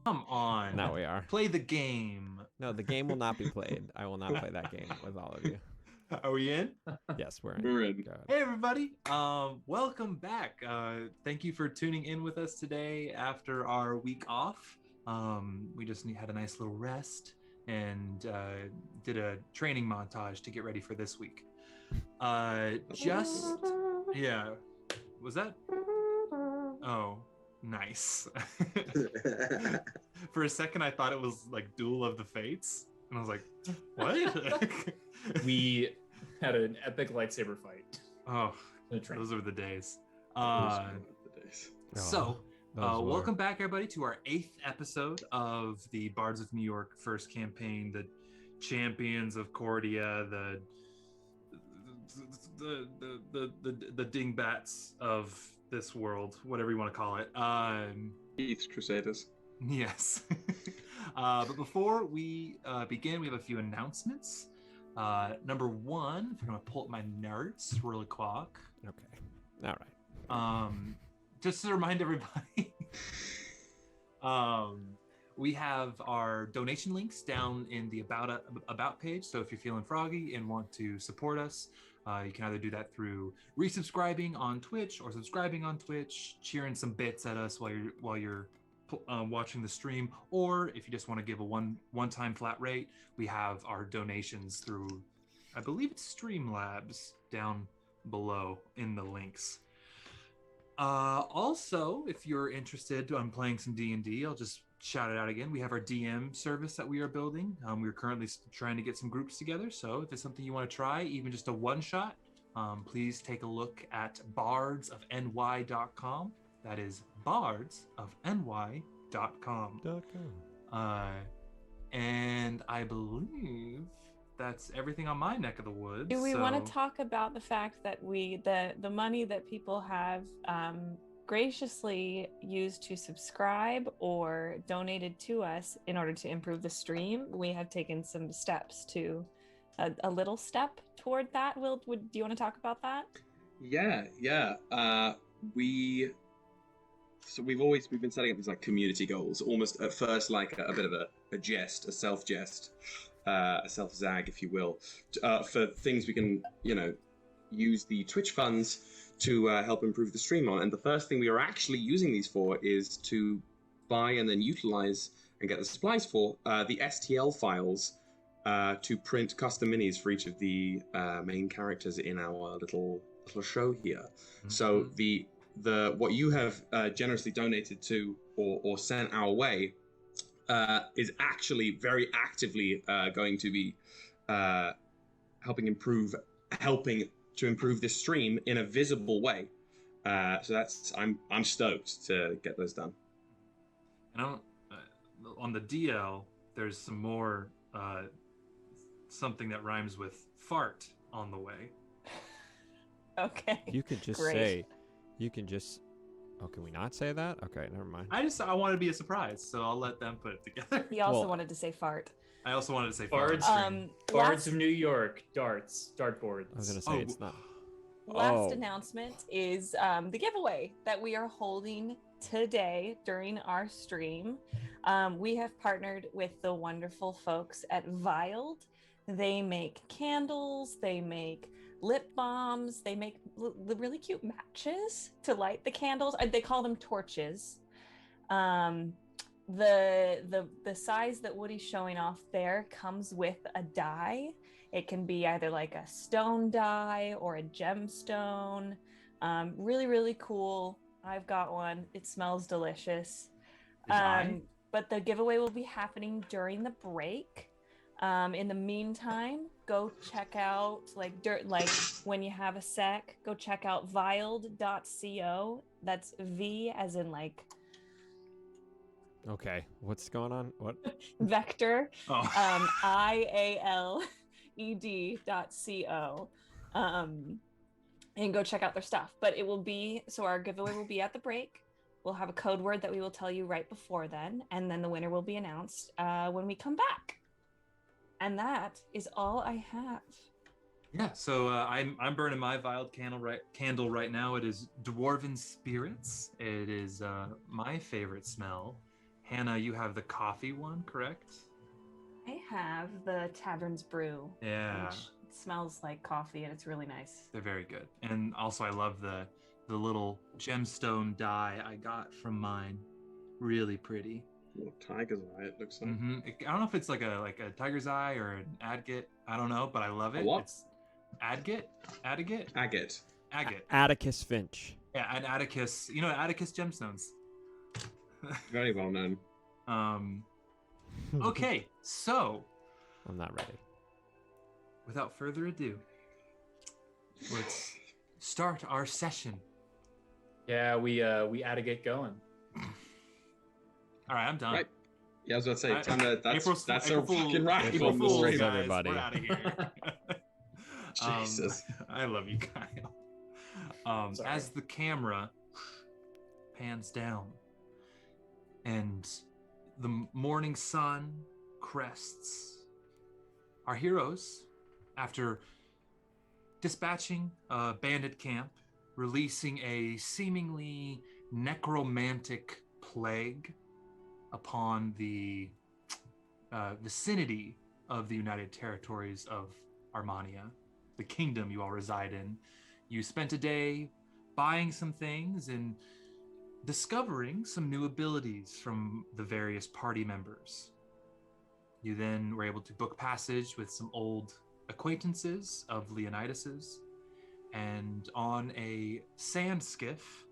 Come on. Now we are. Play the game. No, the game will not be played. I will not play that game with all of you. Are we in? Yes, we're in. We're in. Go ahead. Hey everybody. Welcome back. Thank you for tuning in with us today after our week off. We just had a nice little rest and did a training montage to get ready for this week. Yeah. Was that? Oh, nice. For a second, I thought it was like Duel of the Fates, and I was like, "What?" We had an epic lightsaber fight. Oh, in a train. those are the days. Those were the days. So, Those were. welcome back, everybody, to our 8th episode of the Bards of New York first campaign, the champions of Cordia, the dingbats of this world, whatever you want to call it. Heath's Crusaders. Yes. But before we begin, we have a few announcements. Number one, if I'm going to pull up my notes really quick. Okay. All right. Just to remind everybody, we have our donation links down in the about page. So if you're feeling froggy and want to support us, you can either do that through resubscribing on Twitch or subscribing on Twitch, cheering some bits at us while you're watching the stream, or if you just want to give a one-time flat rate, we have our donations through, I believe it's Streamlabs down below in the links. Also, if you're interested in playing some D&D, I'll just shout it out again. We have our DM service that we are building. We're currently trying to get some groups together, so if it's something you want to try, even just a one-shot, please take a look at bardsofny.com. That is bardsofny.com. And I believe that's everything on my neck of the woods. Do we want to talk about the fact that the money that people have graciously used to subscribe or donated to us in order to improve the stream? We have taken some steps to a little step toward that. Do you want to talk about that? Yeah. We've been setting up these like community goals, almost at first like a bit of a jest, a self-jest, a self-zag, if you will, for things we can, use the Twitch funds to help improve the stream on. And the first thing we are actually using these for is to buy and then utilize and get the supplies for the STL files to print custom minis for each of the main characters in our little show here. Mm-hmm. So the what you have generously donated to or sent our way is actually very actively going to be helping to improve this stream in a visible way. So I'm stoked to get those done. And on the DL, there's some more something that rhymes with fart on the way. Okay. You could just Great. say. You can just. Oh, can we not say that? Okay, never mind. I wanted to be a surprise, so I'll let them put it together. He also wanted to say fart. I also wanted to say Bards, fart. Bards of New York, dartboards. I was gonna say it's not. Last announcement is the giveaway that we are holding today during our stream. We have partnered with the wonderful folks at Vyled. They make candles, they make lip balms, they make really cute matches to light the candles. They call them torches. The size that Woody's showing off there comes with a die. It can be either like a stone die or a gemstone. Really, really cool. I've got one. It smells delicious. But the giveaway will be happening during the break. In the meantime, go check out when you have a sec, go check out vyled.co. That's V as in like. Okay, what's going on? What? Vector. Oh. IALED.co. And go check out their stuff. But our giveaway will be at the break. We'll have a code word that we will tell you right before then, and then the winner will be announced when we come back. And that is all I have. Yeah, so I'm burning my Vyled candle right now. It is Dwarven Spirits. It is my favorite smell, Hannah, you have the coffee one, correct? I have the Tavern's Brew, Yeah, which smells like coffee, and it's really nice. they're very good. And also, I love the little gemstone die I got from mine. Really pretty. Well, tiger's eye, it looks like. I don't know if it's like a tiger's eye or an agate. I don't know, but I love it. A what? It's agate, Agate. Atticus Finch. Yeah, an Atticus. You know, Atticus gemstones. Very well known. Okay, so I'm not ready. without further ado, let's start our session. Yeah, we had to get going. All right, I'm done. Right. Yeah, I was about to say, Right. time to, that's April a Fool- fucking wrap April on the Fool's, stream. guys. everybody. We're out of here. Jesus. I love you, Kyle. Sorry. As the camera pans down and the morning sun crests, our heroes, after dispatching a bandit camp, releasing a seemingly necromantic plague upon the vicinity of the United Territories of Armania, the kingdom you all reside in. You spent a day buying some things and discovering some new abilities from the various party members. You then were able to book passage with some old acquaintances of Leonidas's, and on a sand skiff,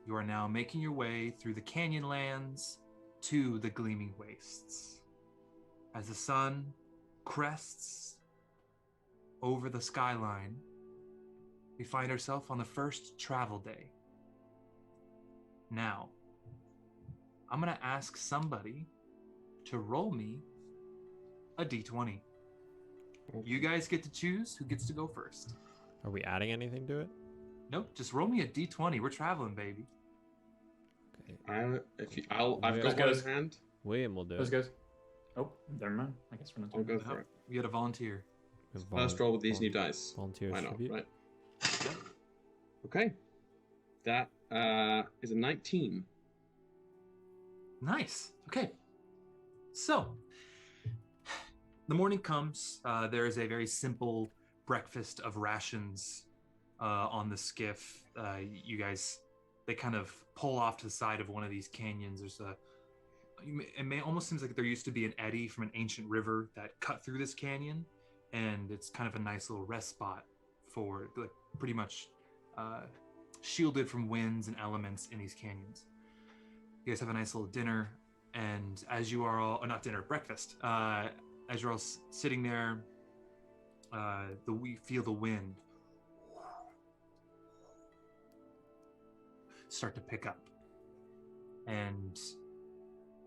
you are now making your way through the canyon lands to the Gleaming Wastes. As the sun crests over the skyline, we find ourselves on the first travel day. Now, I'm going to ask somebody to roll me a d20. You guys get to choose who gets to go first. Are we adding anything to it? Nope, just roll me a d20. We're traveling, baby. Okay. I've got one in hand. William will do Those it. guys. Oh, never mind. I guess we're not I'll doing go that. for it. You get a volunteer. First roll with these new dice. Volunteer Why not? tribute. Right. Okay. That is a 19. Nice. Okay. So, the morning comes. There is a very simple breakfast of rations on the skiff. You guys, they kind of pull off to the side of one of these canyons. There's almost seems like there used to be an eddy from an ancient river that cut through this canyon, and it's kind of a nice little rest spot for like pretty much shielded from winds and elements in these canyons. You guys have a nice little dinner, and as you are all, not dinner, breakfast, as you're all sitting there, we feel the wind start to pick up. And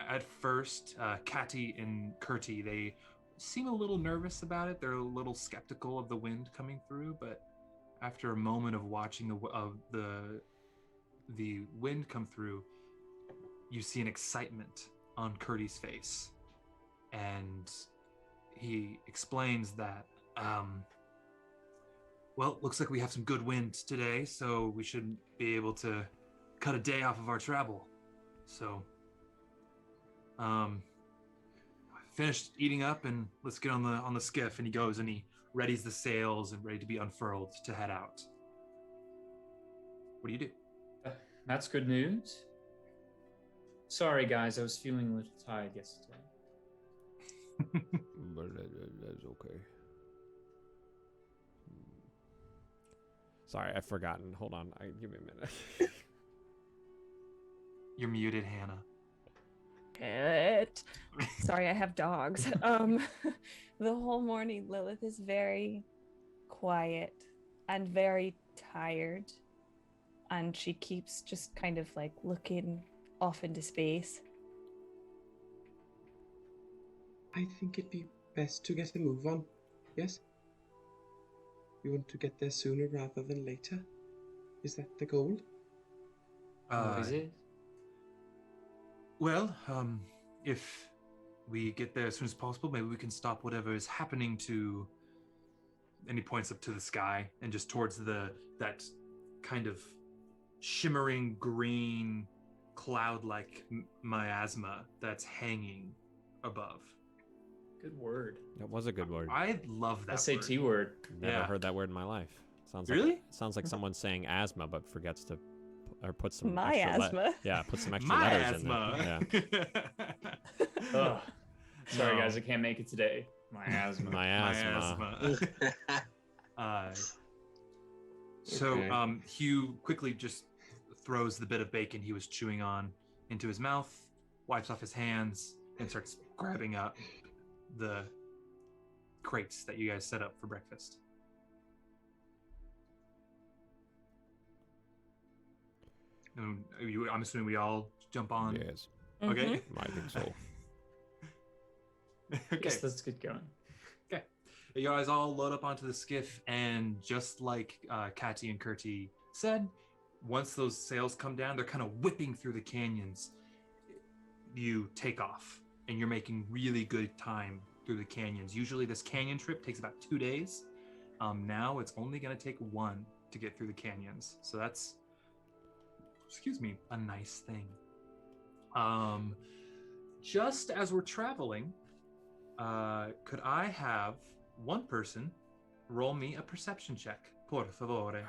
at first, Catty and Kurti, they seem a little nervous about it. They're a little skeptical of the wind coming through, but after a moment of watching the wind come through, you see an excitement on Kurti's face, and he explains that, well, looks like we have some good wind today, so we should be able to cut a day off of our travel. So, finished eating up, and let's get on the skiff. And he goes and he readies the sails and ready to be unfurled to head out. What do you do? That's good news. Sorry, guys, I was feeling a little tired yesterday. That's okay. Sorry, I've forgotten. Hold on. Give me a minute. You're muted, Hannah. Sorry, I have dogs. The whole morning, Lilith is very quiet and very tired, and she keeps just kind of like looking off into space. I think it'd be best to get a move on. Yes? You want to get there sooner rather than later? Is that the goal? Is it? Well, if we get there as soon as possible, maybe we can stop whatever is happening to. And he points up to the sky and just towards that kind of shimmering green cloud-like miasma that's hanging above. Good word. That was a good word. I love that SAT word. word. Never Yeah. heard that word in my life. Sounds Really? Like, sounds like someone saying asthma but forgets to put some extra Miasma. put some extra letters in there. Miasma. Yeah. Ugh. Sorry, No. guys, I can't make it today. My asthma. Miasma. So Okay. Hugh quickly just throws the bit of bacon he was chewing on into his mouth, wipes off his hands, and starts grabbing up the crates that you guys set up for breakfast. And I'm assuming we all jump on. Yes. Okay. I think so. Okay. Yes, let's get going. Okay. You guys all load up onto the skiff, and just like Kati and Kurti said, once those sails come down, they're kind of whipping through the canyons. You take off, and you're making really good time through the canyons. Usually this canyon trip takes about 2 days. Now it's only going to take 1 to get through the canyons. So that's, a nice thing. Just as we're traveling, could I have one person roll me a perception check, por favore?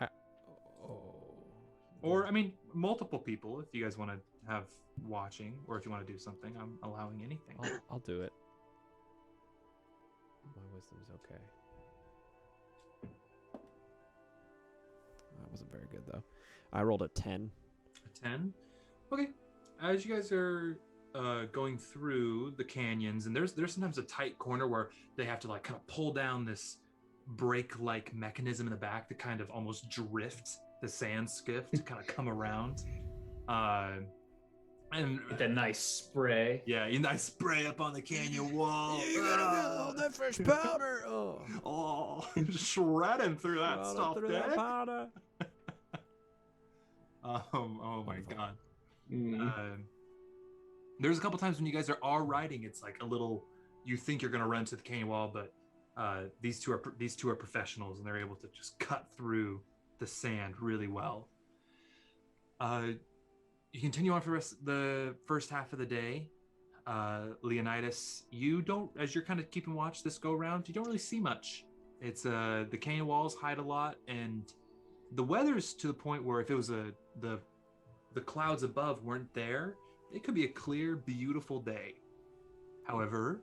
Or, multiple people if you guys want to have watching, or if you want to do something. I'm allowing anything. I'll do it. My wisdom's okay. That wasn't very good, though. I rolled a 10. A 10? Okay. As you guys are going through the canyons, and there's sometimes a tight corner where they have to like kind of pull down this brake-like mechanism in the back to kind of almost drift the sand skiff to kind of come around. And Get that nice spray. yeah, a nice spray up on the canyon wall. that fresh powder. Oh, shredding through that stuff, that powder. Oh my Wonderful. god. Mm. There's a couple times when you guys are riding, it's like a little, you think you're gonna run to the canyon wall, but these two are professionals, and they're able to just cut through the sand really well. You continue on for the first half of the day. Leonidas, you don't, as you're kind of keeping watch this go round, you don't really see much. It's the canyon walls hide a lot, and the weather's to the point where if it was the clouds above weren't there, it could be a clear, beautiful day. However,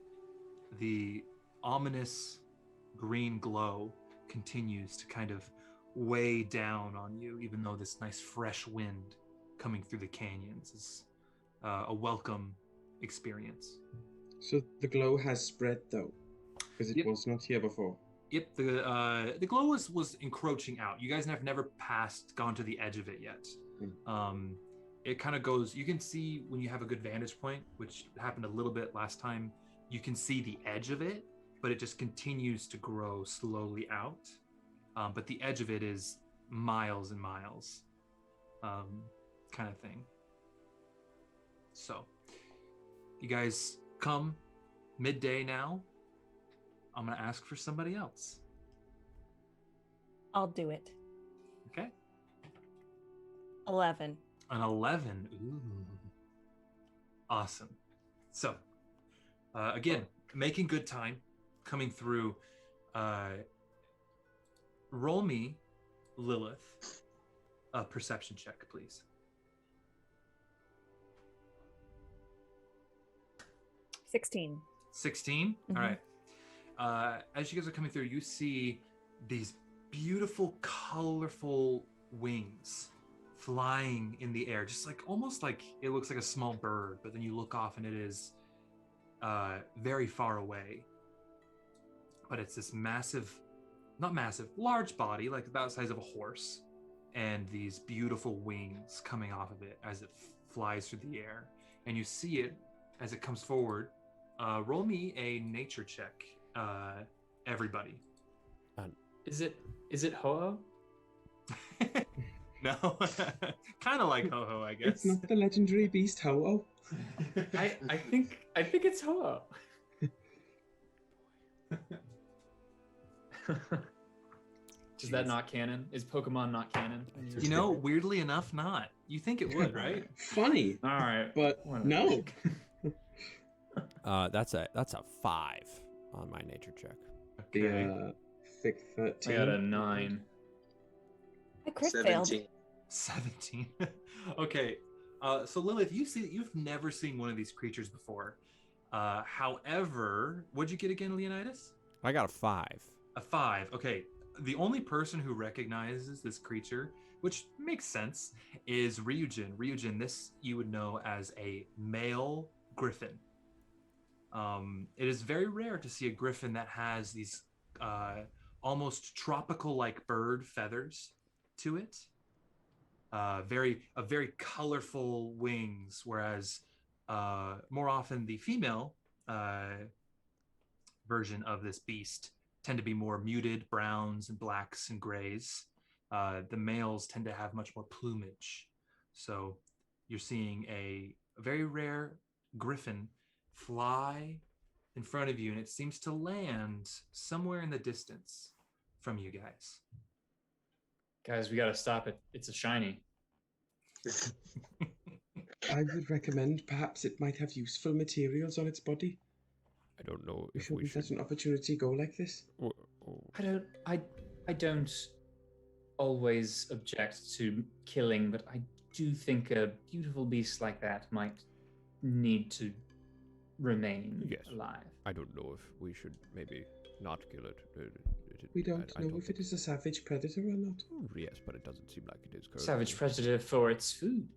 the ominous green glow continues to kind of weigh down on you, even though this nice fresh wind coming through the canyons is a welcome experience. So the glow has spread though, because it Yep. was not here before. Yep, the glow was encroaching out. You guys have never gone to the edge of it yet. It kind of goes, you can see when you have a good vantage point, which happened a little bit last time, you can see the edge of it, but it just continues to grow slowly out. But the edge of it is miles and miles, kind of thing. So, you guys come midday now. I'm gonna ask for somebody else. I'll do it. Okay. 11. An 11. Ooh. Awesome. So, again, making good time, coming through. Roll me, Lilith, a perception check, please. 16. 16? Mhm. All right. As you guys are coming through, you see these beautiful, colorful wings flying in the air, just like almost like it looks like a small bird, but then you look off and it is very far away. But it's this large body, like about the size of a horse, and these beautiful wings coming off of it as it flies through the air. And you see it as it comes forward. Roll me a nature check, everybody. Is it Ho-Oh? No, kind of like Ho-Ho, I guess. It's not the legendary beast Ho-Oh. I think it's Ho-Oh. Is that not canon? Is Pokemon not canon? You know, weirdly enough, not. You think it would, right? Funny, All right. but Whatever. no. That's a 5 on my nature check. Okay. The thick 13. I got a 9. I crit failed. 17. Okay. So Lilith, you've never seen one of these creatures before. However, what'd you get again, Leonidas? I got a 5. A 5. Okay. The only person who recognizes this creature, which makes sense, is Ryujin. Ryujin, this you would know as a male griffin. It is very rare to see a griffin that has these almost tropical-like bird feathers to it. Very colorful wings, whereas more often the female version of this beast tend to be more muted browns and blacks and grays. The males tend to have much more plumage. So you're seeing a very rare griffin fly in front of you, and it seems to land somewhere in the distance from you guys. Guys, we gotta stop it. It's a shiny. I would recommend perhaps it might have useful materials on its body. I don't know We if shouldn't we should. let an opportunity go like this. I don't always object to killing, but I do think a beautiful beast like that might need to remain Yes. alive. I don't know if we should maybe not kill it. We don't I know if it is a savage predator or not. Yes, but it doesn't seem like it is currently. Savage predator for its food.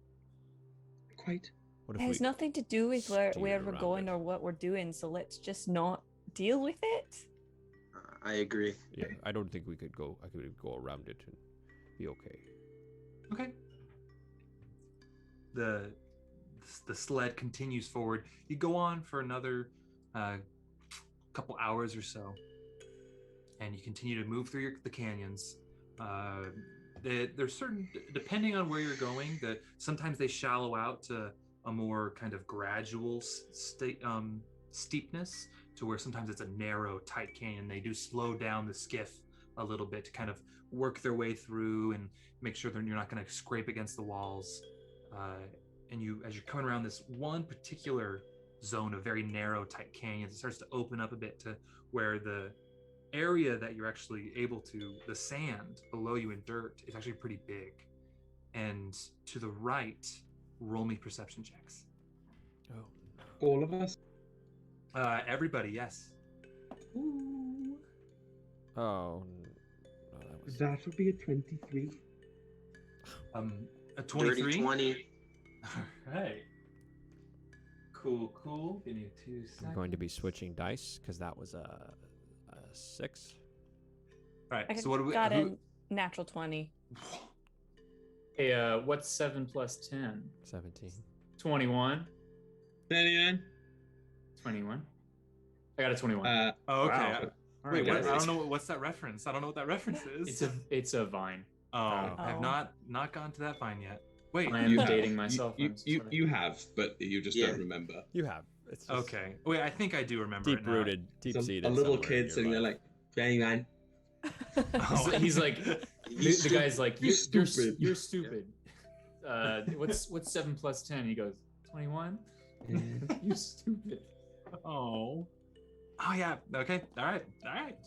Quite. What It if has we nothing to do with where steer we're around going it? or what we're doing, so let's just not deal with it. I agree. Yeah, I don't think we could go. I could go around it and be okay. Okay. The sled continues forward. You go on for another couple hours or so, and you continue to move through the canyons. There's certain, depending on where you're going, that sometimes they shallow out to a more kind of gradual steepness, to where sometimes it's a narrow, tight canyon. They do slow down the skiff a little bit to kind of work their way through and make sure that you're not going to scrape against the walls. And as you're coming around this one particular zone of very narrow, tight canyons, it starts to open up a bit to where the area that you're actually able to, the sand below you in dirt, is actually pretty big. And to the right, roll me perception checks. Oh. All of us? Everybody, yes. Ooh. Oh. No, that was. That would be a 23. A 23. Dirty 20. All right. Cool. Give me 2 seconds. I'm going to be switching dice because that was a 6. All right. I So what do we got a natural 20. Hey, what's 7 plus 10? 17. 21. 39. 21. I got a 21. Oh, okay. Wow. All Wait, right, what, I guys. don't know what's that reference. I don't know what that reference is. It's a vine. Oh, I have Oh. not gone to that fine yet. Wait. I am You have. dating myself. You have, but you just Yeah. don't remember. You have. It's just Okay. Wait, I think I do remember it deep now. rooted, deep It's seated. a little kid sitting there like, "Bang man." Oh, He's like, He's the guy's like, You're you're stupid." You're stupid. What's 7 plus 10? He goes, 21. You stupid. Oh. Oh yeah. Okay. All right.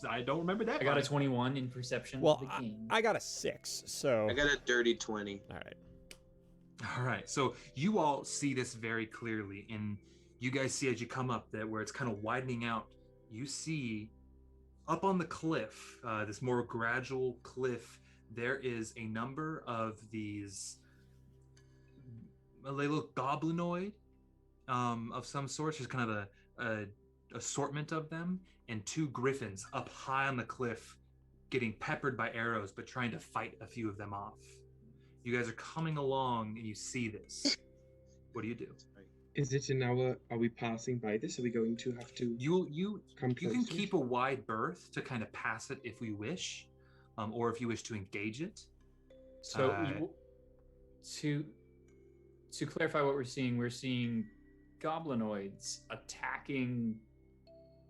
I don't remember that. I got a one. 21 in perception. Well, of the game. I got a 6, so. I got a dirty 20. All right. All right. So you all see this very clearly, and you guys see as you come up that where it's kind of widening out. You see up on the cliff, this more gradual cliff. There is a number of these a little goblinoid of some sort. There's kind of a assortment of them, and 2 griffins up high on the cliff getting peppered by arrows but trying to fight a few of them off. You guys are coming along and you see this. What do you do? Is it in our? Are we passing by this? Are we going to have to You come can close to keep a wide berth to kind of pass it if we wish, or if you wish to engage it. So Uh, to clarify what we're seeing goblinoids attacking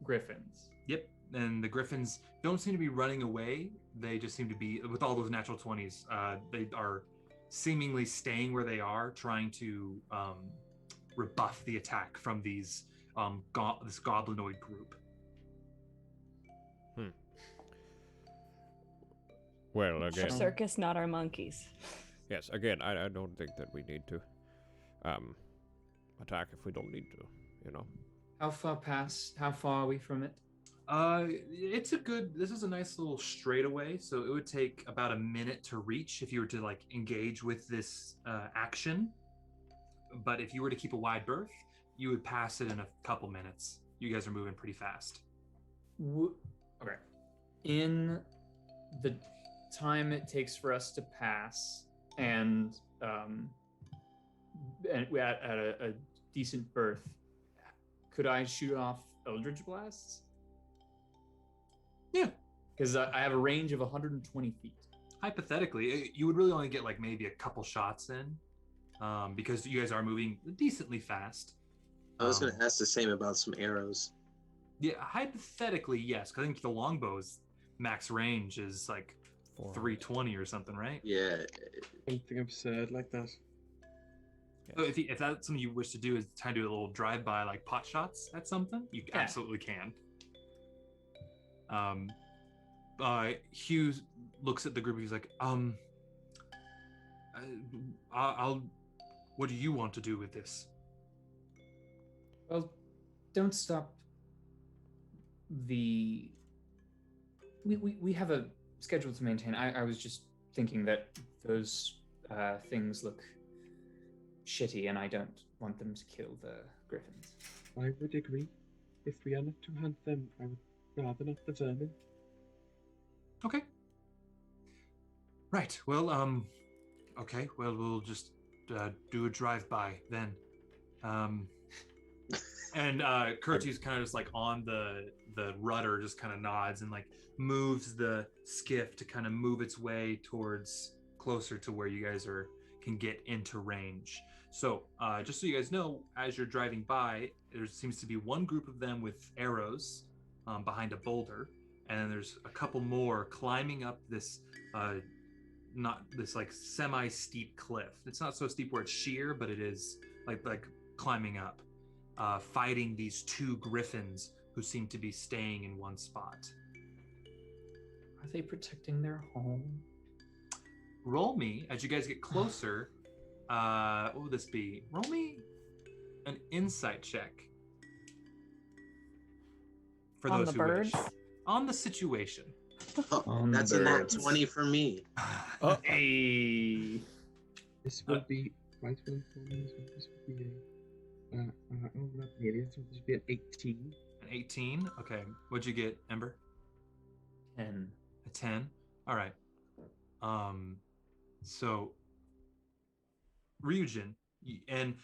griffins. Yep, and the griffins don't seem to be running away. They just seem to be, with all those natural 20s, they are seemingly staying where they are, trying to rebuff the attack from these this goblinoid group. Well, Our again, circus, not our monkeys. yes, again, I don't think that we need to attack if we don't need to, you know. How far are we from it? This is a nice little straightaway, so it would take about a minute to reach if you were to like engage with this action. But if you were to keep a wide berth, you would pass it in a couple minutes. You guys are moving pretty fast. Okay. In the time it takes for us to pass, and we're at a decent berth, could I shoot off Eldritch Blasts? Yeah. Because I have a range of 120 feet. Hypothetically, you would really only get like maybe a couple shots in, because you guys are moving decently fast. I was going to ask the same about some arrows. Yeah, hypothetically, yes. 'Cause I think the longbow's max range is like 320 or something, right? Yeah. Something absurd like that. So if that's something you wish to do, is try to do a little drive-by like pot shots at something, you absolutely can. Hugh looks at the group. He's like, I'll. What do you want to do with this? Well, don't stop the... We have a schedule to maintain. I was just thinking that those things look shitty, and I don't want them to kill the griffins. I would agree. If we are not to hunt them, I would rather not the vermin. Okay. Right. Well, okay. Well, we'll just do a drive-by then. And Kurtu's kind of just like on the rudder, just kind of nods and like moves the skiff to kind of move its way towards closer to where you guys can get into range. So just so you guys know, as you're driving by, there seems to be one group of them with arrows behind a boulder, and then there's a couple more climbing up this not this like semi-steep cliff. It's not so steep where it's sheer, but it is like climbing up, fighting these two griffins who seem to be staying in one spot. Are they protecting their home? Roll me as you guys get closer. What would this be? Roll me an insight check for On those the who birds? wish. On the situation. Oh, that's a nat 20 for me. Hey! This will be right when this would be not nearly. This would be an 18. An 18? Okay. What'd you get, Ember? 10. A 10? All right. So Ryujin and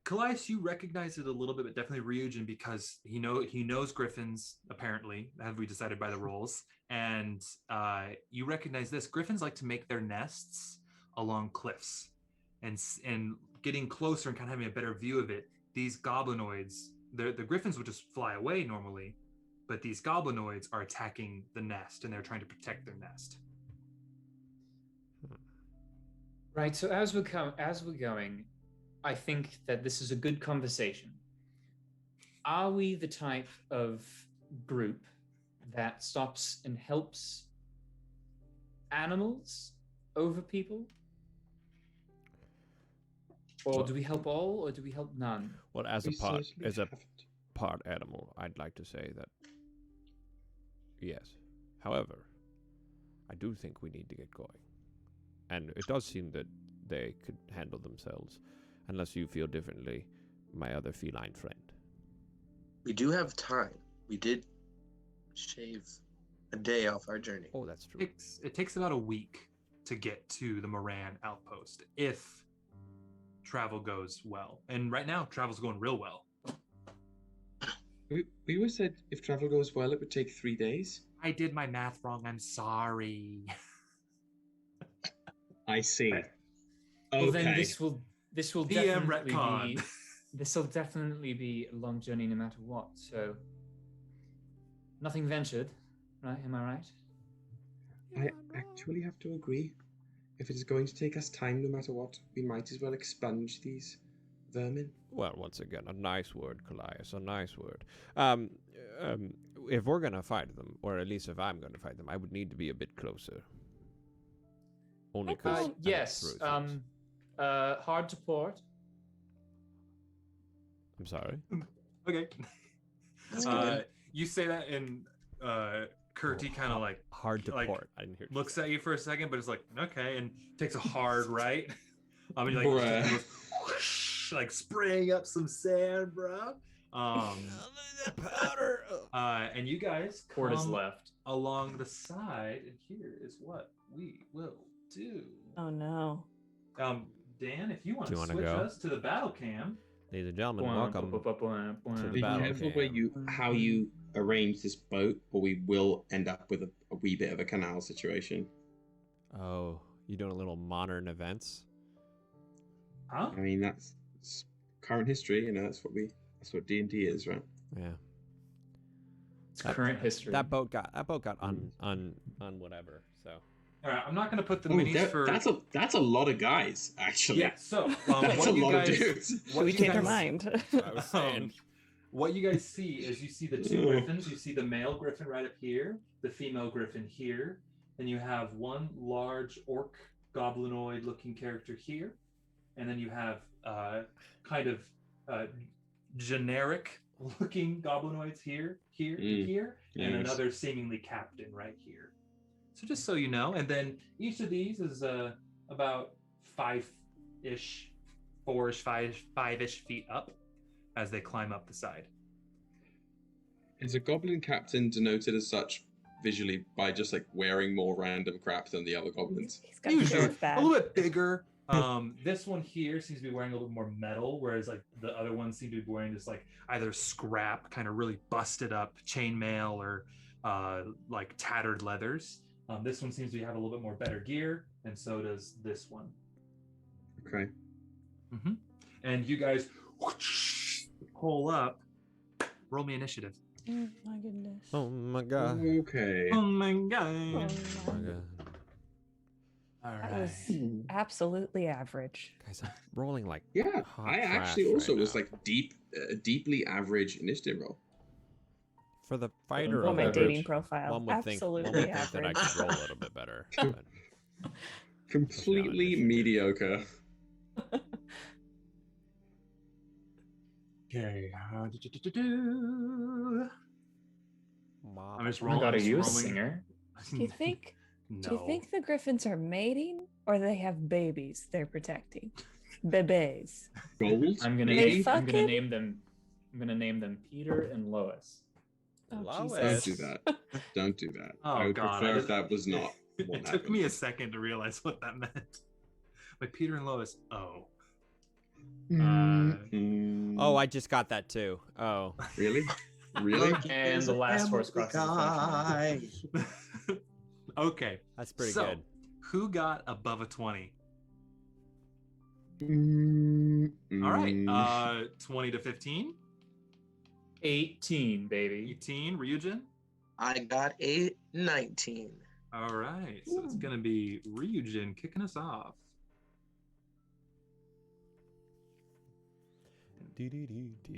Kallias, you recognize it a little bit, but definitely Ryujin, because he knows griffins, apparently, have we decided by the rolls. And you recognize this. Griffins like to make their nests along cliffs, and getting closer and kind of having a better view of it. These goblinoids, the griffins would just fly away normally, but these goblinoids are attacking the nest, and they're trying to protect their nest. Right, so as we're going, I think that this is a good conversation. Are we the type of group that stops and helps animals over people? Or do we help all, or do we help none? Well, as We a certainly haven't. part animal, I'd like to say that yes. However, I do think we need to get going. And it does seem that they could handle themselves, unless you feel differently, my other feline friend. We do have time. We did shave a day off our journey. Oh, that's true. It takes about a week to get to the Moran outpost if travel goes well. And right now, travel's going real well. We were said if travel goes well, it would take 3 days. I did my math wrong. I'm sorry. I see. Okay. Well, then this will DM definitely retcon. be this will definitely be a long journey no matter what. So nothing ventured, right? Am I right? I actually have to agree. if it is going to take us time no matter what, we might as well expunge these vermin. Well, once again, a nice word, Kallias, a nice word. If we're gonna fight them, or at least if I'm gonna fight them, I would need to be a bit closer. Only because yes. Hard to port. I'm sorry. Okay. You say that, and Kurti kind of like hard to like, port. I didn't hear. looks at you for a second, but it's like okay, and takes a hard right. I mean, like Bruh. whoosh, like spraying up some sand, bro. Powder. And you guys Port is come left. along the side, and here is what we will do. Oh no. Dan, if you want Do to you wanna switch go? us to the battle cam. Ladies and gentlemen, welcome to the Be battle. careful where how you arrange this boat, or we will end up with a wee bit of a canal situation. Oh, you doing a little modern events? Huh? I mean, it's current history. You know, that's what D&D is, right? Yeah. It's current history. That boat got on whatever. So. All right, I'm not going to put the Oh, minis for. that's a lot of guys, actually. Yeah. So That's what a you lot guys, of dudes. Should what we you change our guys- mind? I was saying. What you guys see is you see the two griffins. You see the male griffin right up here, the female griffin here, and you have one large orc goblinoid looking character here, and then you have kind of generic looking goblinoids here, and Yes. another seemingly captain right here. So just so you know, and then each of these is about 5-ish, 4-ish, 5-ish feet up as they climb up the side. Is a goblin captain denoted as such visually by just like wearing more random crap than the other goblins? He's got a Usually sheriff a badge. little bit bigger. This one here seems to be wearing a little more metal, whereas like the other ones seem to be wearing just like either scrap, kind of really busted up chainmail, or like tattered leathers. This one seems to have a little bit more better gear, and so does this one. Okay. Mm-hmm. And you guys pull up. Roll me initiative. Oh my goodness. Oh my god. Okay. Oh my Oh god! Oh my my. god. All That right. was absolutely average. Guys, I'm rolling like Yeah, hot I actually trash also right was now. like deeply average initiative roll. For the fighter Oh On of my the average. dating profile, one would absolutely think that I average. could roll a little bit better. but- Completely initiative. mediocre. Okay. I'm just Oh my rolling. god, are I'm you a just rolling. singer? Do you think? No. Do you think the griffins are mating, or they have babies they're protecting? Bebes. Gold? I'm gonna maybe? fuck I'm gonna him? name them. I'm gonna name them Peter and Lois. Oh, Lois. Don't Jesus. do that. Don't do that. Oh, I would God, prefer I if that was not what It took me happened. a second to realize what that meant. Like Peter and Lois. Oh. Oh, I just got that too. Oh. Really? Really? And the last horse crosses the finish line. Okay. That's pretty So, good. Who got above a 20? All All right. 20 to 15. 18, baby. 18. Ryujin. I got a 19. All right. So it's gonna be Ryujin kicking us off.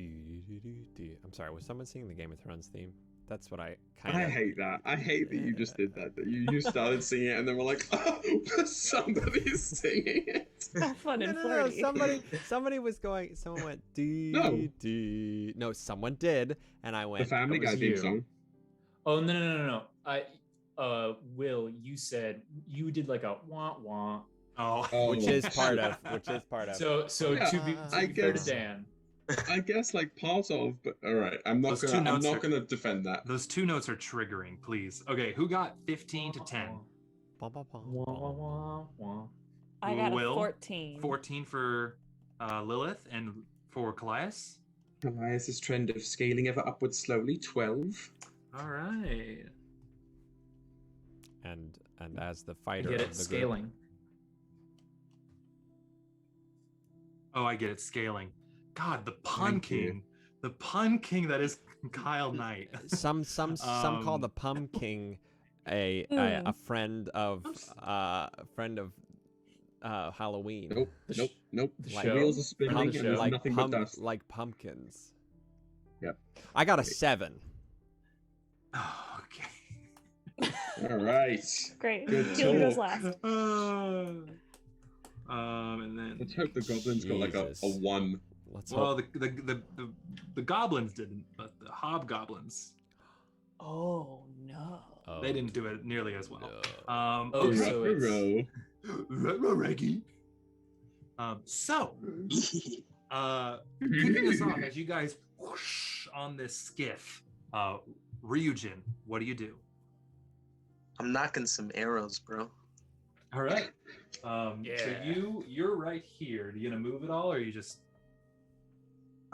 I'm sorry, was someone singing the Game of Thrones theme? That's what I kind of... I hate that. I hate that you just did that. That you started singing it and then we're like, oh, somebody's singing it. How fun and No, flirty. somebody was going, someone went, No. No, someone did, and I The went, Family That Guy was theme you. song. Oh no. Will, you said you did like a wah wah. Oh. Oh. which is part of. So Yeah, to be I fair to guess- Dan, I guess like part of, but all right. I'm not Those two gonna. I'm notes not are- gonna defend that. Those two notes are triggering, please. Okay, who got 15 to 10? Wah wah wah wah. I got Will? a 14. 14 for Lilith, and for Kallias. Elias's trend of scaling ever upwards slowly. 12. All right. And as the I fighter get of it, the scaling. Oh, I get it. Scaling. God, the pun Thank you. king. The pun king that is Kyle Knight. group. Some call the Pum King a friend of Halloween. Nope. The Nope. Nope. the The show? wheels are spinning From and the there's show? nothing but dust. Like pumpkins. Yep. I got a Great. 7. Oh, okay. All right. Great. Good Keeler goes talk. last. And then Let's hope the goblins got like a Jesus. 1. Let's well, hope. the goblins didn't, but the hobgoblins Oh no. Oh, they didn't do it nearly as well. no. Um, Oh, okay. so it's- Ruh-roh. Reggie. Kicking us off as you guys whoosh on this skiff, Ryujin, what do you do? I'm knocking some arrows, bro. All right. So Yeah. you're right here. Are you gonna move at all, or are you just?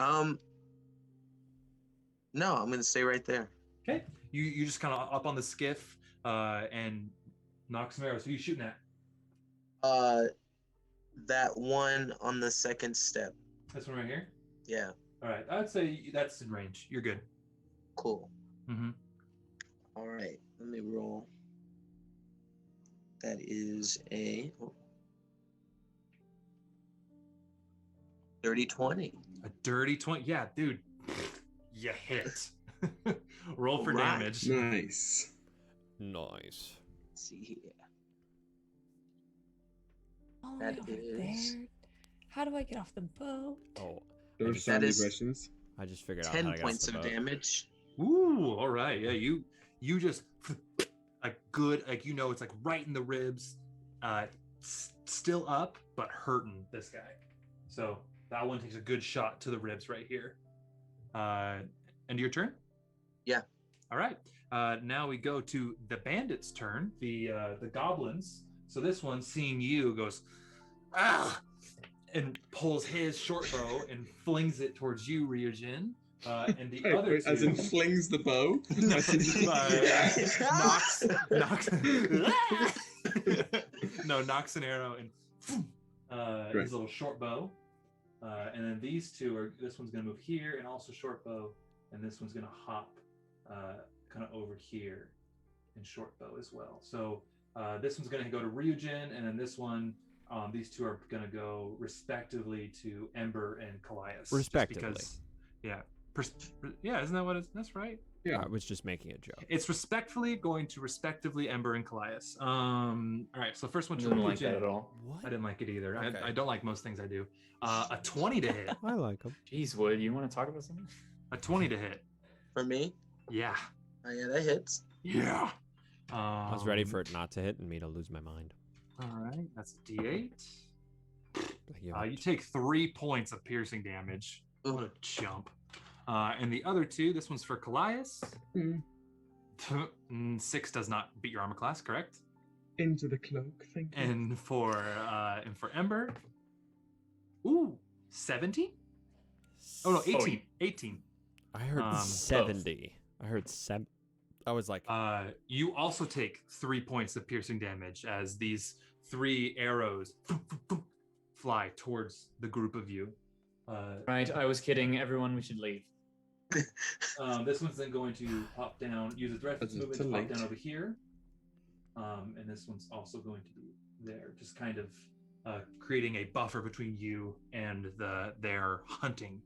No, I'm gonna stay right there. Okay. You just kind of up on the skiff and knock some arrows. Who are you shooting at? That one on the second step. This one right here. Yeah, All right. I'd say that's in range. You're good. cool. Mm-hmm. All right, let me roll. That is a 30-20. A dirty 20. Yeah, dude. You hit. Roll for Alright. damage. Nice. Nice. Let's see here. Oh, That over is- there. How do I get off the boat? Oh, There's just- so that many is questions. I just figured out 10 how to get points off the of boat. damage. Ooh, all right. Yeah, you just like good, like it's like right in the ribs. Still up, but hurting this guy. So that one takes a good shot to the ribs right here. End your turn? Yeah. All right. Now we go to the bandits' turn, the goblins. So this one, seeing you, goes, ah, and pulls his short bow and flings it towards you, Ryujin. And the other Wait, two, as in flings the bow? No, As in- knocks an arrow and Great. his little short bow. And then these two are, this one's gonna move here and also short bow, and this one's gonna hop kind of over here and short bow as well. So this one's gonna go to Ryujin, and then this one, these two are gonna go respectively to Ember and Kallias. just Respectively. because- yeah. Yeah, isn't that what it's, that's right? Yeah. I was just making a joke. It's respectfully going to respectively Ember and Kallias. All right, so first one I to didn't like that Ryujin. at all. What? I didn't like it either. Okay. I don't like most things I do. A 20 to hit. I like them. Jeez, Wood, you want to talk about something? A 20 to hit. For me? Yeah. Oh, yeah, that hits. Yeah. I was ready for it not to hit and me to lose my mind. All right, that's a D8. I You take 3 points of piercing damage. What a chump. And the other two, this one's for Kallias. Hmm. 6 does not beat your armor class, correct? Into the cloak, thank you. And for Ember, ooh, 17? Oh no, 18. Oh, you- 18. I heard both. 70. I heard 7. I was like, You also take 3 points of piercing damage as these 3 arrows fly towards the group of you. Right, I was kidding. Everyone, we should leave. This one's then going to hop down, use its reflex That's movement to too pop late. down over here. And this one's also going to be there, just kind of creating a buffer between you and their hunting.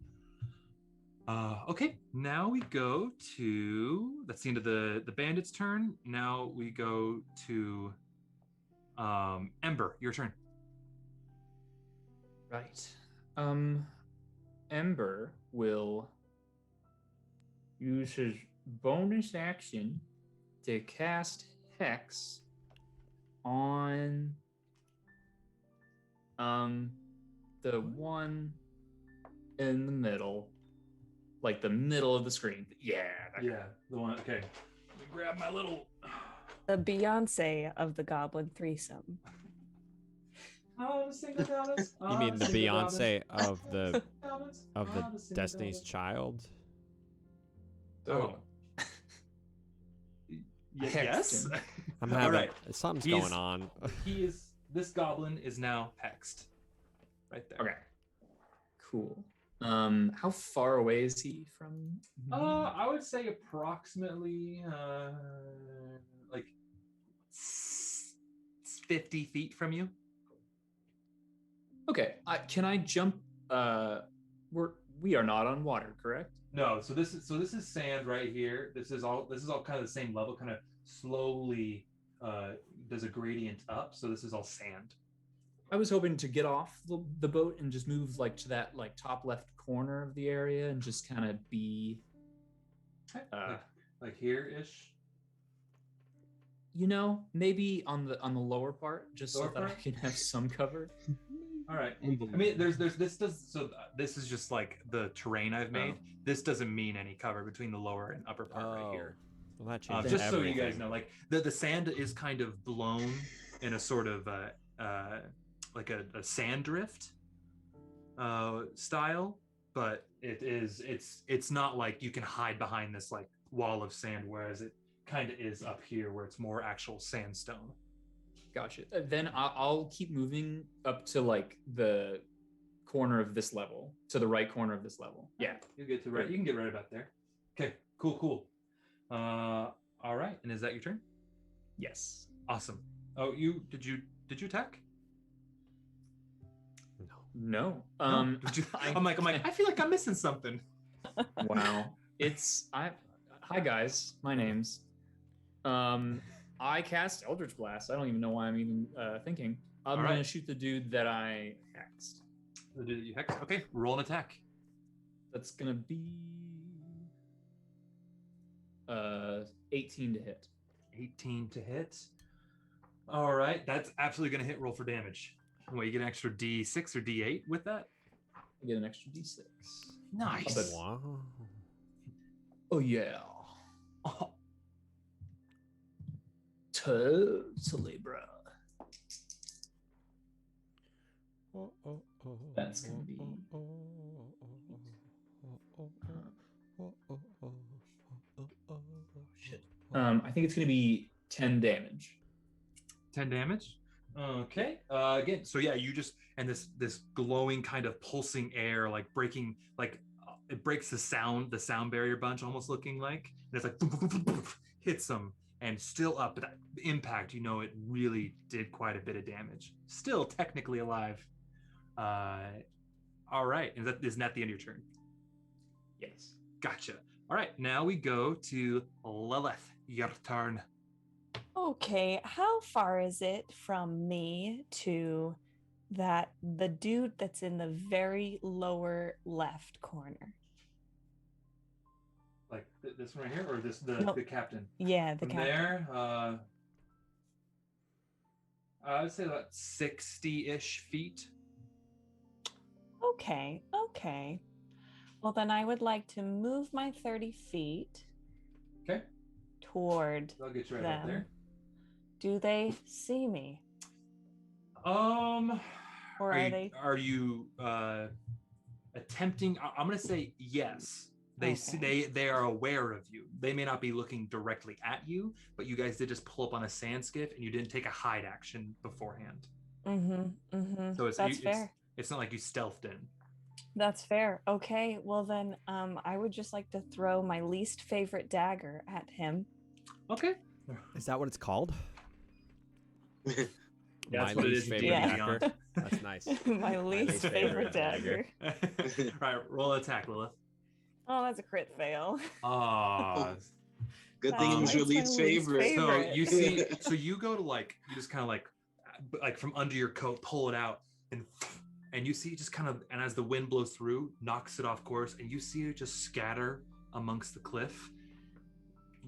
Okay, now we go to, that's the end of the bandit's turn. Now we go to Ember, your turn. Right. Ember will use his bonus action to cast Hex on the one in the middle, like the middle of the screen. Yeah. that guy. The one, okay. Let me grab my little... The Beyonce of the Goblin threesome. you mean the Beyonce of the Destiny's Child? Oh. Yes. Hexed him. I'm All having right. something's He's- going on. This goblin is now hexed. Right there. Okay. Cool. How far away is he from? I would say approximately like 50 feet from you. Okay, can I jump? We are not on water, correct? No, so this is sand right here. This is all kind of the same level, kind of slowly does a gradient up. So this is all sand. I was hoping to get off the boat and just move like to that like top left corner of the area and just kind of be like here-ish. You know, maybe on the lower part, just Lower so that part? I can have some cover. All right. I mean, this is just like the terrain I've made. Oh. This doesn't mean any cover between the lower and upper part right here. Well, that changes Just so everything. you guys know, like the sand is kind of blown in a sort of like a sand drift style, but it's not like you can hide behind this like wall of sand, whereas it kind of is up here where it's more actual sandstone. Gotcha. Then I'll keep moving up to like the corner of this level, to the right corner of this level. Yeah, You get to right. You can get right about there. Okay. Cool. All right. And is that your turn? Yes. Awesome. Oh, did you attack? No. No? I'm like I feel like I'm missing something. Wow. Hi guys. My name's. I cast Eldritch Blast. I don't even know why I'm even thinking. I'm All right. gonna shoot the dude that I hexed. The dude that you hexed? Okay. Roll an attack. That's gonna be 18 to hit. 18 to hit. All right. That's absolutely gonna hit. Roll for damage. Wait, you get an extra D6 or D8 with that? I get an extra D6. Nice. Wow. Oh yeah. Oh, Totally, bro. That's gonna be. Shit. I think it's gonna be 10 damage. 10 damage. Okay. Again, so yeah, you just and this glowing kind of pulsing air, like breaking, like it breaks the sound barrier bunch, almost looking like, and it's like hits them and still up, but that impact, you know, it really did quite a bit of damage. Still technically alive. All right, isn't that the end of your turn? Yes. Gotcha. All right, now we go to Lilith. Your turn. Okay, how far is it from me to the dude that's in the very lower left corner? Like this one right here, or Nope. the captain? Yeah, the From captain. there, I would say about 60-ish feet. Okay. Well, then I would like to move my 30 feet Okay, toward I'll get you right up them. there. Do they see me? Or Are you attempting? I'm gonna say yes. They see, Okay. they are aware of you. They may not be looking directly at you, but you guys did just pull up on a sand skiff, and you didn't take a hide action beforehand. So That's fair. It's not like you stealthed in. That's fair. Okay, well then, I would just like to throw my least favorite dagger at him. Okay. Is that what it's called? That's My what it least is, favorite yeah. dagger. That's nice. My least least favorite favorite dagger. Right, roll attack, Lilith. Oh, that's a crit fail. Ah. Good thing it was your It's my least least favorite. favorite. So you see, so you go to you just kind of like from under your coat, pull it out, and you see it just kind of, and as the wind blows through, knocks it off course, and you see it just scatter amongst the cliff.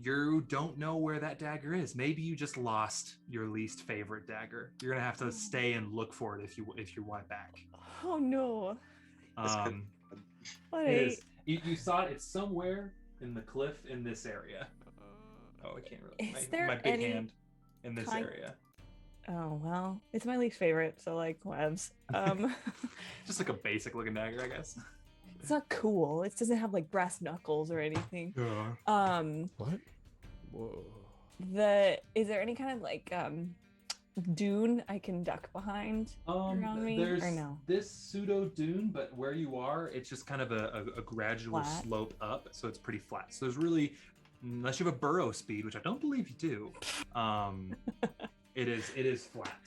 You don't know where that dagger is. Maybe you just lost your least favorite dagger. You're gonna have to stay and look for it if you want it back. Oh no. What It is. You saw it. It's somewhere in the cliff in this area. Oh, I can't really. Is there my big any hand in this kind- area. Oh well, it's my least favorite, so like webs. Just like a basic looking dagger, I guess. It's not cool. It doesn't have like brass knuckles or anything. Yeah. What? Whoa. Is there any kind of like dune I can duck behind around me, There's or no? this pseudo dune, but where you are, it's just kind of a gradual Flat. slope up, so it's pretty flat. So there's really, unless you have a burrow speed, which I don't believe you do, it is flat.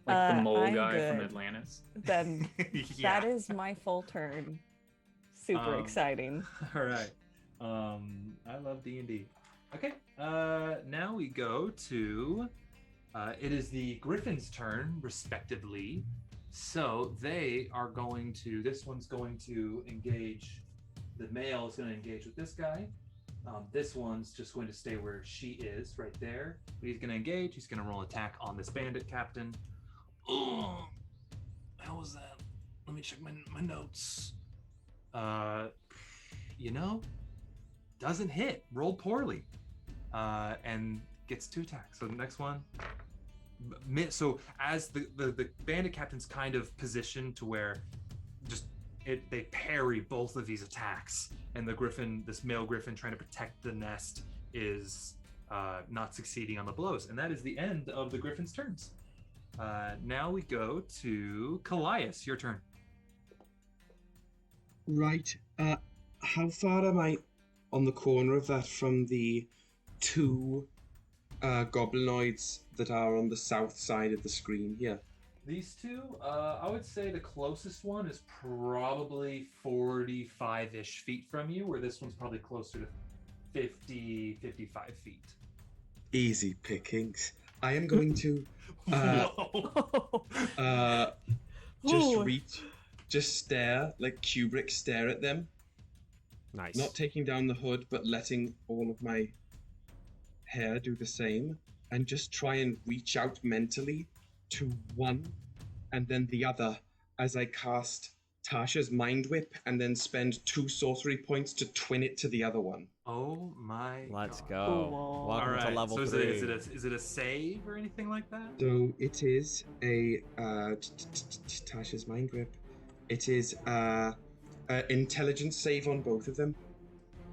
Like the mole I'm guy from good. Atlantis. Then Yeah. that is my full turn. Super exciting. All right. I love D&D. Okay. Now we go to. It is the Griffin's turn, respectively. So they are going to. This one's going to engage. The male is going to engage with this guy. This one's just going to stay where she is, right there. But he's going to engage. He's going to roll attack on this bandit captain. Oh, how was that? Let me check my notes. Doesn't hit. Rolled poorly. And gets 2 attacks. So the next one. So as the bandit captain's kind of positioned to where they parry both of these attacks, and the griffin, this male griffin trying to protect the nest, is not succeeding on the blows. And that is the end of the griffin's turns. Now we go to Kallias. Your turn. Right. How far am I on the corner of that from the 2 goblinoids that are on the south side of the screen here? These 2, I would say the closest one is probably 45-ish feet from you, where this one's probably closer to 50, 55 feet. Easy pickings. I am going to just stare, like Kubrick stare at them. Nice. Not taking down the hood, but letting all of my hair do the same, and just try and reach out mentally to one and then the other as I cast Tasha's Mind Whip and then spend 2 sorcery points to twin it to the other one. Oh my Let's God. go. Cool. Welcome All right. to level so 3. Is it a save or anything like that? So it is a Tasha's Mind Whip. It is intelligence save on both of them.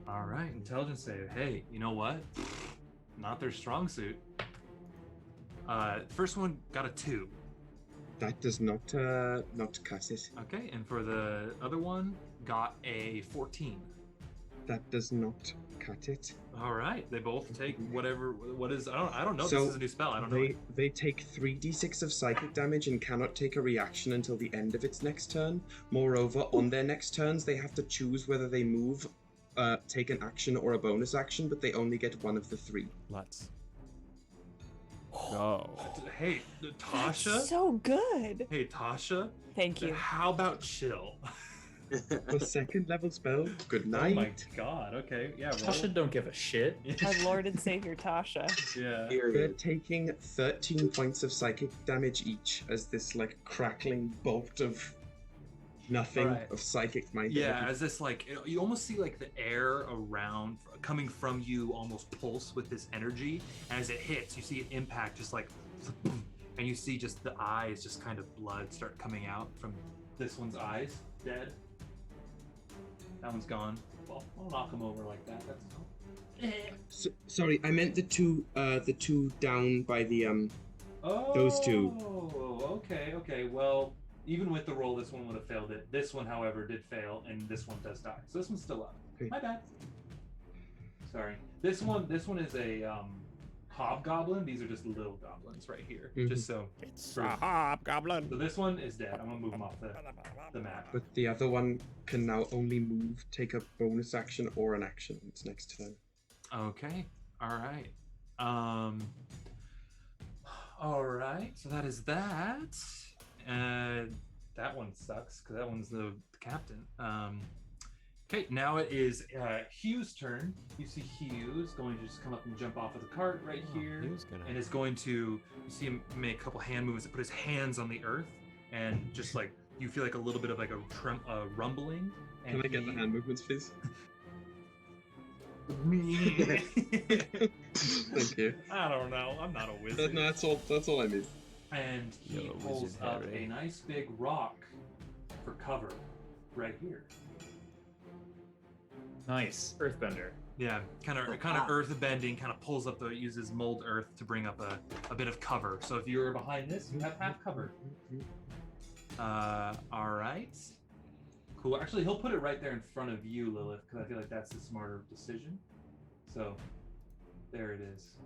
All right, intelligence save. Hey, you know what? Not their strong suit. First one got a 2. That does not cut it. Okay, and for the other one, got a 14. That does not cut it. All right, they both take whatever. What is? I don't know. So this is a new spell. I don't know. They take 3d6 of psychic damage and cannot take a reaction until the end of its next turn. Moreover, on their next turns, they have to choose whether they move, take an action or a bonus action, but they only get one of the 3. Let's go. Hey, Tasha. That's so good. Hey, Tasha. Thank you. How about chill? The 2nd level spell. Good night. Oh my God. Okay. Yeah. Roll. Tasha don't give a shit. Our Lord and Savior Tasha. Yeah. They're Period. taking 13 points of psychic damage each as this like crackling bolt of nothing Right. of psychic mind. Yeah, as this you almost see like the air around coming from you almost pulse with this energy. And as it hits, you see it impact just like, and you see just the eyes, just kind of blood start coming out from this one's eyes. Dead. That one's gone. Well, I'll knock him over like that. That's fine. Sorry, I meant the two down by the those 2. Oh, okay. Well, even with the roll, this one would have failed it. This one, however, did fail, and this one does die. So this one's still up. Okay. My bad. Sorry. This one is a hobgoblin. These are just little goblins right here. Mhm. Just so. It's a hobgoblin. So this one is dead. I'm gonna move him off the map. But the other one can now only move, take a bonus action or an action on its next turn. Okay. All right. All right. So that is that. That one sucks because that one's the captain. Okay, now it is Hugh's turn. You see Hugh's going to just come up and jump off of the cart right here, and is going to. You see him make a couple hand movements to put his hands on the earth, and just like you feel like a little bit of like a rumbling. And Can I get the hand movements, please? Thank you. I don't know. I'm not a wizard. No, that's all I need. And he You're a pulls wizard, up Harry. a nice big rock for cover right here. Nice. Earthbender. Yeah, kind of earth bending, kind of pulls up uses mold earth to bring up a bit of cover. So if you're behind this, you have half cover. All right. Cool. Actually, he'll put it right there in front of you, Lilith, because I feel like that's the smarter decision. So there it is.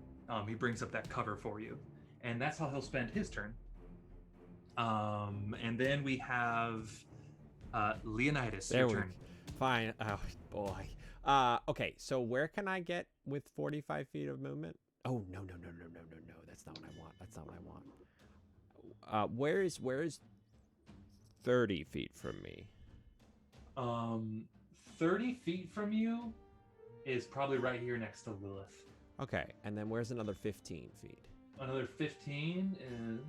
He brings up that cover for you. And that's how he'll spend his turn. And then we have Leonidas. There Your we turn. Fine. Oh, boy. Okay, so where can I get with 45 feet of movement? Oh, no. That's not what I want. Where is 30 feet from me? 30 feet from you is probably right here next to Lilith. Okay, and then where's another 15 feet? Another 15 is...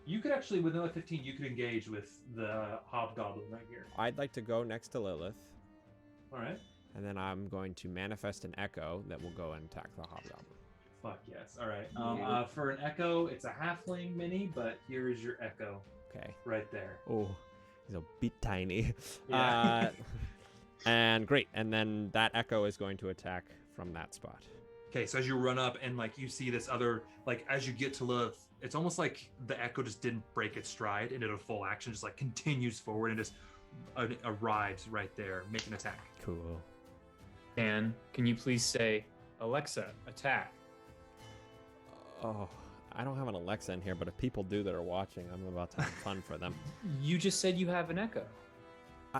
You could actually, with another 15, you could engage with the hobgoblin right here. I'd like to go next to Lilith, All right. and then I'm going to manifest an echo that will go and attack the hobgoblin. Fuck yes. All right. For an echo, it's a halfling mini, but here is your echo Okay. right there. Oh, he's a bit tiny. Yeah. And great, and then that echo is going to attack from that spot. Okay, so as you run up and like you see this other, like as you get to Lilith, it's almost like the echo just didn't break its stride and did a full action, just like continues forward and just arrives right there, make an attack. Cool. Dan, can you please say, Alexa, attack? Oh, I don't have an Alexa in here, but if people do that are watching, I'm about to have fun for them. You just said you have an echo.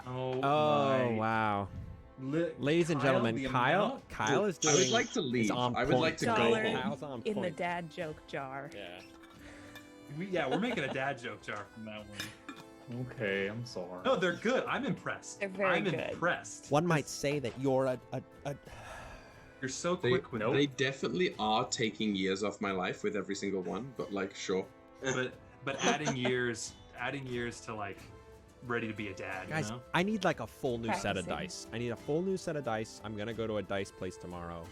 Oh, Oh, my. wow. Ladies and gentlemen, the Kyle amount- Kyle is I doing... would like to leave. on I would like to go Dollar. home. Kyle's on In the point. dad joke jar. Yeah. We're making a dad joke jar from that one. Okay, I'm sorry. No, they're good. I'm impressed. They're very I'm good. impressed. One might say that you're a You're so They, quick with it. they definitely are taking years off my life with every single one, but like, sure. But adding years to like ready to be a dad, Guys, you know? I need like a full new set of Practicing. dice. I need a full new set of dice. I'm gonna go to a dice place tomorrow.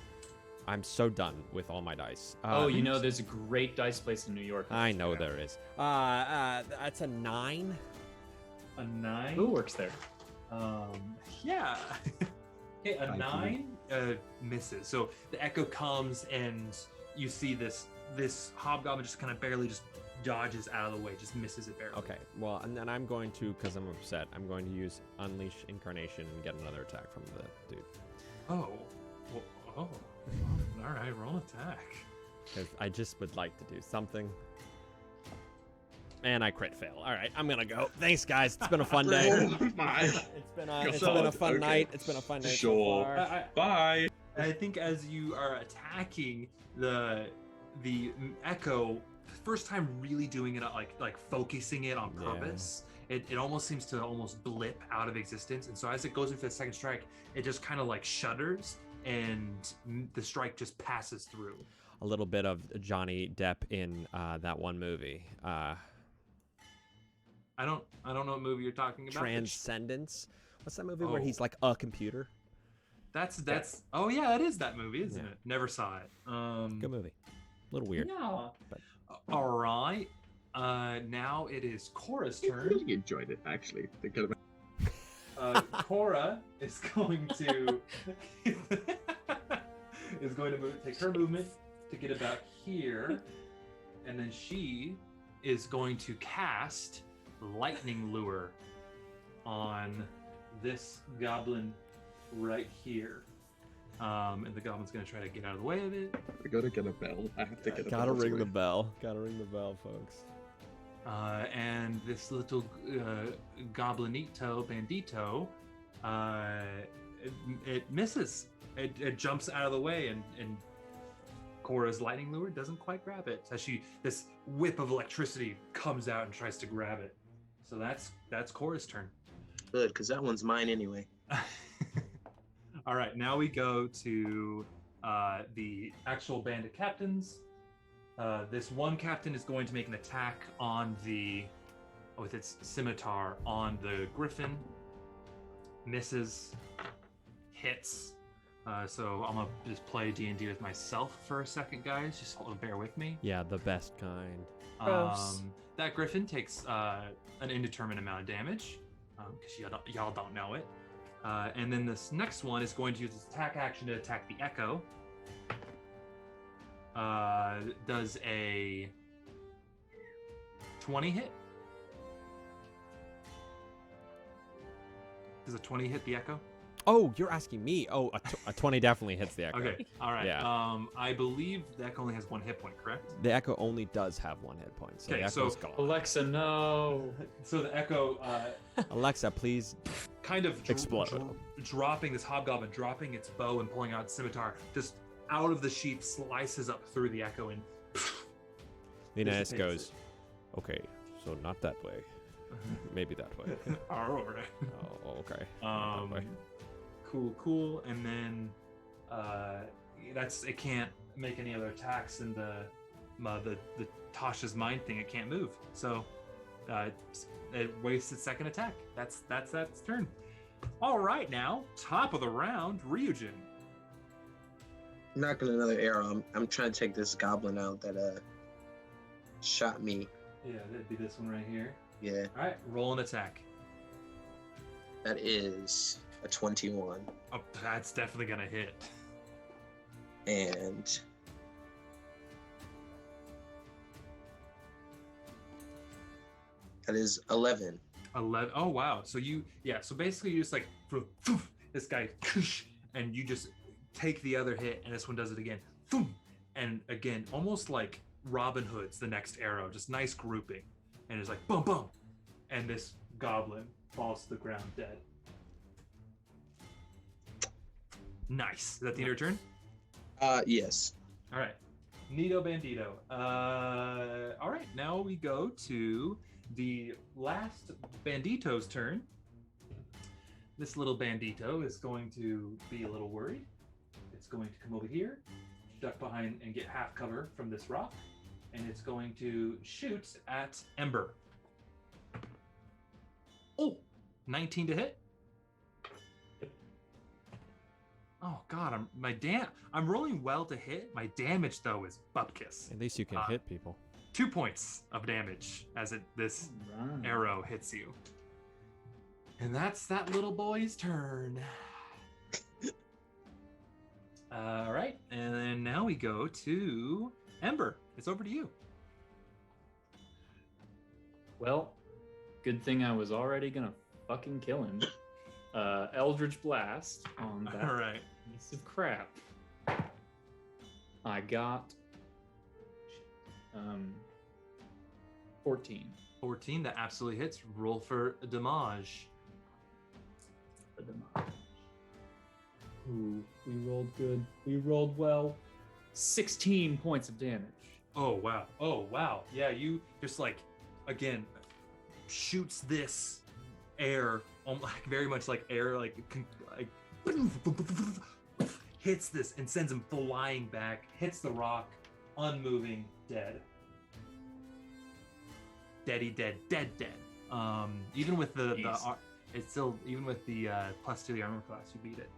I'm so done with all my dice. Oh, you know, there's a great dice place in New York. I know there is. That's a 9. A 9? Who works there? Yeah. Okay, a Thank 9 misses. So the echo comes and you see this hobgoblin just kind of barely just dodges out of the way, just misses it barely. Okay, well, and then I'm going to, because I'm upset, I'm going to use Unleash Incarnation and get another attack from the dude. Oh. All right, roll attack. Because I just would like to do something. And I crit fail. All right, I'm gonna go. Thanks, guys. It's been a fun day. Oh my. It's been a fun Okay. night. It's been a fun night Sure. so far. Bye. I think as you are attacking the echo, first time really doing it like focusing it on Yeah. purpose, it almost seems to almost blip out of existence. And so as it goes into the second strike, it just kind of like shudders and the strike just passes through. A little bit of Johnny Depp in that one movie, I don't know what movie you're talking about. Transcendence. What's that movie where Oh. he's like a computer? That's oh yeah, it is that movie, isn't Yeah. it? Never saw it. Good movie. A little weird. Yeah. but- All right. Now it is Cora's I turn. really enjoyed it, actually. They could have Cora is going to take her movement to get about here, and then she is going to cast Lightning Lure on this goblin right here. And the goblin's going to try to get out of the way of it. I gotta get a bell. I have to get a bell. Gotta ring to the it. bell. Gotta ring the bell, folks. And this little goblinito bandito, it misses. It jumps out of the way, and Cora's lightning lure doesn't quite grab it. As this whip of electricity comes out and tries to grab it. So that's Cora's turn. Good, because that one's mine anyway. All right, now we go to the actual bandit captains. This one captain is going to make an attack with its scimitar on the griffin. Misses, hits. So I'm gonna just play D&D with myself for a second, guys. Just bear with me. Yeah, the best kind. Gross. That griffin takes an indeterminate amount of damage because y'all don't know it. And then this next one is going to use its attack action to attack the echo. Does a 20 hit? Does a 20 hit the echo? Oh, you're asking me. Oh, a 20 definitely hits the echo. Okay, all right. Yeah. I believe the echo only has 1 hit point, correct? The echo only does have 1 hit point, so Okay, the so- echo's gone. Alexa, no. So the echo Alexa, please. kind of Explode. dropping this hobgoblin, dropping its bow and pulling out its scimitar, just out of the sheath, slices up through the echo and Leonidas dissipates goes, okay, so not that way. Maybe that way. all right. Oh, okay. Not that way. Cool. And then it can't make any other attacks, and the Tasha's mind thing, it can't move. So it wastes its second attack. That's its turn. All right, now top of the round, Ryujin. Knocking another arrow. I'm trying to take this goblin out that shot me. Yeah, that'd be this one right here. Yeah, All right, roll an attack. that is a 21. Oh, that's definitely gonna hit. And that is 11. 11. Oh wow. So so basically you just like this guy, and you just take the other hit, and this one does it again. And again, almost like Robin Hood's the next arrow, just nice grouping. And it's like boom boom. And this goblin falls to the ground dead. Nice. Is that the end of your turn? Yes. All right. Nito Bandito. All right. Now we go to the last Bandito's turn. This little Bandito is going to be a little worried. It's going to come over here, duck behind and get half cover from this rock, and it's going to shoot at Ember. Oh, 19 to hit. Oh God, I'm rolling well to hit. My damage though is bupkis. At least you can hit people. 2 points of damage as this Right. arrow hits you. And that's that little boy's turn. All right, and then now we go to Ember. It's over to you. Well, good thing I was already gonna fucking kill him. Eldritch Blast on that All right. piece of crap. I got 14. 14, that absolutely hits. Roll for damage. Ooh, we rolled good. We rolled well. 16 points of damage. Oh wow. Yeah, you just like, again, shoots this air, like very much like air, like hits this and sends him flying back, hits the rock, unmoving, dead. Dead. Even with the Jeez. it's still, even with the plus 2 to the armor class, you beat it.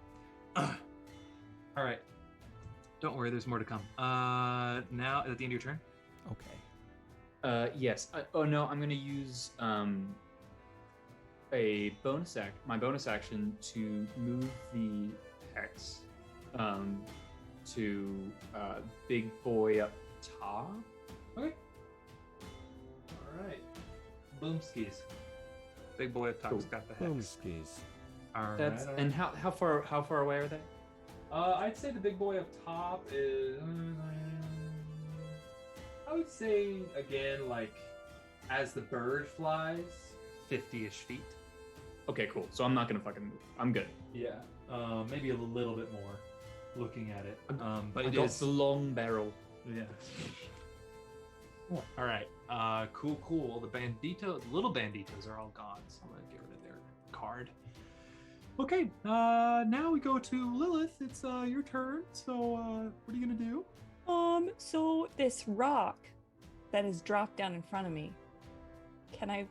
All right. Don't worry, there's more to come. Now, at the end of your turn? Okay. Yes. Oh no, I'm gonna use a my bonus action to move the hex to big boy up top. Okay. All right. Boomskis. Big boy up top's Cool. got the Boom hex. skis. All right. That's and how far away are they? I'd say the big boy up top is. I would say again, like, as the bird flies, 50-ish feet. Okay, cool. So I'm not gonna fucking move. I'm good. Yeah. Maybe a little bit more, looking at it. But I it got is. the long barrel. Yeah. All right. Cool. The little banditos are all gone, so I'm gonna get rid of their card. Okay. Now we go to Lilith. It's your turn. So what are you gonna do? So this rock that is dropped down in front of me, can I?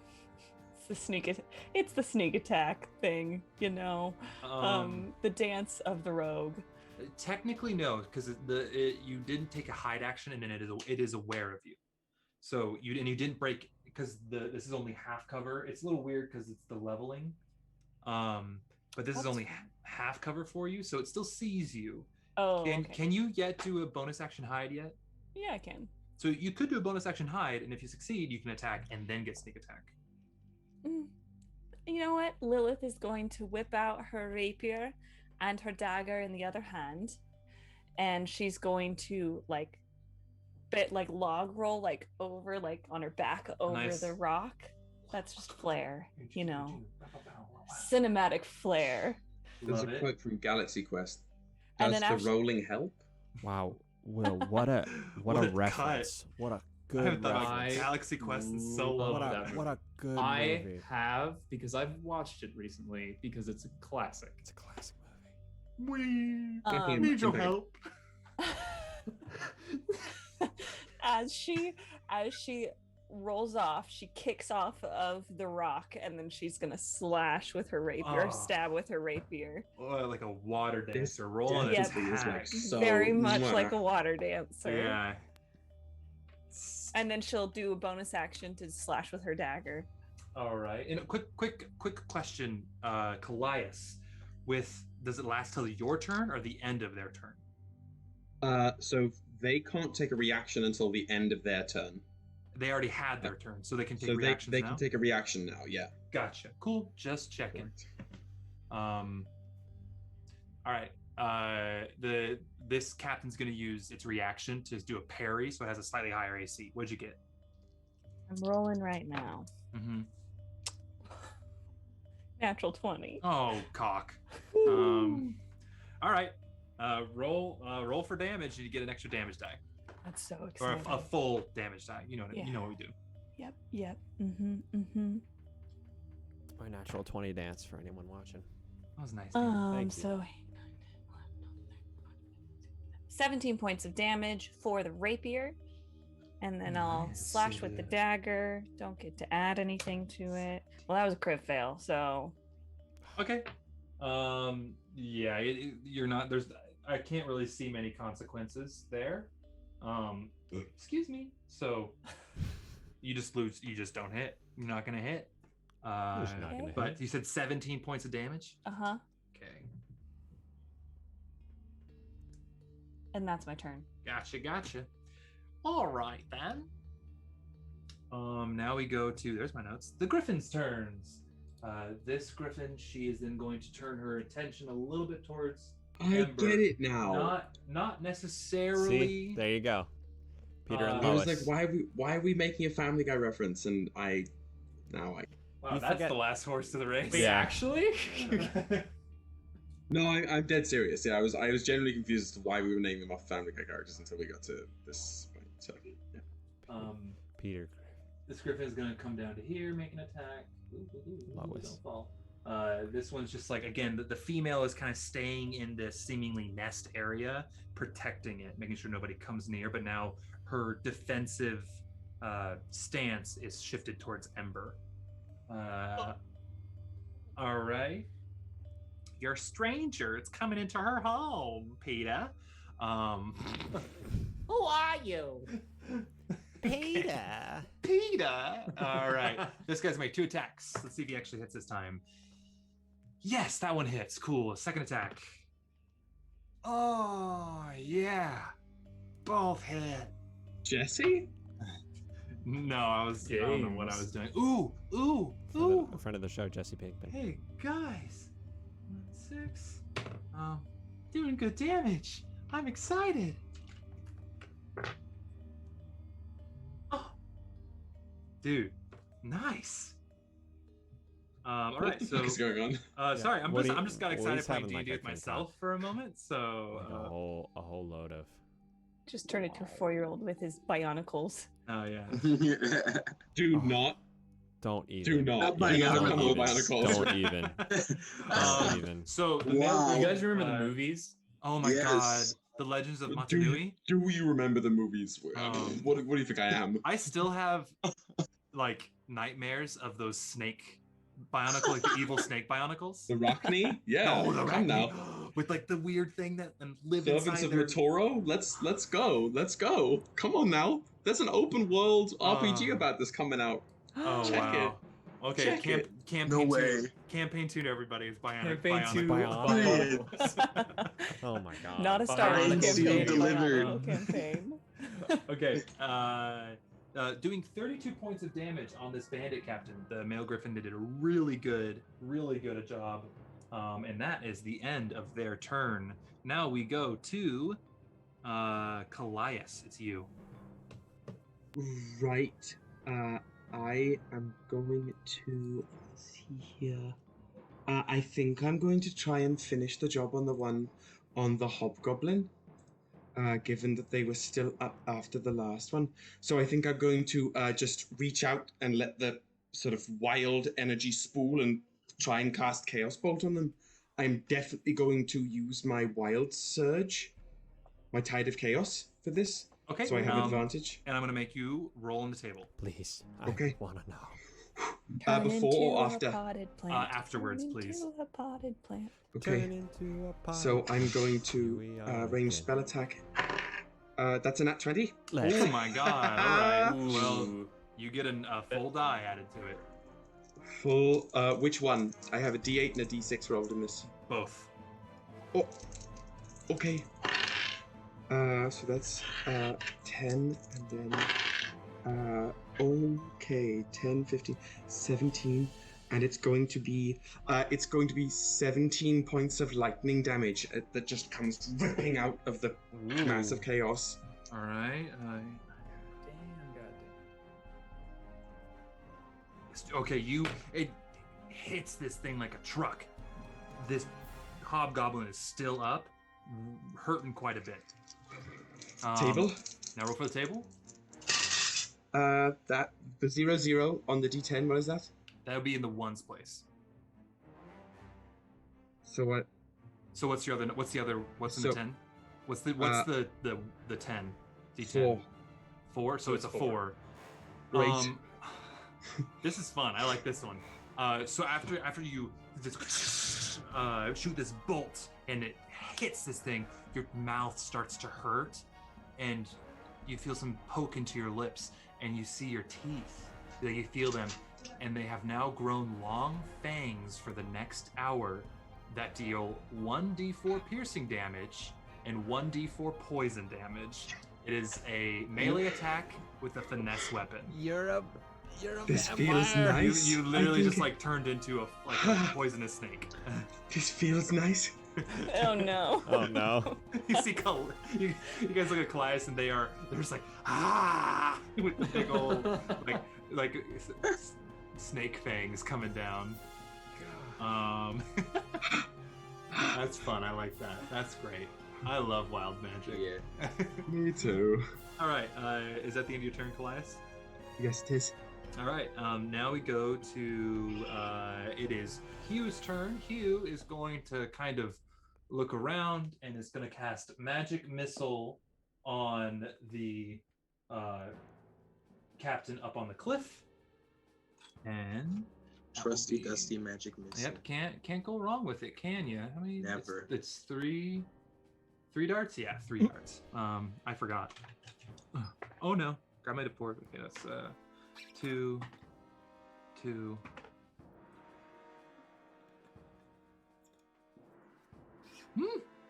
It's the sneak attack thing, you know. The dance of the rogue. Technically, no, because you didn't take a hide action, and then it is aware of you. So you didn't break, because this is only half cover. It's a little weird because it's the leveling. But this is That's only fine. half cover for you, so it still sees you. Oh, okay. Can you yet do a bonus action hide yet? Yeah, I can. So you could do a bonus action hide, and if you succeed, you can attack and then get sneak attack. You know what? Lilith is going to whip out her rapier and her dagger in the other hand, and she's going to like log roll like over like on her back over Nice. the rock. That's just flair, cinematic flair. There's Love a it. quote from Galaxy Quest. And Does then the actually- rolling help? Wow, Will, what a What a cut. reference. What a I good haven't thought about reference. Galaxy Quest in so love long. that What a good I movie. have, because I've watched it recently, because it's a classic. It's a classic We movie. need your Okay. help. as she rolls off, she kicks off of the rock, and then she's gonna slash with her rapier, Oh. stab with her rapier. Oh, like a water This dancer rolling Yep. its definitely is like attack. so Very much mwah. like a water dancer. Yeah. And then she'll do a bonus action to slash with her dagger. All right. And a quick question, Kallias. Does it last till your turn or the end of their turn? So they can't take a reaction until the end of their turn. They already had their turn, so they can take So reactions they now. can take a reaction now. Yeah. Gotcha. Cool. Just checking. Correct. All right. This captain's gonna use its reaction to do a parry, so it has a slightly higher AC. What'd you get? I'm rolling right now. Mm-hmm. Natural 20. Oh, cock. All right. Roll for damage, and you get an extra damage die, That's so or exciting. a full damage die. You know what you know what we do. Yep. Mm-hmm. It's my natural 20 dance for anyone watching. That was nice. Dan. Thank you. So 17 points of damage for the rapier, and then I'll Nice. slash with the dagger. Don't get to add anything to it. Well, that was a crit fail, so Okay. Yeah, you're not. I can't really see many consequences there. Excuse me. So you just lose. You just don't hit. You're not gonna hit. Just not gonna But hit. you said 17 points of damage. uh-huh. Okay. And that's my turn. Gotcha. All right then. Now we go to. There's my notes. The Griffin's turns. This Griffin, she is then going to turn her attention a little bit towards I Ember. get it now. Not necessarily. See, there you go. Peter and I I Lois. was like, why are we making a Family Guy reference? And Wow, You that's forget- the last horse to the race. Wait, Yeah. actually? No, I'm dead serious. Yeah, I was genuinely confused as to why we were naming them off Family Guy characters until we got to this point. So yeah. Peter. This Griffin is gonna come down to here, make an attack. Ooh, Lois. don't fall. This one's just like, again, the female is kind of staying in this seemingly nest area, protecting it, making sure nobody comes near. But now her defensive stance is shifted towards Ember. All right. You're a stranger. It's coming into her home, Peter. Who are you? Peter. Peter. All right. This guy's made 2 attacks. Let's see if he actually hits this time. Yes, that one hits. Cool. Second attack. Oh, yeah. Both hit. Jesse? No, I don't know what I was doing. Ooh. A friend of the show, Jesse Pinkman. Hey, guys. 6. Doing good damage. I'm excited. Oh. Dude, nice. All right, What the so fuck is going on? sorry, I'm What do you- just got what excited is playing having, like, D&D with a think myself tank? for a moment. So, Like a whole load of. Just turn into a 4-year-old with his bionicles. oh yeah. Do Oh. not. Don't even. Do not. Not Do not bionicles. come with bionicles. Don't even. Don't even. So the Wow. male You guys remember uh, the movies? Oh my Yes. god, the Legends of Do you, Matanui. do you remember the movies? What do you think I am? I still have like nightmares of those snake bionicle, like the evil snake bionicles. The Rockney? Yeah. No, the come now. Rockney. With like the weird thing that and live Servants inside of their. Matoro? Let's go. Let's go. Come on now. There's an open world RPG about this coming out. Oh Check wow. Okay, Check it. campaign No 2. way. Campaign 2 to everybody is bionic. Campaign two. Bionic. Bionicles. Oh my god. Not a Star Wars Bionicle campaign. delivered. Bionicle campaign. Okay. doing 32 points of damage on this bandit captain. The male griffin did a really good a job. And that is the end of their turn. Now we go to Kallias. It's you. Right. I am going to see here. I think I'm going to try and finish the job on the one on the hobgoblin. Given that they were still up after the last one. So I think I'm going to just reach out and let the sort of wild energy spool and try and cast Chaos Bolt on them. I'm definitely going to use my Wild Surge, my Tide of Chaos for this. Okay. So I have advantage. And I'm going to make you roll on the table. Please. Okay. I want to know. Before or after? A potted plant. Afterwards, Turn please. into a potted plant. Okay. Turn into a pot. So I'm going to Here we are range again. spell attack. That's a nat 20. Oh my god. All right. Well, you get a full die added to it. Full. Which one? I have a D8 and a D6 rolled in this. Both. Oh. Okay. So that's 10 and then okay, 10, 15, 17, and it's going to be 17 points of lightning damage that just comes ripping out of the mass of chaos. All right. Damn, goddamn. Okay, it hits this thing like a truck. This hobgoblin is still up, hurting quite a bit. Table. Now roll for the table. That the 0-0 on the D10. What is that? That would be in the ones place. So what? So what's the other? What's in So, the 10? What's the 10? D10. 4. So it's a 4. Great. This is fun. I like this one. So after you just, shoot this bolt and it hits this thing, your mouth starts to hurt, and you feel some poke into your lips, and you see your teeth. You feel them, and they have now grown long fangs for the next hour that deal 1d4 piercing damage and 1d4 poison damage. It is a melee attack with a finesse weapon. You're a This vampire. feels nice. You literally I just think- like turned into a poisonous snake. This feels nice. Oh no. Oh no. You see, you guys look at Kallias, and they're just like with the big old like snake fangs coming down. That's fun. I like that. That's great. I love wild magic. Yeah. Me too. All right. Is that the end of your turn, Kallias? Yes, it is. All right. Now we go to it is Hugh's turn. Hugh is going to kind of look around and is going to cast Magic Missile on the captain up on the cliff. And Trusty, dusty magic missile. yep, can't go wrong with it, can you? I mean, Never. It's three darts. Yeah, 3 darts. I forgot. Oh no, grab my deport. Okay, that's 2.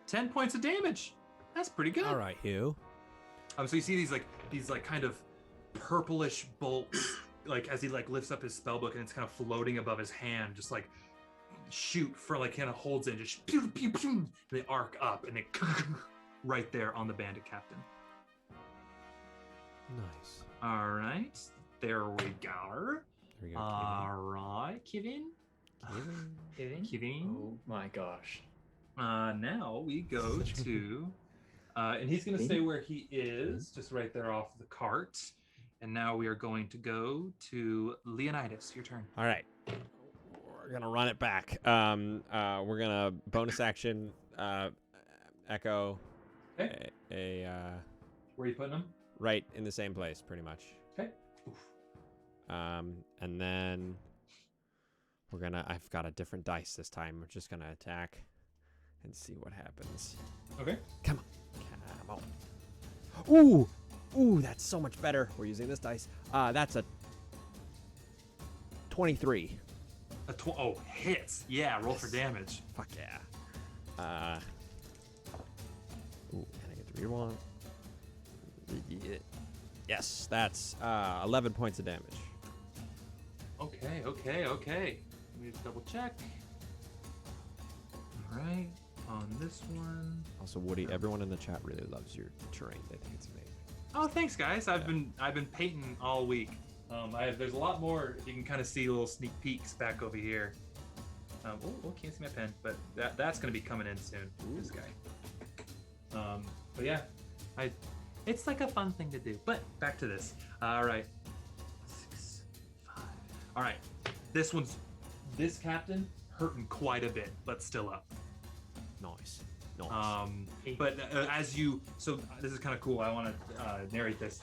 10 points of damage. That's pretty good. All right, Hugh. So you see these kind of purplish bolts, like as he lifts up his spellbook, and it's kind of floating above his hand, just like shoot for kind of holds in, just pew, pew, pew, and they arc up, and they right there on the bandit captain. Nice. All right, there we go. There we go. All right, Kevin. Kevin. Oh my gosh. Now we go to, and he's going to stay where he is, just right there off the cart. And now we are going to go to Leonidas. Your turn. All right. We're gonna run it back. We're gonna bonus action, echo, Okay. Where are you putting him? right in the same place, pretty much. Okay. And then I've got a different dice this time. We're just gonna attack and see what happens. Okay. Come on. Ooh, that's so much better. We're using this dice. That's a 23. Hits. Yeah, roll for damage. Fuck yeah. And I get to read one. Yeah. Yes, that's 11 points of damage. Okay. Let me just double check. All right, on this one. Also, Woody, everyone in the chat really loves your terrain. They think it's amazing. Oh, thanks, guys. I've been painting all week. There's a lot more. You can kind of see little sneak peeks back over here. Can't see my pen, but that's gonna be coming in soon. Ooh. This guy. But yeah, it's like a fun thing to do. But back to this. All right. 6, 5. All right. This captain hurting quite a bit, but still up. Nice. But this is kind of cool. I want to narrate this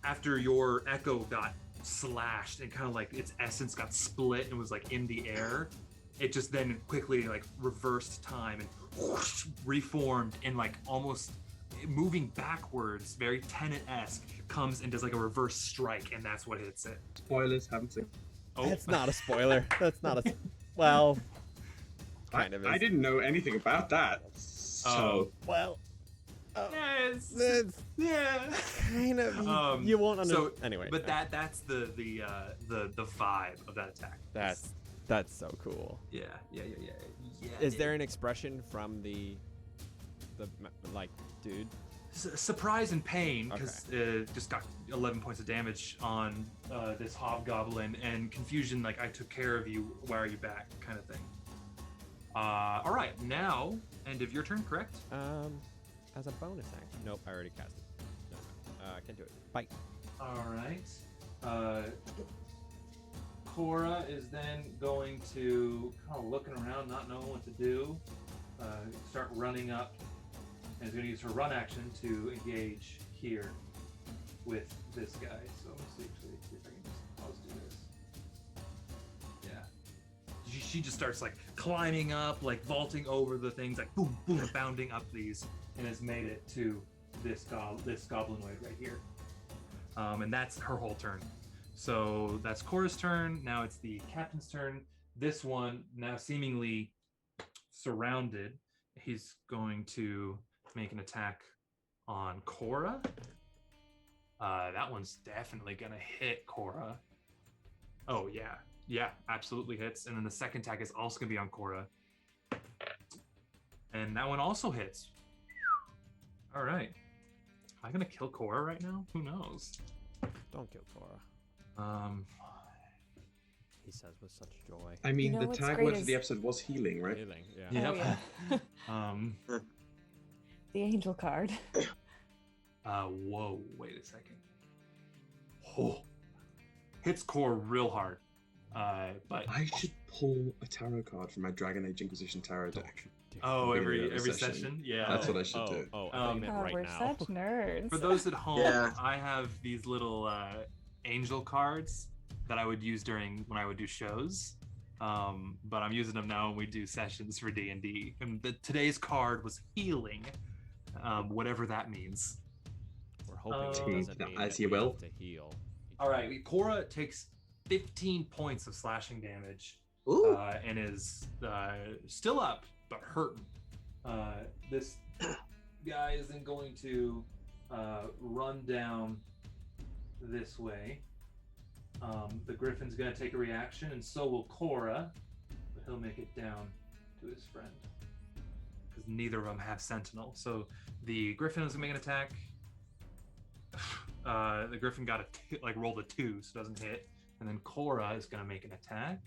after your echo got slashed and kind of like its essence got split and was like in the air. It just then quickly like reversed time and whoosh, reformed and like almost moving backwards, very Tenet-esque, comes and does like a reverse strike, and that's what hits it. Spoilers, haven't seen. Oh, That's not a spoiler. That's not a. Well, kind of is. I didn't know anything about that. So Well. yes. It's Yeah. kind of. You won't understand. So Anyway. but that's the vibe of that attack. That's so cool. Yeah. Is there an expression from the like dude? Surprise and pain, because just got 11 points of damage on this hobgoblin, and confusion, like I took care of you, why are you back, kind of thing. All right, now end of your turn, correct? As a bonus action. Nope, I already cast it. No, I can't do it. Bite. All right. Cora is then going to kind of looking around, not knowing what to do. Start running up, and is going to use her run action to engage here with this guy. So let's see if I can just pause do this. Yeah. She just starts like climbing up, like vaulting over the things, like boom, boom, bounding up these, and has made it to this goblinoid right here. And that's her whole turn. So that's Cora's turn. Now it's the captain's turn. This one, now seemingly surrounded, he's going to make an attack on Cora. That one's definitely going to hit Cora. Oh, yeah. Yeah, absolutely hits. And then the second attack is also going to be on Cora. And that one also hits. All right. Am I going to kill Cora right now? Who knows? Don't kill Cora. He says with such joy. I mean, You know the what's tag great word for is- the episode was healing, right? Healing, yeah. Yep. Oh, yeah. The angel card. Whoa, wait a second. Oh, hits Cora real hard. But I should pull a tarot card from my Dragon Age Inquisition tarot deck. every session, yeah. That's what I should do. I thought you meant Oh, right we're now. such nerds. For those at home, Yeah. I have these little angel cards that I would use when I would do shows. But I'm using them now when we do sessions for D&D. And today's card was healing, whatever that means. We're hoping Take it doesn't that mean as that you we will. have to heal. All right, Cora takes 15 points of slashing damage. Ooh. And is still up, but hurting. This guy is then going to run down this way. The Griffin's going to take a reaction, and so will Cora, but he'll make it down to his friend. Because neither of them have Sentinel. So the Griffin is going to make an attack. The Griffin got rolled a 2, so it doesn't hit. And then Cora is going to make an attack.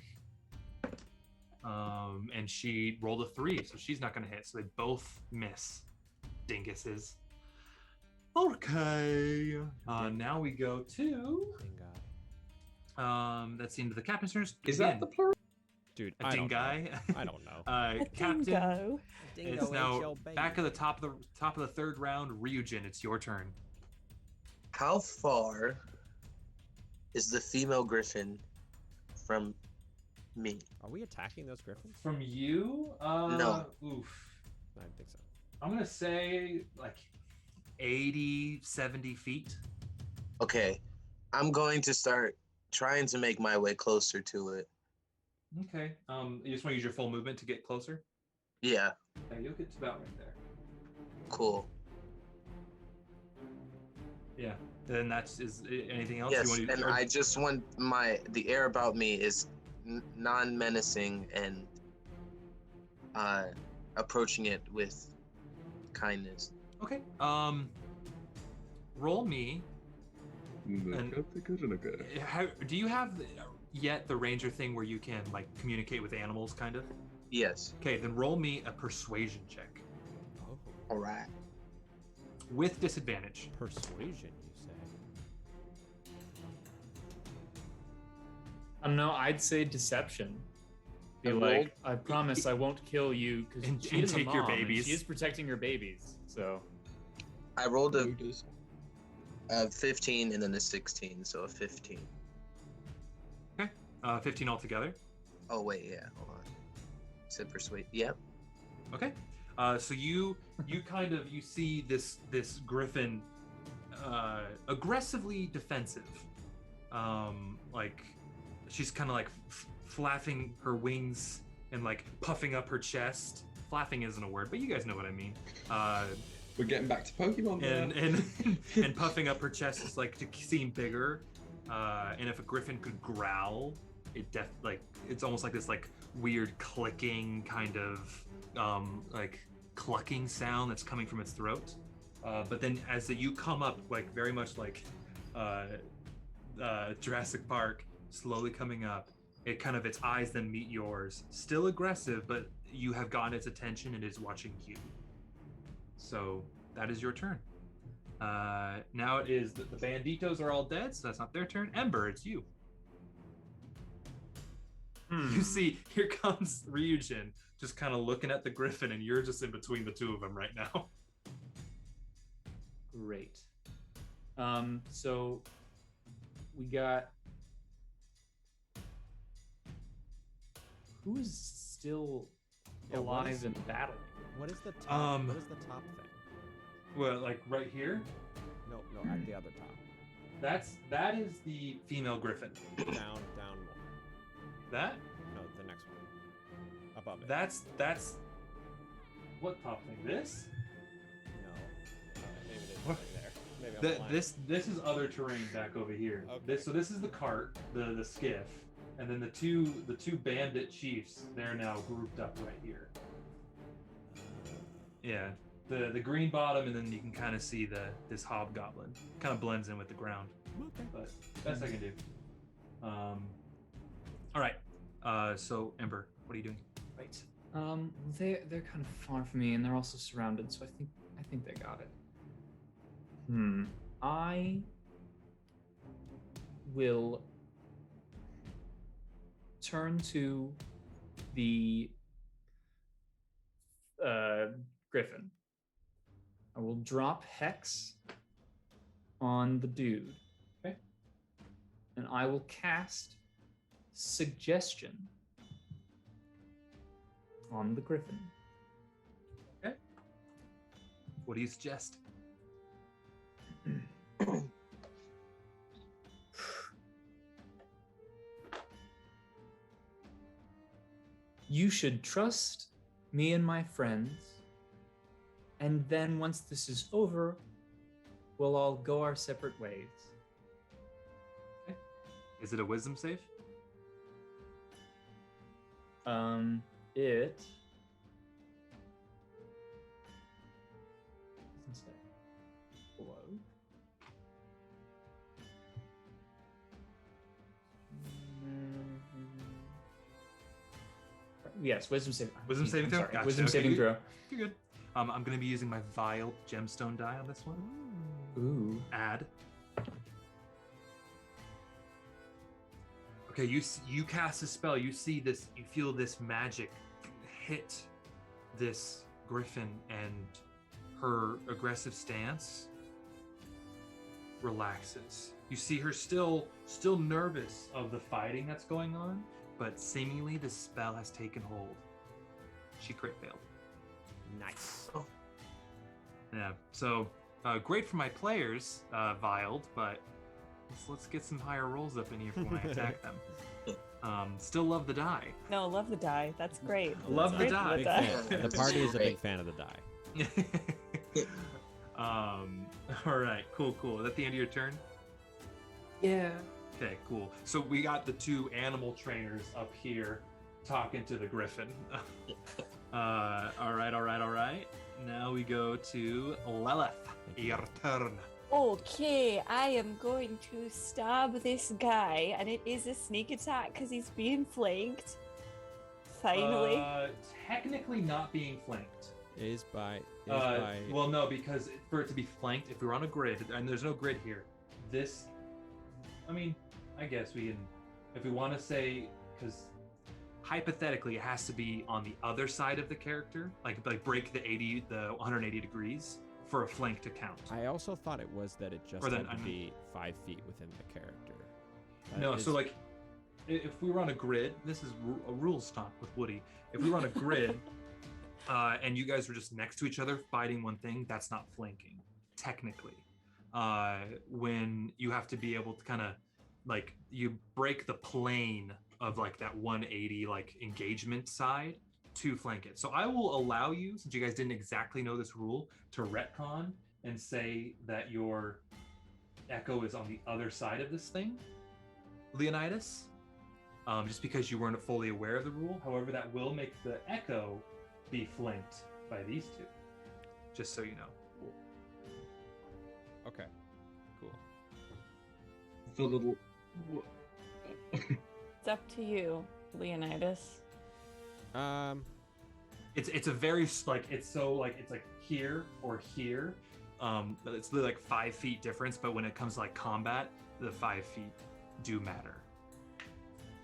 And she rolled a 3, so she's not going to hit. So they both miss. Dinguses. Okay. Now we go to. That's the end of the captain's turn. Is that the plural? Dude, a I don't know. dingai? I don't know. A Captain. dingo. It's now back at the top of the third round. Ryujin, it's your turn. How far is the female griffin from me? Are we attacking those griffins? From you? No. Oof. I don't think so. I'm gonna say like 80, 70 feet. Okay, I'm going to start trying to make my way closer to it. Okay. You just want to use your full movement to get closer? Yeah, Yeah, you'll get to about right there. cool. Yeah. Then is anything else Yes, you want and I just want the air about me is non-menacing and approaching it with kindness. Okay. Roll me. Do you have yet the ranger thing where you can like communicate with animals, kind of? Yes. Okay, then roll me a persuasion check. Oh, All right. With disadvantage. persuasion, you say? I don't know. I'd say deception. Be I like, rolled- I promise I won't kill you because And she is a take your mom, and babies. she is protecting her babies. So I rolled a 15 and then a 16, so a 15. Okay. 15 altogether. Oh wait, yeah, hold on. Said persuade. Yep. Okay. So you see this griffin aggressively defensive. Like she's kind of like flapping her wings and like puffing up her chest. Flapping isn't a word, but you guys know what I mean. We're getting back to Pokemon. And puffing up her chest is like to seem bigger. And if a griffin could growl, it's almost like this like weird clicking kind of like clucking sound that's coming from its throat. But then as you come up, like very much like Jurassic Park, slowly coming up, its eyes then meet yours, still aggressive, but you have gotten its attention and is watching you. So that is your turn. Now it is the banditos are all dead, so that's not their turn. Ember, it's you. You see, here comes Ryujin, just kind of looking at the griffin, and you're just in between the two of them right now. great. So we got. Who is still alive and battling? What is the top? What is the top thing? Well, like right here, No, at the other top. that is the female griffin. Down more. That No, the next one. Above it. that's what top thing? This? No. Maybe it is What? right there. Maybe I'm blind. This is other terrain back over here. Okay. This is the cart, the skiff, and then the two bandit chiefs. They're now grouped up right here. Yeah, the green bottom, and then you can kind of see this hobgoblin kind of blends in with the ground. Okay. But best I can do. All right. So Ember, what are you doing? Right. They're kind of far from me, and they're also surrounded. So I think they got it. I will turn to the griffin. I will drop Hex on the dude. Okay. And I will cast Suggestion on the griffin. Okay. What do you suggest? You should trust me and my friends, and then once this is over, we'll all go our separate ways. Is it a wisdom save? It doesn't say. Hello? Yes, wisdom saving. Wisdom saving I'm throw? sorry, Gotcha. Wisdom Okay, saving you- throw. You're good. I'm going to be using my vile gemstone die on this one. Ooh. Add. Okay, you cast a spell. You see this. You feel this magic hit this griffin, and her aggressive stance relaxes. You see her still nervous of the fighting that's going on, but seemingly the spell has taken hold. She crit failed. Nice. Yeah, so great for my players, Viled, but let's get some higher rolls up in here for when I attack them. Still love the die. No, love the die. That's great. Love That's the great die. for Big the fan. The party is a big fan of the die. All right, cool. Is that the end of your turn? Yeah. Okay, cool. So we got the two animal trainers up here talking to the griffin. All right. Now we go to Lilith. Your turn. Okay, I am going to stab this guy, and it is a sneak attack because he's being flanked. Finally. Technically not being flanked. Is by. Well, no, because for it to be flanked, if we're on a grid, and there's no grid here, this. I mean, I guess we can, if we want to say, because hypothetically it has to be on the other side of the character, like break the 180 degrees for a flank to count. I also thought it was that it just had to be 5 feet within the character. So like, if we were on a grid, this is a rules talk with Woody. If we were on a grid, and you guys were just next to each other fighting one thing, that's not flanking, technically. When you have to be able to kind of like you break the plane of like that 180 like engagement side to flank it. So I will allow you, since you guys didn't exactly know this rule, to retcon and say that your echo is on the other side of this thing, Leonidas, just because you weren't fully aware of the rule. However, that will make the echo be flanked by these two, just so you know. Okay, cool. The little. It's up to you, Leonidas. It's a very like it's like here or here. It's like 5 feet difference, but when it comes to like combat, the 5 feet do matter.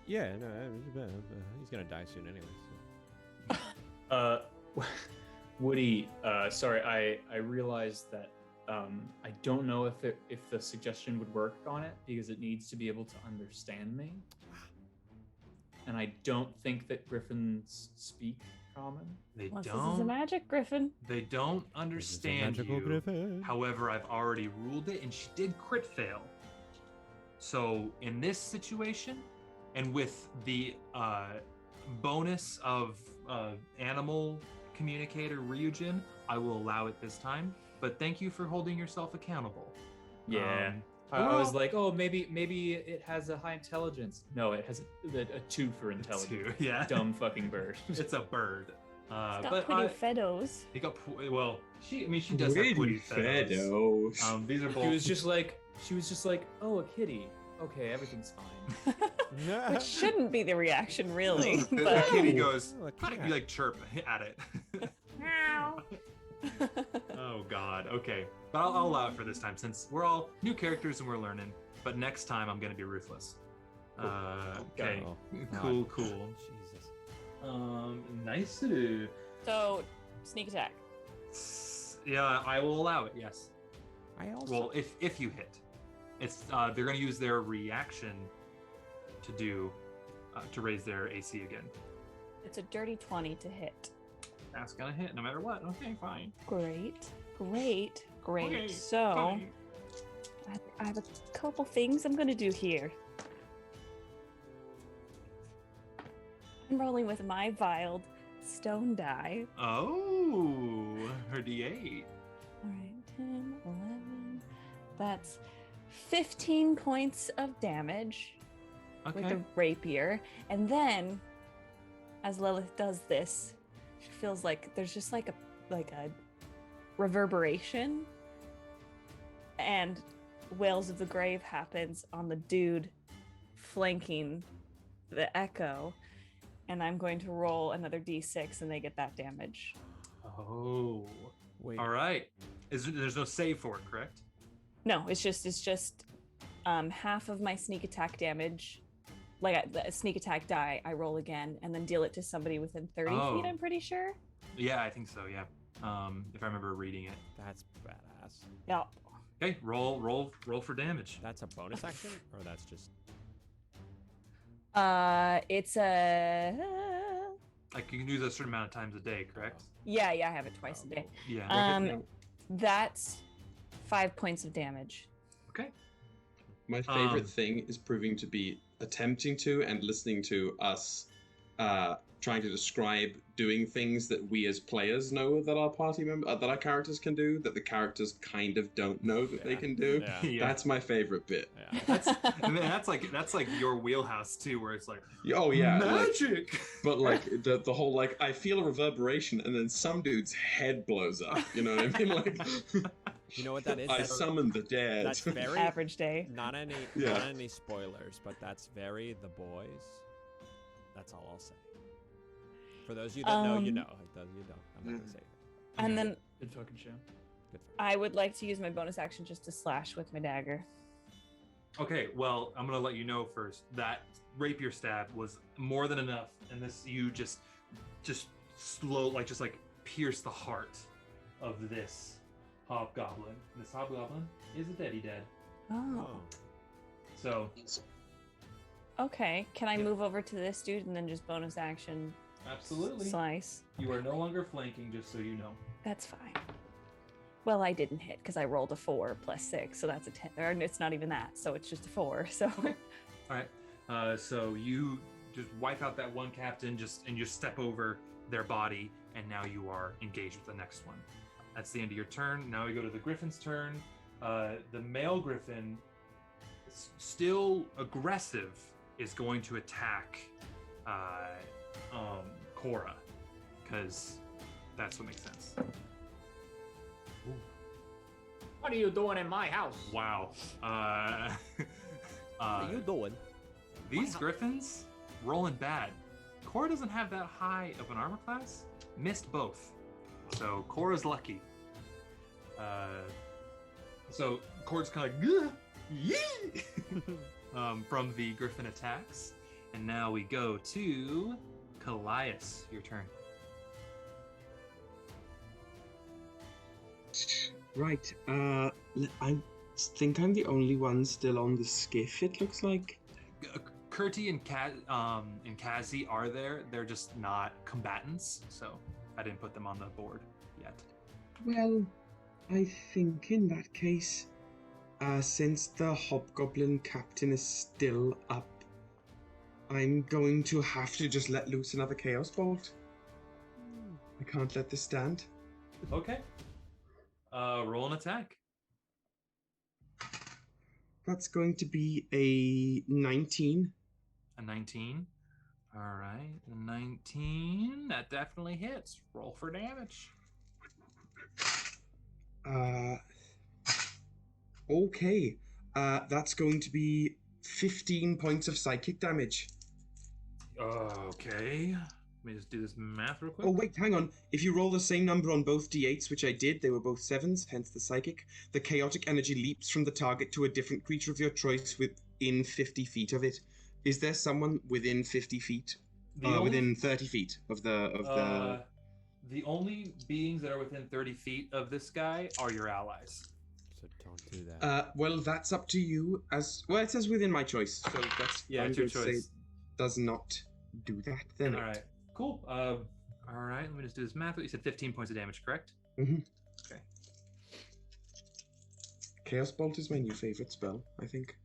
Yeah, no, he's gonna die soon anyway. So. Woody, sorry, I realized that I don't know if the suggestion would work on it because it needs to be able to understand me, and I don't think that griffins speak common. They This is a don't. magic griffin. They don't understand magical you. griffin. However, I've already ruled it, and she did crit fail. So in this situation, and with the bonus of animal communicator Ryujin, I will allow it this time. But thank you for holding yourself accountable. Yeah. I was like, oh, maybe it has a high intelligence. No, it has a 2 for intelligence. 2, yeah. Dumb fucking bird. It's a bird. It's got pretty feathos. He got well. She does have pretty feathos. These are both. She was just like, oh, a kitty. Okay, everything's fine. Which shouldn't be the reaction, really. The But kitty goes, Oh, a cat. you like chirp at it. meow. Oh God. Okay, but I'll allow it for this time since we're all new characters and we're learning. But next time I'm gonna be ruthless. Cool. Okay. Oh, Cool. Jesus. Nice. So, sneak attack. Yeah, I will allow it. Yes. I also. Well, if you hit, it's they're gonna use their reaction to do to raise their AC again. It's a dirty 20 to hit. That's gonna hit no matter what. Okay, fine. Great. Okay, So, fine. I have a couple things I'm gonna do here. I'm rolling with my vialed stone die. Oh, her D8. All right, 10, 11. That's 15 points of damage with Okay. the rapier. And then, as Lilith does this, she feels like there's just like a reverberation, and Wails of the Grave happens on the dude flanking the echo. And I'm going to roll another d6 and they get that damage. Oh. Wait. All right. There's no save for it, correct? No, it's just half of my sneak attack damage. Like the sneak attack die, I roll again and then deal it to somebody within 30 Oh. feet, I'm pretty sure. Yeah, I think so. Yeah. If I remember reading it. That's badass. Yeah. Okay. Roll for damage. That's a bonus action, or that's just. It's a Like you can use a certain amount of times a day, correct? yeah, I have it twice a day. Yeah. That's 5 points of damage. Okay. My favorite thing is proving to be attempting to and listening to us trying to describe doing things that we as players know that our party member, that our characters can do, that the characters kind of don't know that they can do. Yeah. Yeah. That's my favorite bit. Yeah. That's like your wheelhouse too, where it's like, Oh yeah, magic. like, but like the whole like I feel a reverberation and then some dude's head blows up. You know what I mean? Like, You know what that is? I That's- summoned the dead. That's very Average day. not any Yeah. not any spoilers, but that's very The Boys. That's all I'll say. For those of you that know, you know. Those of you don't, I'm not gonna say it. And then Good fucking show. Good for I would like to use my bonus action just to slash with my dagger. Okay, well, I'm gonna let you know first that rapier stab was more than enough, and this you just slow, like just like pierce the heart of this hobgoblin. This hobgoblin is a deady dead. Oh. So Okay. Can I Yeah. move over to this dude and then just bonus action absolutely, slice? you are no longer flanking. Just so you know. That's fine. Well, I didn't hit because I rolled a 4 plus 6, so that's a 10. Or it's not even that, so it's just a 4. So Okay. All right. So you just wipe out that one captain, and just step over their body, and now you are engaged with the next one. That's the end of your turn. Now we go to the Griffin's turn. The male Griffin, still aggressive, is going to attack Cora, because that's what makes sense. What are you doing in my house? Wow. What are you doing? These Griffins rolling bad. Cora doesn't have that high of an armor class. Missed both. So Cora's lucky. So Cora's kind of like, yee! From the Griffin attacks. And now we go to Kallias. Your turn. Right. I think I'm the only one still on the skiff. It looks like. Kurti and Kazi are there. They're just not combatants, so I didn't put them on the board yet. Well, I think in that case, since the hobgoblin captain is still up, I'm going to have to just let loose another chaos bolt. I can't let this stand. Okay. Roll an attack. That's going to be a 19. A 19. All right, a 19. That definitely hits. Roll for damage. Okay. That's going to be 15 points of psychic damage. Okay. Let me just do this math real quick. Oh, wait, hang on. If you roll the same number on both d8s, which I did, they were both 7s, hence the psychic, the chaotic energy leaps from the target to a different creature of your choice within 50 feet of it. Is there someone within 50 feet? Within 30 feet of the... The only beings that are within 30 feet of this guy are your allies. So don't do that. Well, that's up to you. Well, it says within my choice, so that's... Yeah, I'm it's your going to say choice. does not do that, then. All right, cool. All right, let me just do this math. You said 15 points of damage, correct? Mm-hmm. Okay. Chaos Bolt is my new favorite spell, I think.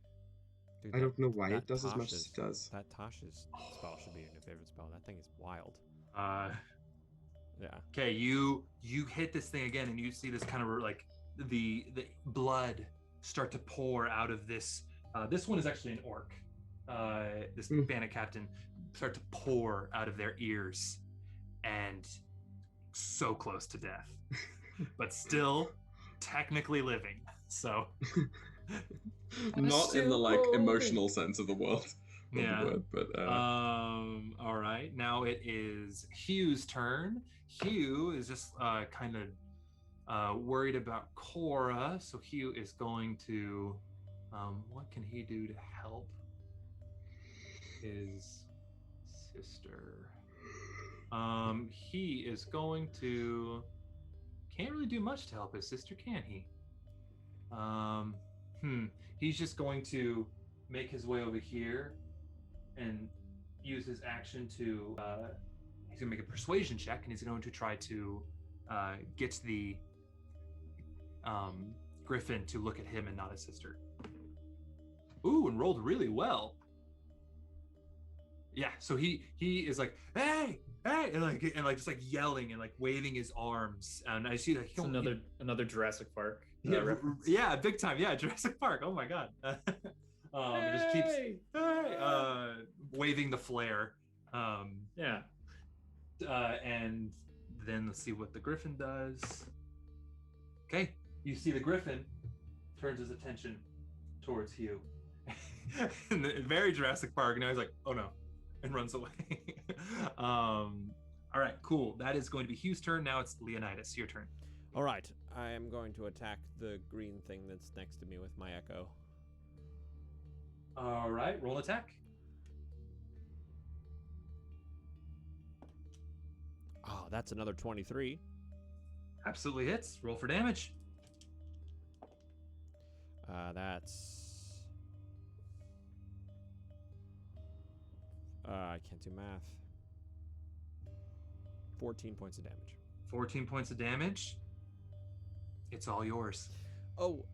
Dude, I don't know why that it does as much Tosh as it does. That Tosh's spell should be your favorite spell. That thing is wild. Yeah. Okay, you hit this thing again, and you see this kind of like the blood start to pour out of this. This one is actually an orc. This bandit captain start to pour out of their ears, and so close to death, but still technically living. So Not in the like emotional sense of the world. yeah. Word, but All right. Now it is Hugh's turn. Hugh is just kind of worried about Cora, so Hugh is going to. What can he do to help his sister? He is going to. Can't really do much to help his sister, can he? He's just going to make his way over here and use his action to he's gonna make a persuasion check, and he's going to try to get the Griffin to look at him and not his sister. Ooh, and rolled really well. Yeah, so he is like, hey, and like just like yelling and like waving his arms, and I see like It's another Jurassic Park reference. yeah, big time, yeah, Jurassic Park. Oh my god. It just keeps waving the flare. Yeah. And then let's see what the griffin does. Okay, you see the griffin turns his attention towards Hugh. Very Jurassic Park. Now he's like, oh no, and runs away. All right, cool. That is going to be Hugh's turn. Now it's Leonidas, your turn. All right, I am going to attack the green thing that's next to me with my echo. All right, roll attack. Oh, that's another 23. Absolutely hits. Roll for damage. That's... I can't do math. 14 points of damage. 14 points of damage. It's all yours. Oh,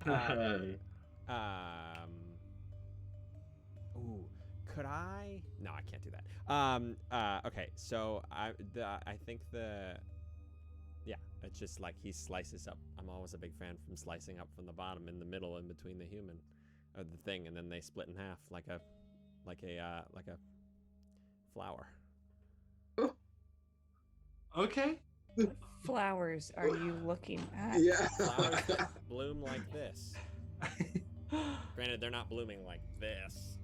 ooh, could I? No, I can't do that. Okay, so I think it's just like he slices up. I'm always a big fan from slicing up from the bottom in the middle in between the human, or the thing, and then they split in half like a flower. Okay. What flowers are you looking at? Yeah. Flowers that bloom like this. Granted, they're not blooming like this.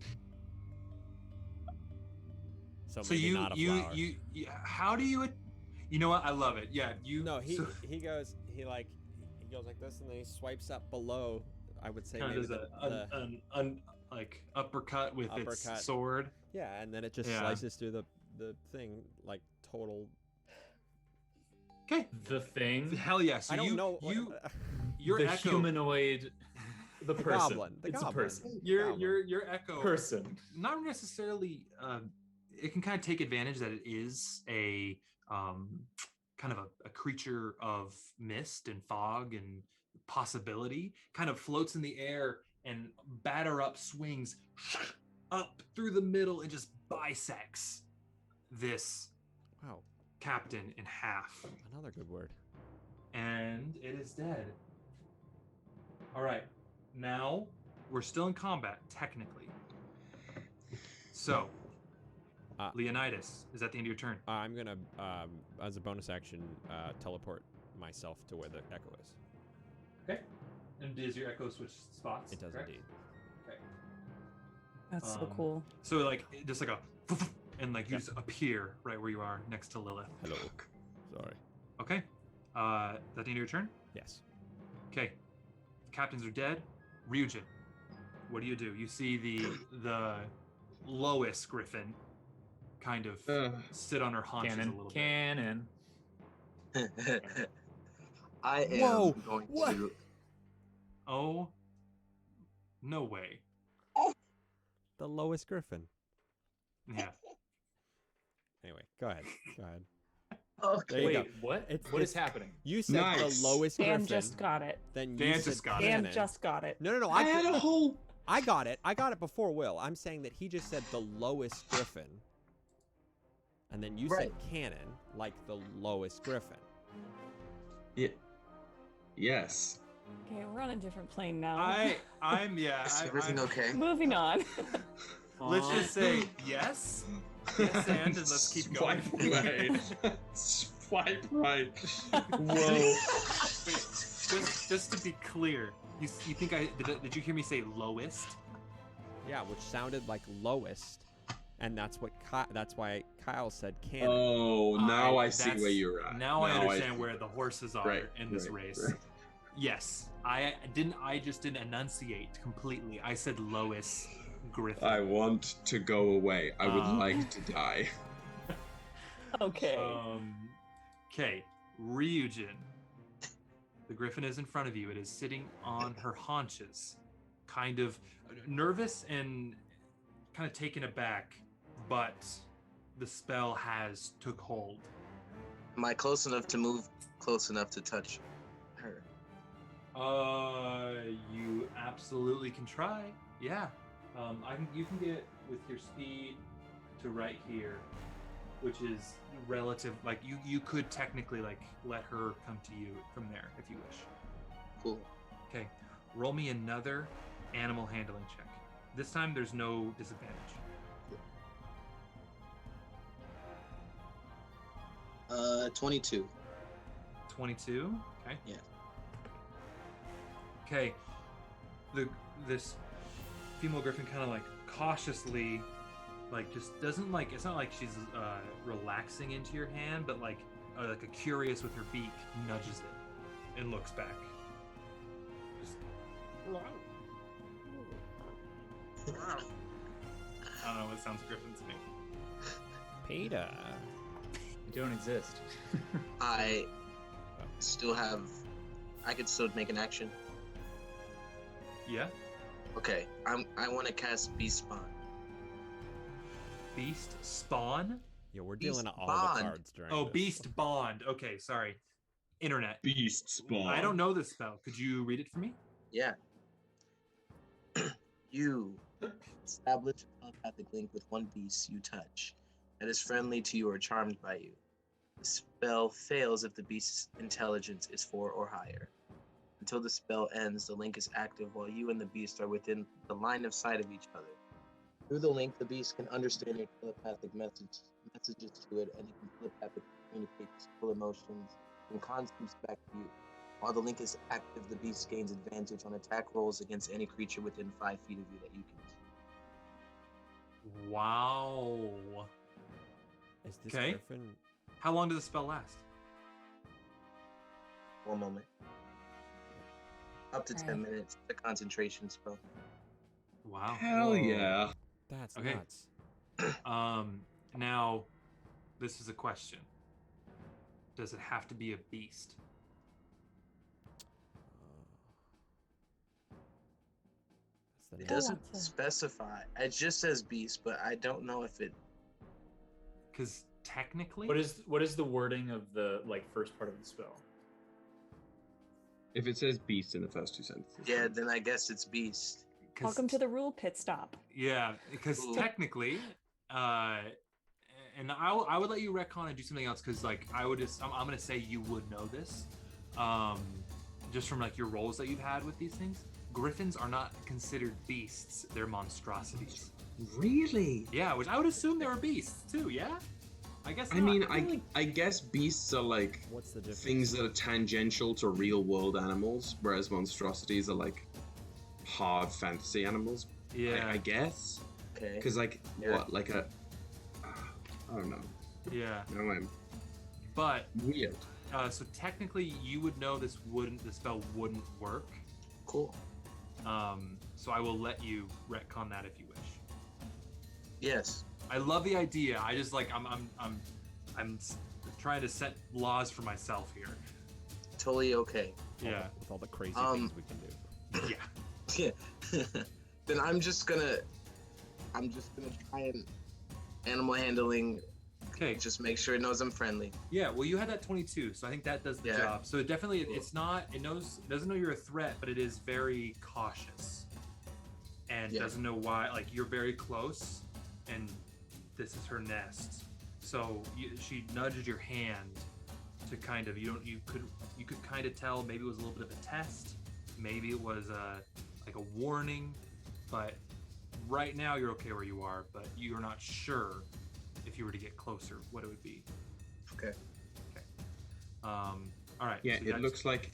So maybe not a flower. you how do you know what? I love it. Yeah, No, he goes like this, and then he swipes up below. I would say maybe an uppercut with its sword. Yeah, and then it just slices through the thing like total. Okay. The thing. Hell yeah! So I don't know. Your the echo, humanoid, the person. Goblin. It's a person. Your echo Person. Not necessarily. It can kind of take advantage that it is a kind of a creature of mist and fog and possibility. Kind of floats in the air and batter up swings up through the middle and just bisects this captain in half. Another good word. And it is dead. All right, now we're still in combat technically. So, Leonidas, is that the end of your turn? I'm gonna, as a bonus action, teleport myself to where the echo is. Okay. And does your echo switch spots? It does correct? indeed. Okay. That's so cool. So like just like a and like you just appear right where you are next to Lilith. Hello. Sorry. Okay. That the end of your turn? Yes. Okay. Captains are dead. Ryujin, what do? You see the lowest griffin kind of sit on her haunches a little bit. Cannon. I am going to. Oh, no way. The lowest griffin. Yeah. Anyway, go ahead. Okay. There you Wait, go. what? What is happening? You said the lowest griffin. Dan just got it. Then Dan you said just got cannon. Dan just got it. No. I had a whole. I got it. I got it before Will. I'm saying that he just said the lowest griffin. And then you said cannon, like the lowest griffin. Yeah. Yes. Okay, we're on a different plane now. I'm Is everything okay? Moving on. Let's just say yes. Yes, and let's keep going. Swipe right. Whoa. Wait, just to be clear, you think did you hear me say lowest? Yeah, which sounded like lowest, and that's why Kyle said cannon. Oh, now I see where you're at. Now I understand where the horses are in this race. Right. Yes, I just didn't enunciate completely. I said lowest griffin. I want to go away. I would like to die. Okay. Okay, Ryujin. The griffin is in front of you. It is sitting on her haunches, kind of nervous and kind of taken aback, but the spell has took hold. Am I close enough to move close enough to touch her? You absolutely can try. Yeah. You can get with your speed to right here, which is relative. Like you could technically like let her come to you from there if you wish. Cool. Okay, roll me another animal handling check. This time there's no disadvantage. 22. 22. Okay. Yeah. Okay. This female griffin kind of like cautiously, like just doesn't like. It's not like she's relaxing into your hand, but like a curious with her beak nudges it and looks back. Just. I don't know what sounds griffin to me. Peter. You don't exist. I still have. I could still make an action. Yeah. Okay. I want to cast Beast Spawn. Beast spawn. Yeah, we're Beast dealing all Bond. the cards during Oh, this. beast bond. Okay, sorry. Internet. Beast spawn. I don't know this spell. Could you read it for me? Yeah. You establish a telepathic link with one beast you touch that is friendly to you or charmed by you. The spell fails if the beast's intelligence is 4 or higher. Until the spell ends, the link is active while you and the beast are within the line of sight of each other. Through the link, the beast can understand your telepathic messages to it, and it can telepathically communicate its full emotions and concepts back to you. While the link is active, the beast gains advantage on attack rolls against any creature within 5 feet of you that you can see. Wow. Is this Okay. Griffin? How long does the spell last? 1 moment. Up to 10 Alright. minutes. The concentration spell. Wow. Hell Whoa. yeah. That's Okay. nuts. Now, this is a question. Does it have to be a beast? That's the It name. doesn't that's a- specify. It just says beast, but I don't know if it. Because technically, What is the wording of the like first part of the spell? If it says beast in the first 2 sentences. Yeah, then I guess it's beast. 'cause Welcome to the rule pit stop. Yeah, because Ooh. technically, and I would let you retcon and do something else because like I would just I'm gonna say you would know this, just from like your roles that you've had with these things. Griffins are not considered beasts; they're monstrosities. Really? Yeah, which I would assume they were beasts too. Yeah, I guess. I not. mean, Really? I guess beasts are like What's the difference? things that are tangential to real world animals, whereas monstrosities are like hard fantasy animals. Yeah, I guess. Okay. Because like Yeah. what? Like a I don't know. yeah. No, I'm But weird. so technically, you would know the spell wouldn't work. Cool. So I will let you retcon that if you wish. Yes. I love the idea. I just like I'm trying to set laws for myself here. Totally okay. Yeah. With all the crazy Um, things we can do. Yeah. Yeah. Then I'm just gonna try and animal handling. Okay. Just make sure it knows I'm friendly. Yeah. Well, you had that 22, so I think that does the Yeah. job. So it definitely, Cool. it's not. It doesn't know you're a threat, but it is very cautious, and Yeah. doesn't know why. Like you're very close, and this is her nest. So she nudged your hand to kind of you could kind of tell maybe it was a little bit of a test, maybe it was like a warning, but right now you're okay where you are, but you're not sure if you were to get closer what it would be. Okay. All right. Yeah, so it looks like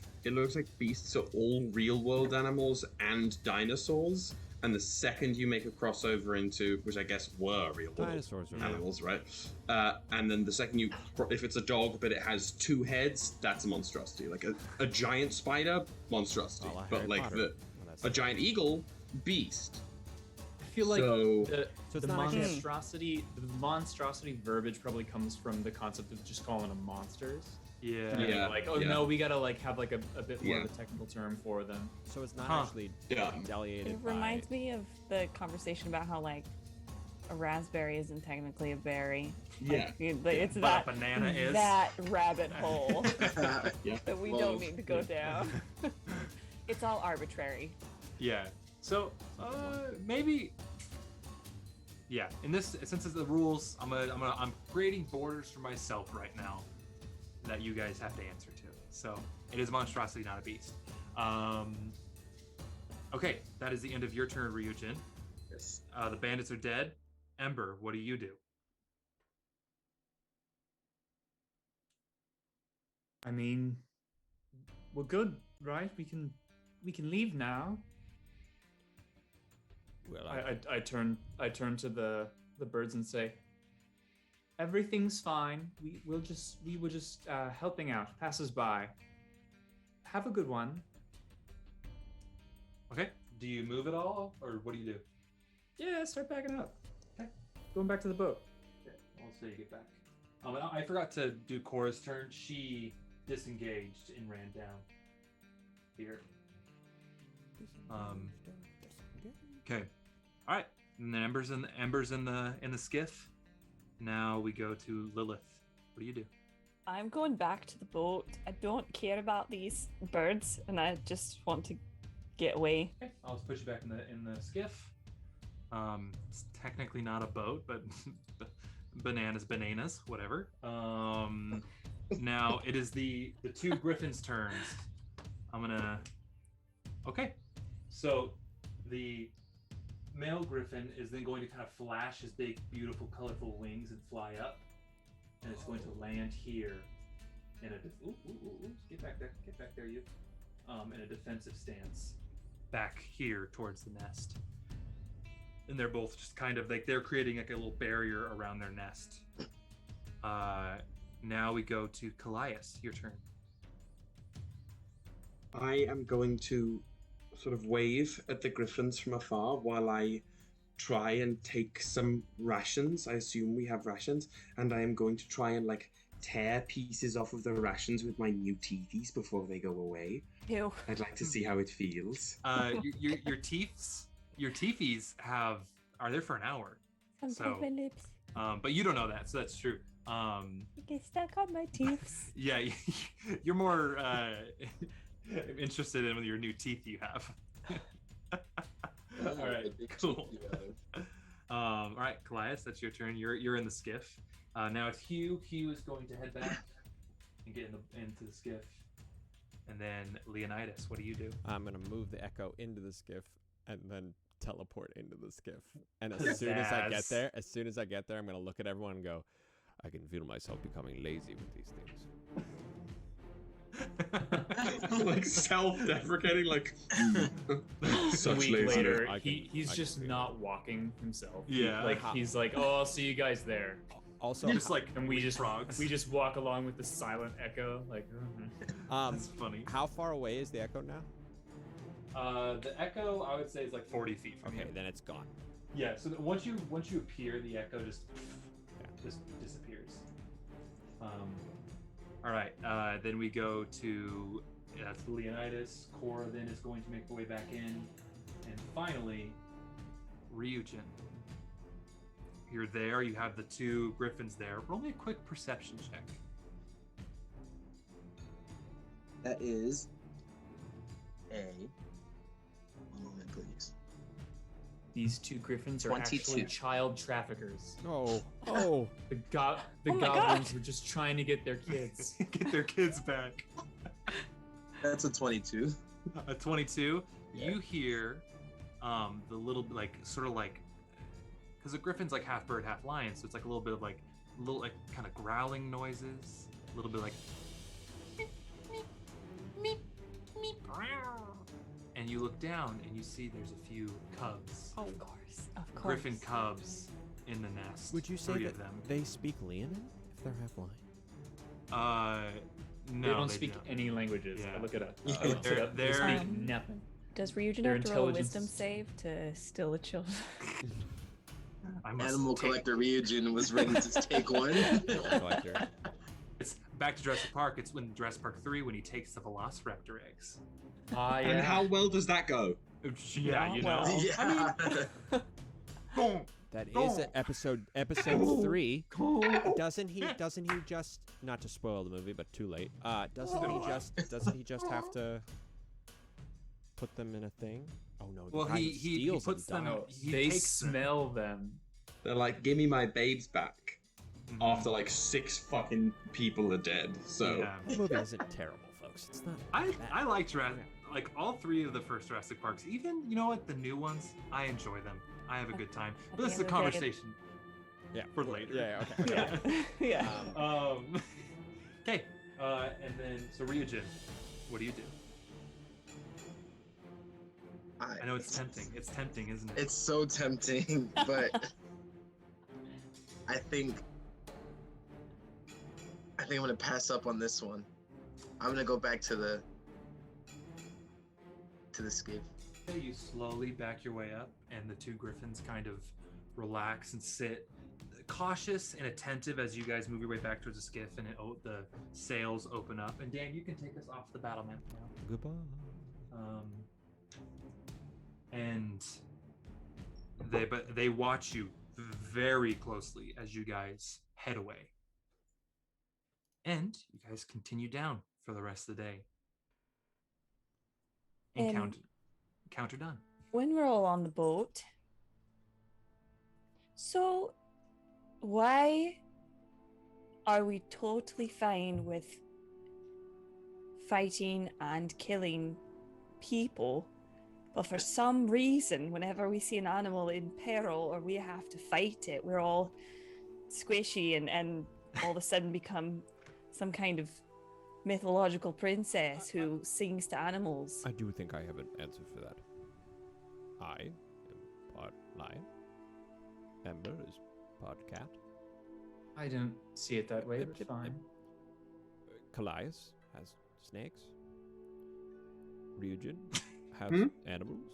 beasts are all real world animals and dinosaurs. And the second you make a crossover into, which I guess were real world Dinosaurs are animals, right? And then the second if it's a dog but it has 2 heads, that's a monstrosity. Like a giant spider, monstrosity. A la But Harry like Potter. Well, that's- a giant eagle, beast. I feel like So- So it's the not actually a- monstrosity verbiage probably comes from the concept of just calling them monsters. Yeah. Yeah. Like, oh yeah. no, we gotta like have like a bit more Yeah. of a technical term for them. So it's not Huh. actually Yeah. delegated It reminds by... me of the conversation about how like a raspberry isn't technically a berry. Yeah. It's But that a banana is. that rabbit hole Yeah. that we Well, don't need to go down. It's all arbitrary. Yeah. So maybe Yeah, in this, since it's the rules, I'm creating borders for myself right now that you guys have to answer to. So it is a monstrosity, not a beast. Okay, that is the end of your turn, Ryujin. Yes. The bandits are dead. Ember, what do you do? I mean, we're good, right? We can leave now. Well, I turn to the birds and say, everything's fine. We were just helping out, passers-by. Have a good one. Okay, do you move at all, or what do you do? Yeah, start backing up. Okay. Going back to the boat. Okay, I'll say you get back. I forgot to do Cora's turn. She disengaged and ran down here. Okay. All right. And then Ember's in the skiff. Now we go to Lilith. What do you do? I'm going back to the boat. I don't care about these birds, and I just want to get away. Okay. I'll just put you back in the skiff. It's technically not a boat, but bananas, whatever. Now it is the two griffins' turns. Okay. So the male griffin is then going to kind of flash his big, beautiful, colorful wings and fly up, and it's going to land here in a get back there, you. In a defensive stance, back here towards the nest. And they're both just kind of like they're creating like a little barrier around their nest. Now we go to Kallias. Your turn. I am going to sort of wave at the griffins from afar while I try and take some rations. I assume we have rations, and I am going to try and like tear pieces off of the rations with my new teethies before they go away. Ew. I'd like to see how it feels. Your teethies are there for an hour. So, my lips. but you don't know that, so that's true. You get stuck on my teeth. Yeah, you're more interested in your new teeth you have. All right, cool. All right, Kallias, that's your turn. You're in the skiff. Now it's Hugh. Hugh is going to head back and get into the skiff. And then Leonidas, what do you do? I'm gonna move the echo into the skiff and then teleport into the skiff. And as soon as I get there, I'm gonna look at everyone and go, I can feel myself becoming lazy with these things. Like self-deprecating, like A week lazy. later, I he's can just feel it. not walking himself. Yeah. Like he's like, oh, I'll see you guys there. Also, Just like And we just frogs. walk along with the silent echo, like. That's funny. how far away is the echo now? The echo, I would say, is like 40 feet from Okay, you. then it's gone. Yeah. So that once you appear, the echo just disappears. All right. Then we go to that's Leonidas. Cora then is going to make her way back in, and finally, Ryujin. You're there. You have the two griffins there. Roll me a quick perception check. That is a. One moment, please. These two griffins are 22. actually child traffickers. Oh, The Oh my goblins God. were just trying to get their kids. Get their kids back. That's a 22. A 22. Yeah. You hear the little because the griffin's like half bird, half lion, so it's like a little bit of like kind of growling noises, a little bit like and you look down and you see there's a few cubs, Of course. griffin cubs in the nest. would you say 3 that of them? they speak Leonin if they're half lion? No, They don't speak any languages. Yeah. I look it up. Yeah. I looked it up. They They're- speak nothing. Does Ryujin Their have to roll a intelligence wisdom is- save to steal the children? I must Animal take- collector Ryujin was ready to take one. Collector. It's back to Jurassic Park. It's when Jurassic Park 3 when he takes the Velociraptor eggs. Yeah. And how well does that go? Yeah, you know. well. Yeah. Boom. That is episode 3. Doesn't he just, not to spoil the movie, but too late. Doesn't he just have to put them in a thing? Oh no, the Well, guy he who steals puts them. dies. No, He they takes them. smell them. They're like, give me my babes back. Mhm. After like 6 fucking people are dead. So Yeah. The movie isn't terrible, folks. It's not. I bad. like Jurassic, like all 3 of the first Jurassic Parks. Even, you know what, the new ones, I enjoy them. I have a good time. But this is a the end of the day- conversation Yeah. for later. Yeah. Okay. Yeah. Yeah. Okay. And then so Ryujin, what do you do? I know it's tempting. It's tempting, isn't it? It's so tempting, but I think I'm gonna pass up on this one. I'm gonna go back to the skiff. You slowly back your way up, and the 2 griffins kind of relax and sit, cautious and attentive as you guys move your way back towards the skiff, and the sails open up. And Dan, you can take us off the battle map now. Goodbye. And they watch you very closely as you guys head away. And you guys continue down for the rest of the day. And- Encounter done. When we're all on the boat, so why are we totally fine with fighting and killing people, but for some reason, whenever we see an animal in peril or we have to fight it, we're all squishy and all of a sudden become some kind of mythological princess who sings to animals? I do think I have an answer for that. I am part lion. Ember is part cat. I don't see it that way, Yep, but yep, fine. Kallias has snakes. Ryujin has animals.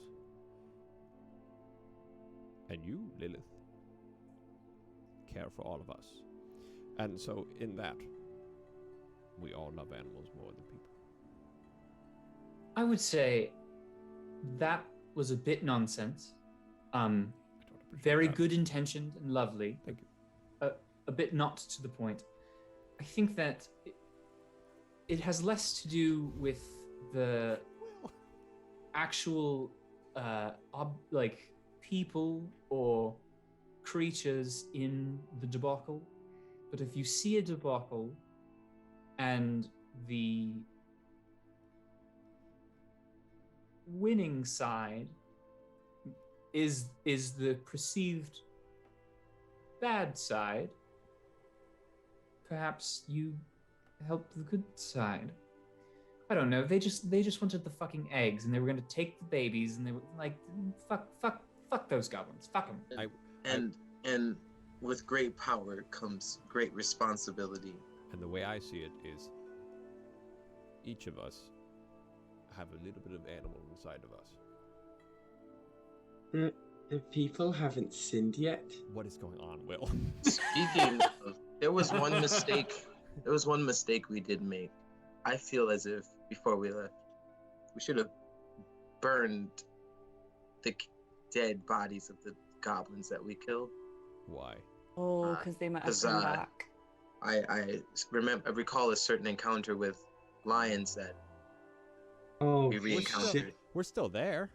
And you, Lilith, care for all of us. And so in that, we all love animals more than people. I would say that was a bit nonsense. I don't appreciate Very that. good intentioned and lovely. Thank you. A bit not to the point. I think that it has less to do with the actual like people or creatures in the debacle, but if you see a debacle and the winning side is the perceived bad side, perhaps you help the good side. I don't know. They just wanted the fucking eggs, and they were going to take the babies, and they were like, fuck those goblins, fuck them. And with great power comes great responsibility. And the way I see it is, each of us have a little bit of animal inside of us. The people haven't sinned yet. What is going on, Will? Speaking of, there was one mistake we did make. I feel as if before we left, we should have burned the dead bodies of the goblins that we killed. Why? Oh, because they might have 'cause, come back. I recall a certain encounter with lions that Oh, we re-encountered. We're still there.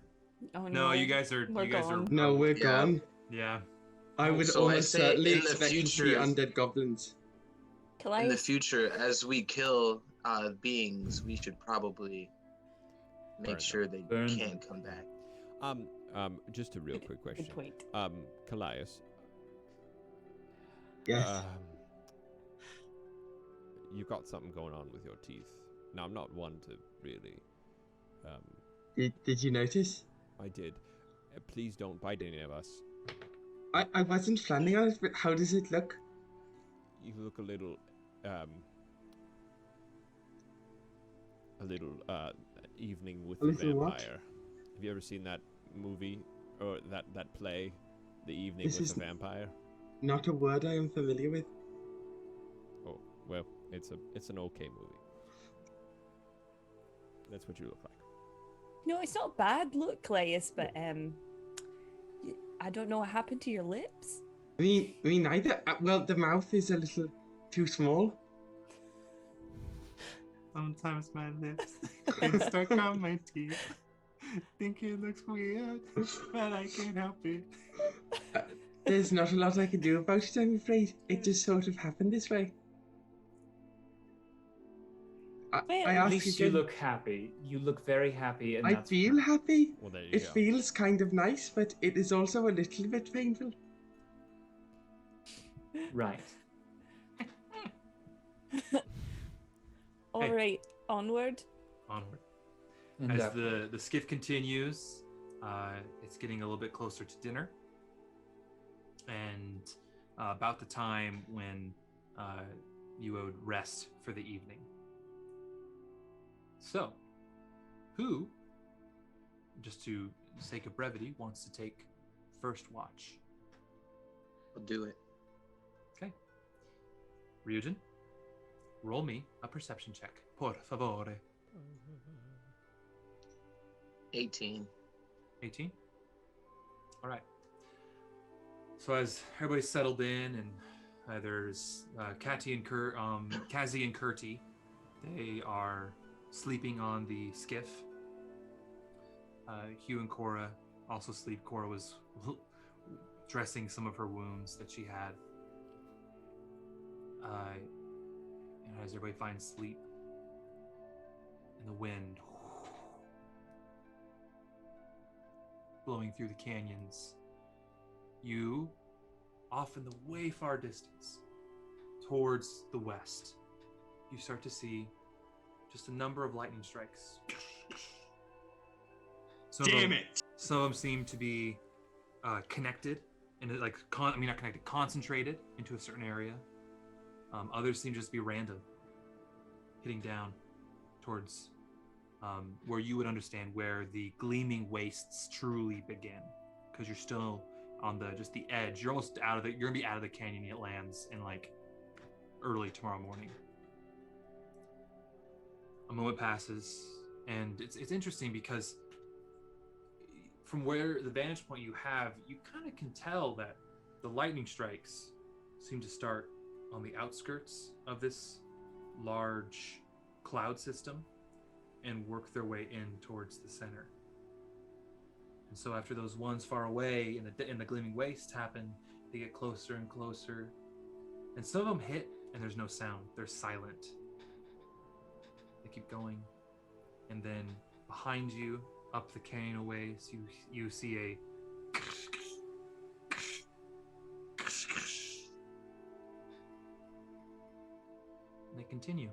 Oh No, you guys are. We're You guys are. gone. no, we're Yeah. gone. Yeah. I would So I almost say certainly in the expect them to be future- undead goblins. Kallias, In the future, as we kill beings, we should probably Burn make them. sure they Burn can't come back. Just a real quick question. good point. Kallias. Yes. You got something going on with your teeth. Now, I'm not one to really. Did you notice? I did. Please don't bite any of us. I wasn't planning on it, but how does it look? You look a little evening with A the little what? vampire. Have you ever seen that movie or that play, The Evening This with is- the Vampire? Not a word I am familiar with. Oh, well, it's an okay movie. That's what you look like. No, it's not bad look, Kallias, but I don't know what happened to your lips. Me neither. Well, the mouth is a little too small. Sometimes my lips get stuck on my teeth. Think it looks weird, but I can't help it. There's not a lot I can do about it, I'm afraid. It just sort of happened this way. I Well, At ask least you again. look happy. You look very happy, and I that's feel happy. Well, there you It go. feels kind of nice, but it is also a little bit painful. right. All Hey. right, onward. Onward. And As up. the skiff continues, it's getting a little bit closer to dinner, and about the time when you would rest for the evening. So, who, just to sake of brevity, wants to take first watch? I'll do it. Okay. Ryujin, roll me a perception check. Por favore. 18. 18? All right. So as everybody's settled in, and there's Kazzy and Kurti, they are sleeping on the skiff. Hugh and Cora also sleep. Cora was dressing some of her wounds that she had. And as everybody finds sleep, and the wind blowing through the canyons, you, off in the way far distance, towards the west, you start to see just a number of lightning strikes. Damn it! Some of them seem to be connected, and not connected, concentrated into a certain area. Others seem just to be random, hitting down towards where you would understand where the Gleaming Wastes truly begin, because you're still on the edge. You're almost out of the. You're gonna be out of the canyon. It lands in like early tomorrow morning. A moment passes, and it's interesting because from where the vantage point you have, you kind of can tell that the lightning strikes seem to start on the outskirts of this large cloud system and work their way in towards the center. And so after those ones far away in the Gleaming Wastes happen, they get closer and closer. And some of them hit and there's no sound. They're silent. They keep going. And then behind you, up the canyon a ways, you see a and they continue.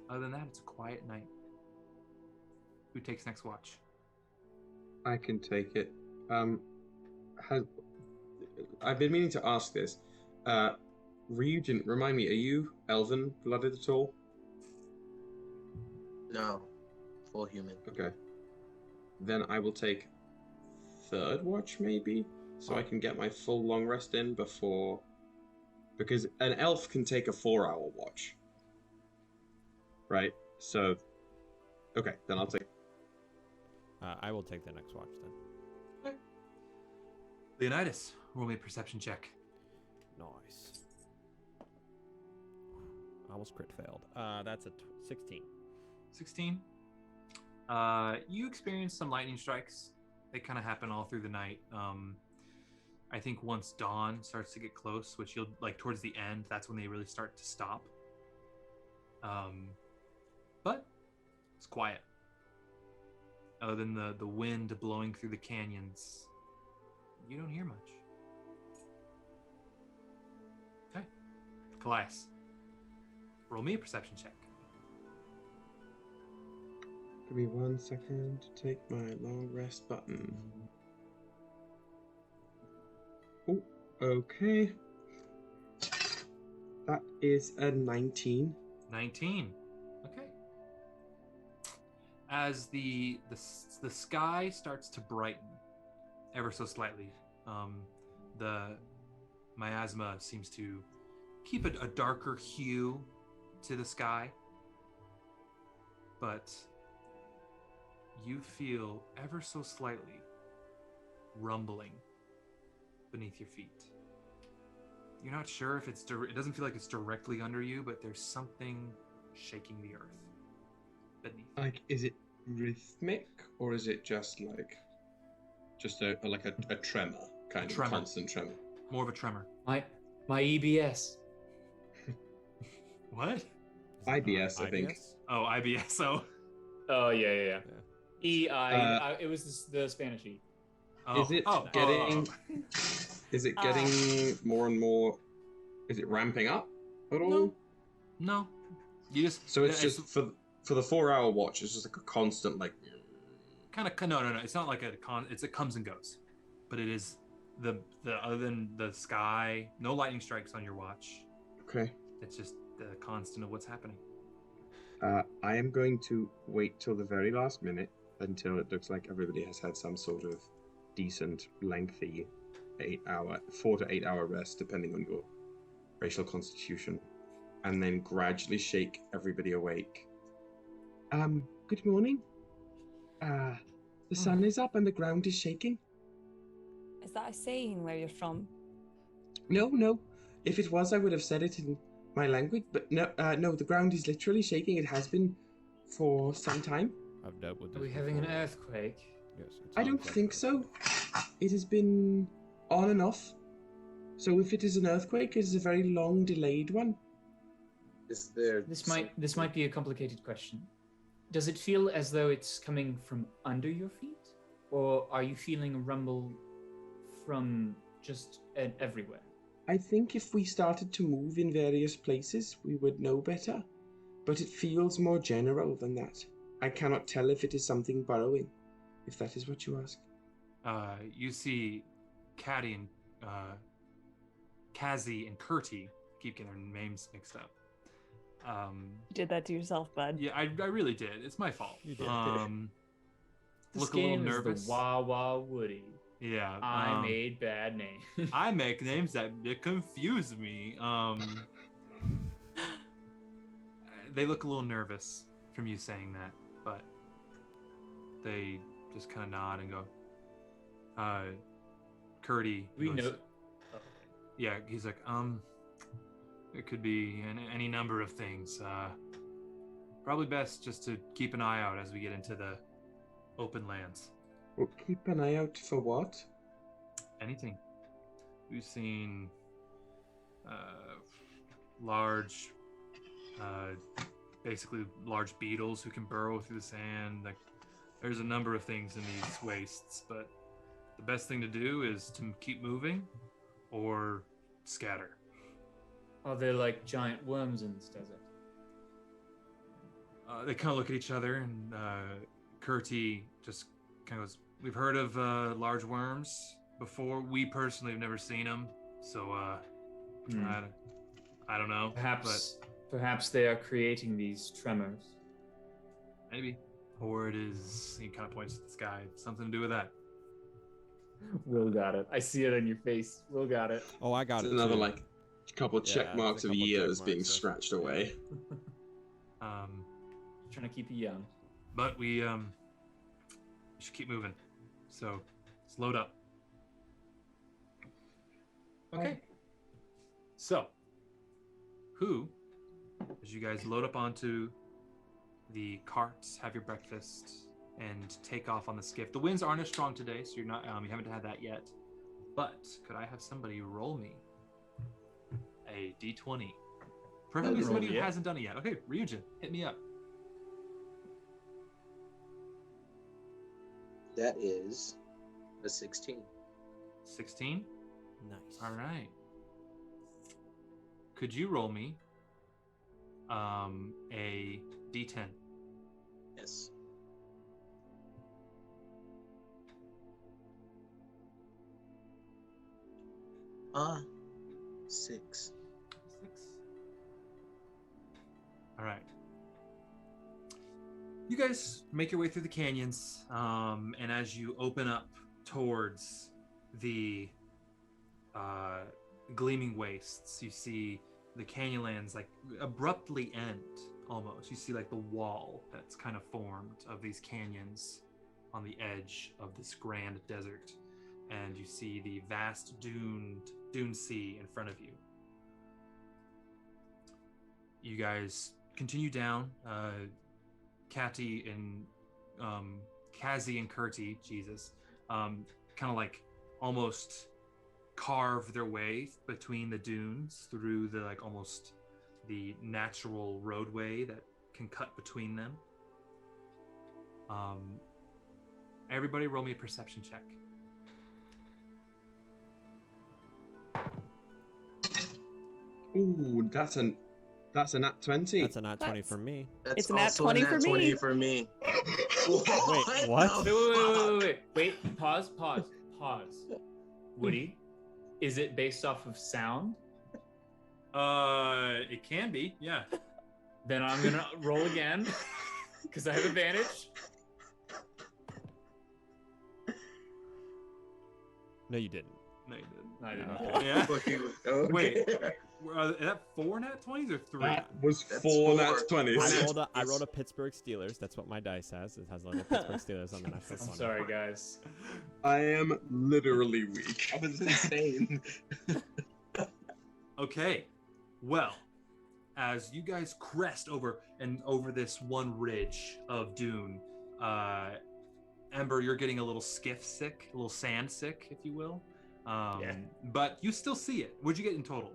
Other than that, it's a quiet night. Who takes next watch? I can take it. I've been meaning to ask this. Ryujin, remind me, are you elven blooded at all? No. Full human. Okay. Then I will take third watch, maybe? So I can get my full long rest in before... Because an elf can take a 4-hour watch. Right? So... Okay, then I'll take... I will take the next watch then. Leonidas, roll me a perception check. Nice. Almost crit failed. That's a 16. 16. You experience some lightning strikes. They kind of happen all through the night. I think once dawn starts to get close, which you'll like towards the end, that's when they really start to stop. But it's quiet. Other than the wind blowing through the canyons, you don't hear much. Okay. Kallias, roll me a perception check. Give me 1 second to take my long rest button. Oh, okay. That is a 19. 19. Okay. As the sky starts to brighten ever so slightly, the miasma seems to keep a darker hue to the sky, but you feel ever so slightly rumbling beneath your feet. You're not sure if it doesn't feel like it's directly under you, but there's something shaking the earth beneath. Like, is it rhythmic or is it just like a tremor? kind of Tremor. constant tremor. More of a tremor. My EBS. What? IBS, I think. IBS? Oh, IBS. Oh. Oh yeah. Uh, It was the Spanish E. Oh. Is it oh, getting? oh. Is it getting more and more? Is it ramping up at all? No. You just. So it's just for the 4-hour watch. It's just like a constant like. kind of no. It's not like it comes and goes, but it is the other than the sky. No lightning strikes on your watch. Okay. It's just the constant of what's happening. I am going to wait till the very last minute until it looks like everybody has had some sort of decent, lengthy 4 to 8 hour rest, depending on your racial constitution, and then gradually shake everybody awake. Good morning. The sun is up and the ground is shaking. Is that a saying where you're from? No. If it was, I would have said it in my language, but no, the ground is literally shaking. It has been for some time. I've dealt with this. Are we having an before. earthquake? Yes. I don't think so. It has been on and off. So if it is an earthquake, it is a very long, delayed one. Is there? This might be a complicated question. Does it feel as though it's coming from under your feet, or are you feeling a rumble from just everywhere? I think if we started to move in various places, we would know better. But it feels more general than that. I cannot tell if it is something burrowing, if that is what you ask. You see Caddy and Kazi and Kurti, keep getting their names mixed up. You did that to yourself, bud. Yeah, I really did. It's my fault. You did. This Look a little game is nervous. the Wah Wah Woody. Yeah. I made bad names. I make names that confuse me. They look a little nervous from you saying that, but they just kind of nod and go. Kurti. We goes, know. Yeah, he's like, it could be any number of things. Probably best just to keep an eye out as we get into the open lands. Well, keep an eye out for what? Anything. We've seen large, basically large beetles who can burrow through the sand. Like, there's a number of things in these wastes, but the best thing to do is to keep moving or scatter. Are there like giant worms in this desert? They kind of look at each other, and Kurti just kind of goes, "We've heard of large worms before. We personally have never seen them, so I don't know. Perhaps they are creating these tremors. Maybe, or it is." He kind of points to the sky. Something to do with that. Will got it. I see it on your face. Will got it. Oh, I got It's it. another too. like couple Yeah, check marks it's a of couple check years being marks, yeah. scratched away. Trying to keep you young. But we should keep moving. So let's load up. Okay. So, as you guys load up onto the carts, have your breakfast, and take off on the skiff. The winds aren't as strong today, so you're not you haven't had that yet. But could I have somebody roll me a d20? Preferably somebody who hasn't done it yet. Okay, Ryujin, hit me up. That is a 16. 16? Nice. All right. Could you roll me a d10? Yes. Six. 6. All right. You guys make your way through the canyons, and as you open up towards the Gleaming Wastes, you see the canyonlands like abruptly end almost. You see like the wall that's kind of formed of these canyons on the edge of this grand desert, and you see the vast dune sea in front of you. You guys continue down. Kazi and Kurti, kind of like almost carve their way between the dunes through the like almost the natural roadway that can cut between them. Everybody roll me a perception check. Ooh, that's a nat 20. That's a nat 20 for me. That's It's a nat also 20 a nat for 20 me. for me. Wait, what? Wait. Pause. Woody, is it based off of sound? It can be, yeah. Then I'm gonna roll again because I have advantage. No, you didn't. No, you didn't. No, I didn't. Okay. Yeah. Okay. Wait, is that 4 nat 20s or 3? That was That's 4 nat four. 20s. I rolled a Pittsburgh Steelers. That's what my dice has. It has a little Pittsburgh Steelers on the national I'm fund. sorry, guys. I am literally weak. That was insane. Okay, well, as you guys crest over this one ridge of dune, Ember, you're getting a little skiff sick, a little sand sick, if you will. Yeah. But you still see it. What'd you get in total?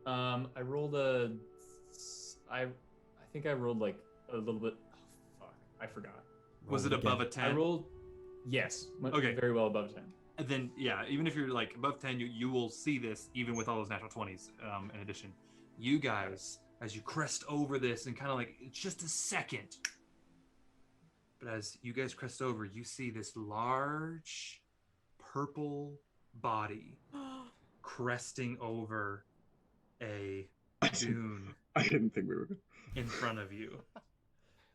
I rolled I think I rolled like a little bit. Oh, fuck. I forgot. Was it above a 10? I rolled, yes. Okay. Very well above 10. And then, yeah, even if you're like above 10, you will see this even with all those natural 20s in addition. You guys, as you crest over this and kind of like, it's just a second. But as you guys crest over, you see this large purple body cresting over a dune I didn't think we were good. in front of you.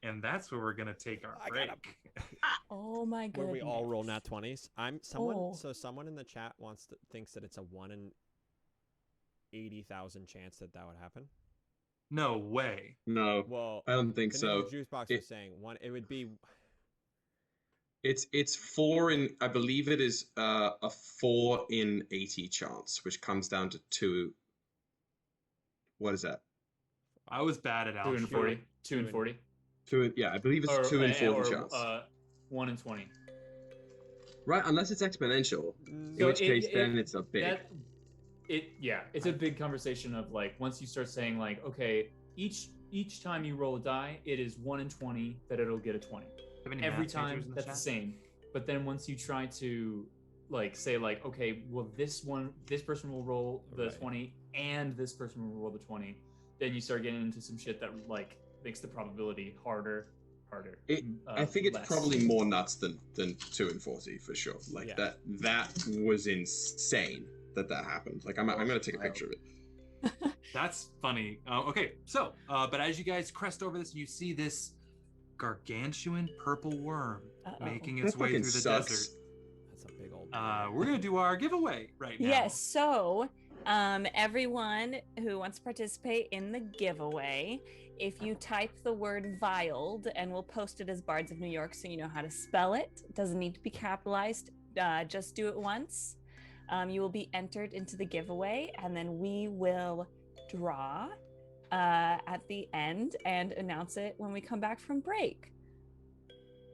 And that's where we're going to take our I break. gotta- Oh my Where goodness. we all roll nat 20s. Someone Oh. someone in the chat thinks that it's a 1 in 80,000 chance that would happen. No way. No, Well, I don't think so. Juice Box It- was saying one. It would be It's 4 in. I believe it is a 4 in 80 chance, which comes down to 2. What is that? I was bad at 2 algebra. and 40. 2 and 40. 2. Yeah, I believe it's 2 in 40 chance. 1 and 20. Right, unless it's exponential, in So which case then it's a big. It's a big conversation of like once you start saying like, okay, each time you roll a die, it is 1 in 20 that it'll get a 20. Have any Every math majors time in the that's chat? the same. But then once you try to like say like, okay, well this person will roll the Right. 20 and this person will roll the 20, then you start getting into some shit that like makes the probability harder. I think it's less. probably more nuts than 2 in 40 for sure. Like Yeah. that was insane that happened. Like I'm gonna take a picture of it. That's funny. Okay, so, but as you guys crest over this, you see this gargantuan purple worm Uh-oh. making its That way fucking through the sucks. desert. that's a big old. We're gonna do our giveaway right now. Yes, so everyone who wants to participate in the giveaway, if you type the word violed, and we'll post it as Bards of New York so you know how to spell it. It doesn't need to be capitalized. Just do it once. You will be entered into the giveaway, and then we will draw at the end and announce it when we come back from break.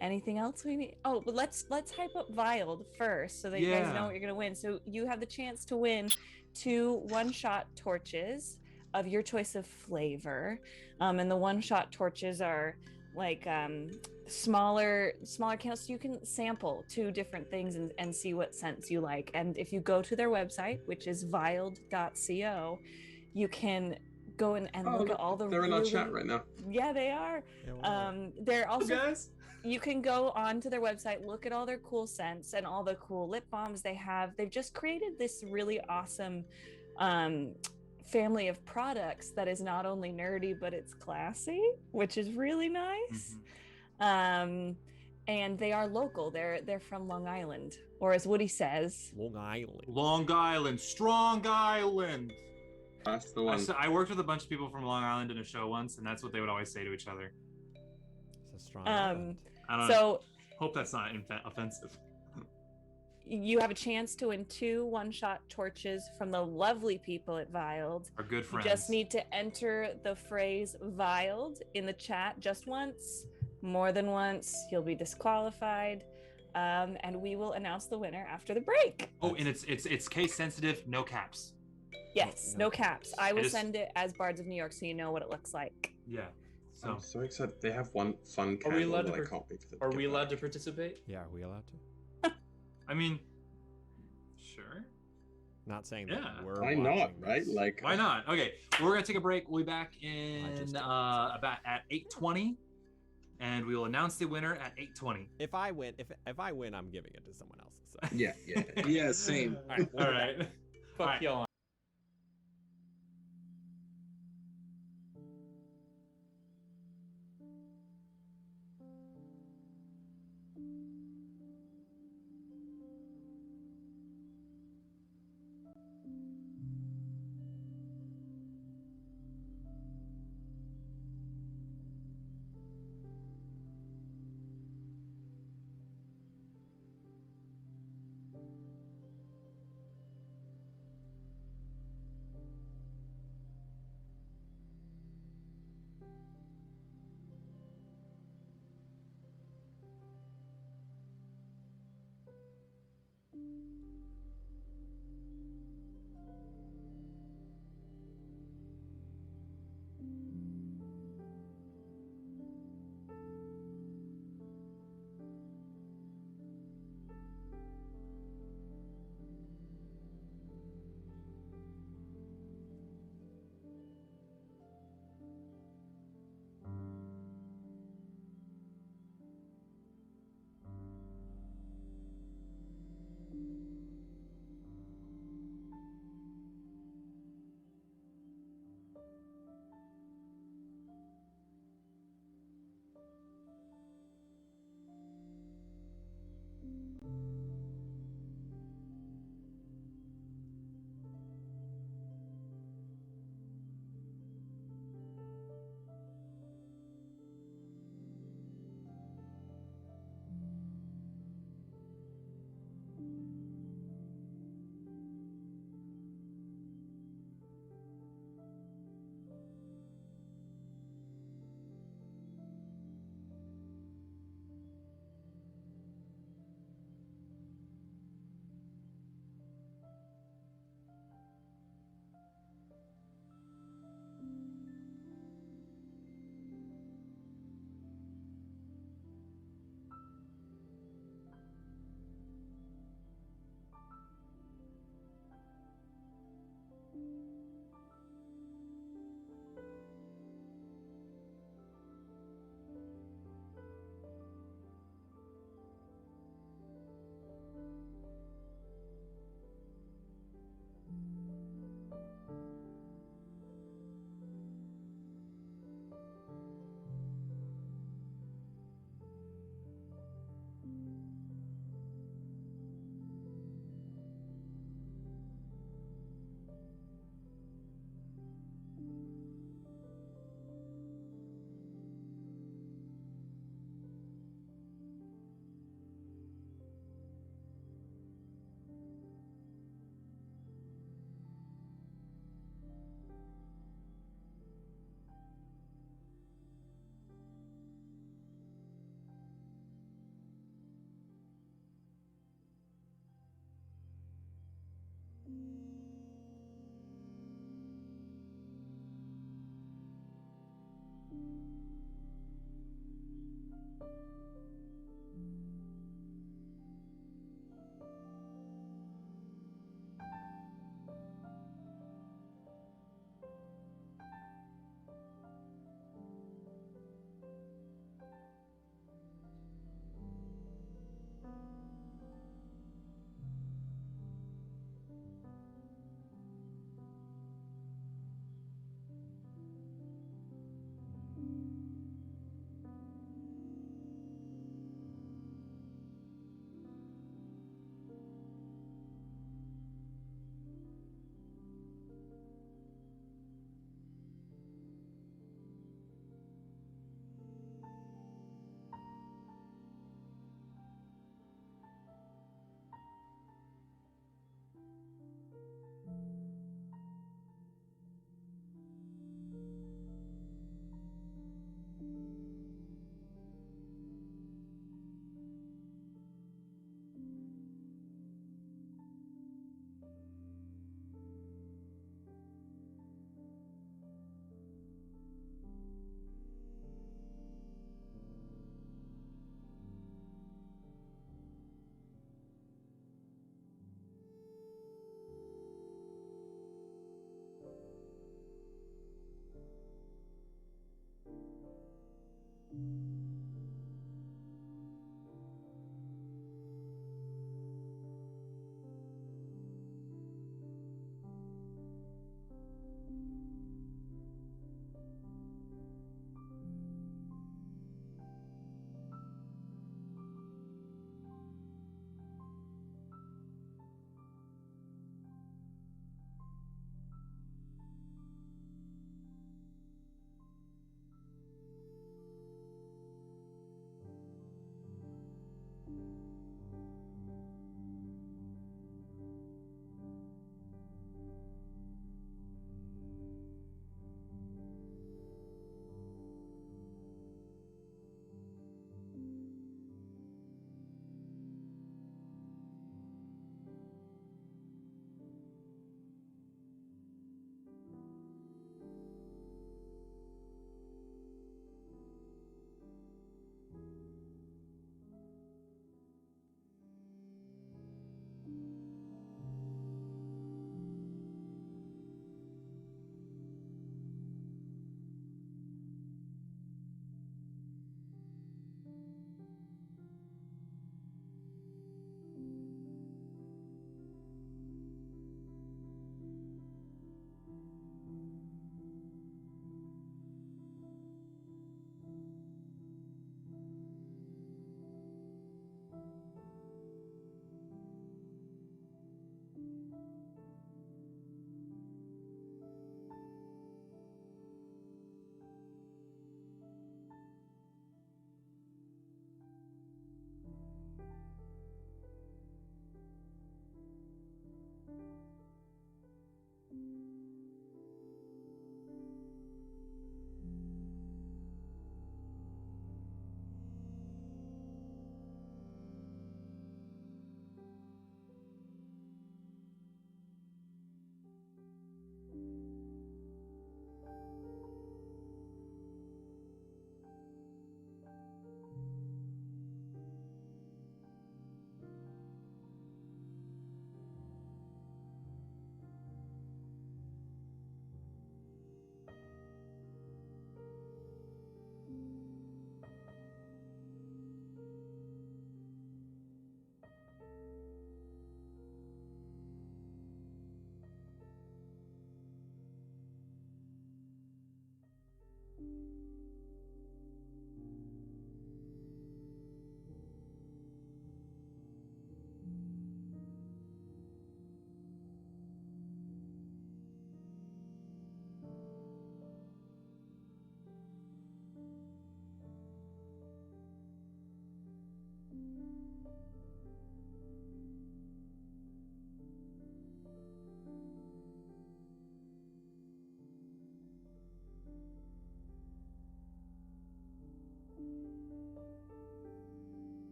Anything else we need? Oh, but let's hype up Violed first so that you guys Yeah. know what you're gonna win. So you have the chance to win 2 one-shot torches of your choice of flavor. And the one-shot torches are like smaller candles, so you can sample 2 different things and see what scents you like. And if you go to their website, which is violed.co, you can go and look at all the They're in our chat right now. Yeah, they are. They're also guys. you can go onto their website, look at all their cool scents and all the cool lip balms they have. They've just created this really awesome family of products that is not only nerdy but it's classy, which is really nice. And they are local. They're from Long Island, or as Woody says, Long Island. Long Island, Strong Island. That's the one. I worked with a bunch of people from Long Island in a show once, and that's what they would always say to each other. It's a strong island. I don't so hope that's not offensive. you have a chance to win 2 one-shot torches from the lovely people at Violed. Our good You friends. just need to enter the phrase Violed in the chat just once. More than once, you'll be disqualified. and we will announce the winner after the break. Oh, and it's case sensitive, no caps. Yes, no caps. I will just- send it as Bards of New York so you know what it looks like. Yeah. So I'm so excited. They have one fun Are candle we allowed to that I par- can't wait for them Are to we get allowed to back. participate? Yeah, are we allowed to? I mean, sure. Not saying Yeah. that we're Why not, watching right? this. Like, Why not? Okay, we're gonna take a break. We'll be back in just don't about at 8:20, and we will announce the winner at 8:20. If I win, if I win, I'm giving it to someone else. So. yeah. Yeah, same. All right. All right. Fuck Alright. y'all.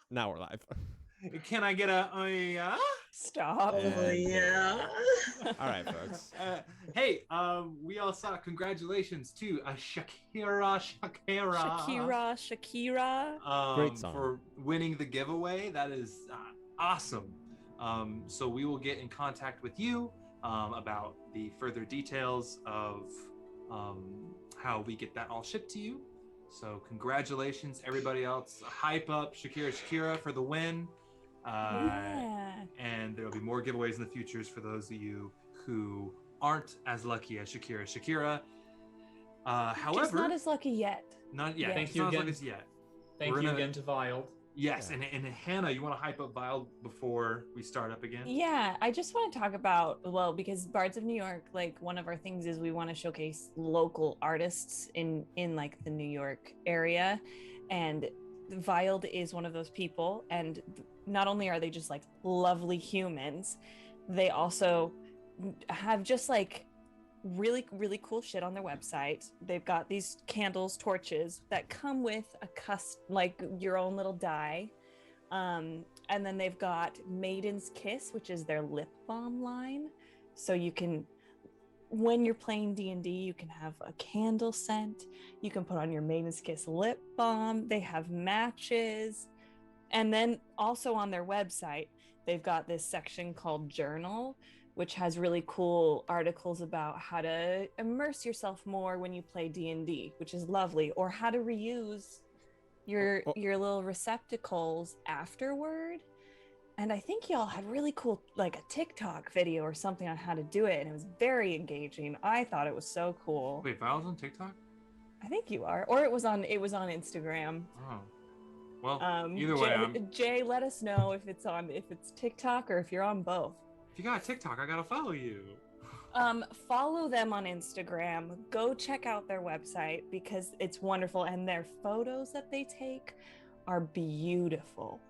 Now we're live. Can I get a, oh yeah? Stop. And, Oh yeah. All right, folks. Hey, we all saw congratulations to Shakira. Great song. For winning the giveaway. That is awesome. So we will get in contact with you about the further details of how we get that all shipped to you. So congratulations, everybody else. Hype up Shakira for the win. And there will be more giveaways in the futures for those of you who aren't as lucky as Shakira. However, Just not as lucky yet. not yet. Thank It's you not as again. lucky as yet. Thank We're you gonna- again to Vile. Yes, Yeah. and Hannah, you want to hype up Vile before we start up again? Yeah, I just want to talk about, well, because Bards of New York, like one of our things is we want to showcase local artists in like the New York area, and Vile is one of those people. And not only are they just like lovely humans, they also have just like really cool shit on their website. They've got these candles, torches that come with a like your own little die. And then they've got Maiden's Kiss, which is their lip balm line. So you can, when you're playing D&D, you can have a candle scent. You can put on your Maiden's Kiss lip balm. They have matches. And then also on their website, they've got this section called Journal, which has really cool articles about how to immerse yourself more when you play D&D, which is lovely, or how to reuse your little receptacles afterward. And I think y'all had really cool, like a TikTok video or something on how to do it, and it was very engaging. I thought it was so cool. Wait, Vile's on TikTok? I think you are, or it was on Instagram. Oh. Well, either way, Jay, let us know if it's TikTok or if you're on both. if you got a TikTok, I gotta follow you. Follow them on Instagram. Go check out their website because it's wonderful, and their photos that they take are beautiful.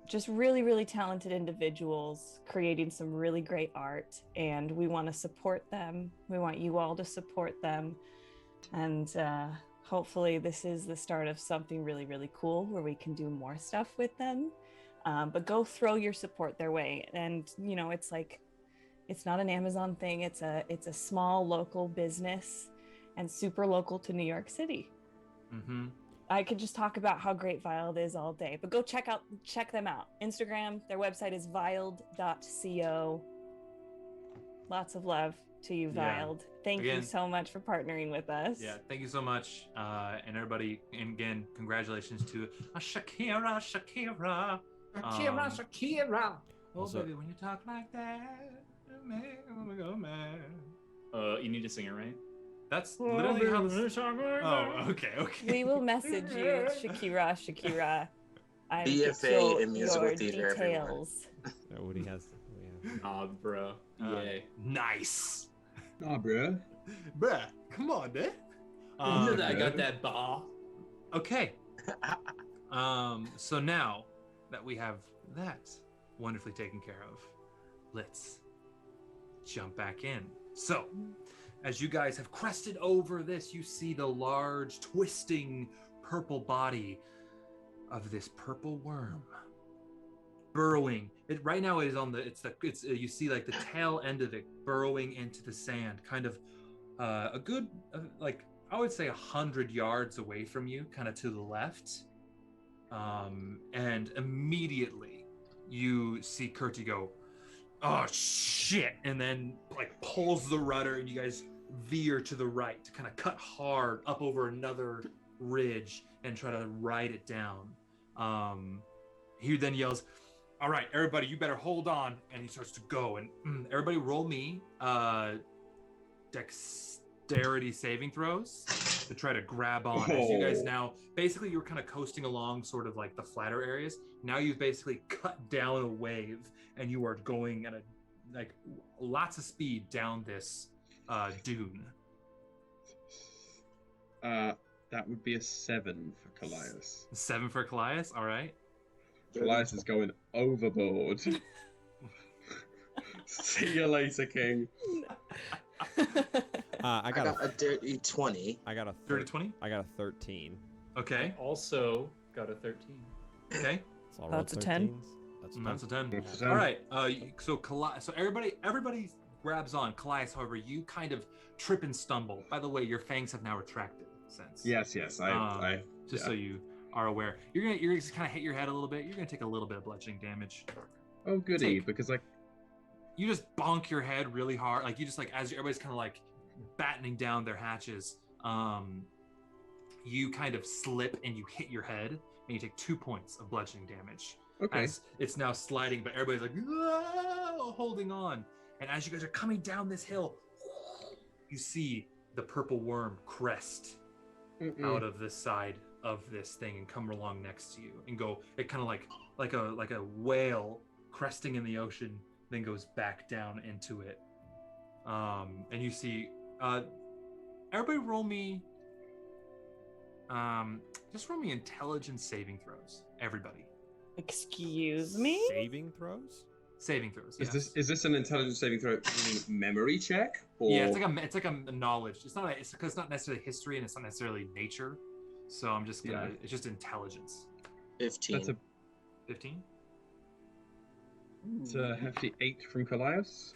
Just really talented individuals creating some really great art, and we want to support them. We want you all to support them, and hopefully this is the start of something really cool where we can do more stuff with them. But go throw your support their way, and you know, it's like, it's not an Amazon thing. It's a small local business and super local to New York City. Mm-hmm. I could just talk about how great Viled is all day, but go check them out. Instagram, their website is viled.co. Lots of love to you, Yeah. Viled. Thank you Again- so much for partnering with us. Yeah, thank you so much. And everybody, and again, congratulations to Shakira. Shakira. Oh, Also- baby, when you talk like that, man. You need to sing it, right? That's literally how this... Oh, okay. We will message you, Shakira. I BFA in musical theater, everyone. details. No, Woody has. Nah, bro. Yay. Nice. Nah, bro. Bruh, come on, man. I got that bar. Okay. So now that we have that wonderfully taken care of, let's jump back in. So, as you guys have crested over this, you see the large, twisting purple body of this purple worm burrowing. It right now it is on the you see like the tail end of it burrowing into the sand, kind of a good like I would say 100 yards away from you, kind of to the left. And immediately you see Kurti go, "Oh shit!" and then like pulls the rudder, and you guys veer to the right to kind of cut hard up over another ridge and try to ride it down. He then yells, "All right, everybody, you better hold on," and he starts to go. And everybody, roll me dexterity saving throws to try to grab on. As you guys now, basically, you're kind of coasting along, sort of like the flatter areas. Now you've basically cut down a wave, and you are going at like lots of speed down this dune. That would be a 7 for Kallias. 7 for Kallias. All right. Kallias is going overboard. See you later, King. I I got got a dirty 20. I got a 30 to 20. I got a 13. Okay. Also got a 13. Okay. So I'll That's roll a 10. 13s. That's a 10. That's a 10. That's a 10. All right. So everybody grabs on. Kallias, however, you kind of trip and stumble. By the way, your fangs have now retracted since. Yes. I Just so you are aware, you're gonna just kind of hit your head a little bit. You're gonna take a little bit of bludgeoning damage. Oh, goody, because like You just bonk your head really hard, like you just like as everybody's kind of like battening down their hatches. You kind of slip and you hit your head, and you take 2 points of bludgeoning damage. okay. As it's now sliding, but everybody's like holding on. And as you guys are coming down this hill, you see the purple worm crest out of the side of this thing and come along next to you and go. It kind of like a whale cresting in the ocean, then goes back down into it. And you see, everybody roll me. Just roll me intelligence saving throws. Everybody. Excuse me? Saving throws? Saving throws. Is yes. this an intelligence saving throw memory check? Or... Yeah, it's like a knowledge. It's because it's not necessarily history and it's not necessarily nature. So I'm just gonna. It's just intelligence. 15. That's a 15. It's a hefty 8 from Kallias.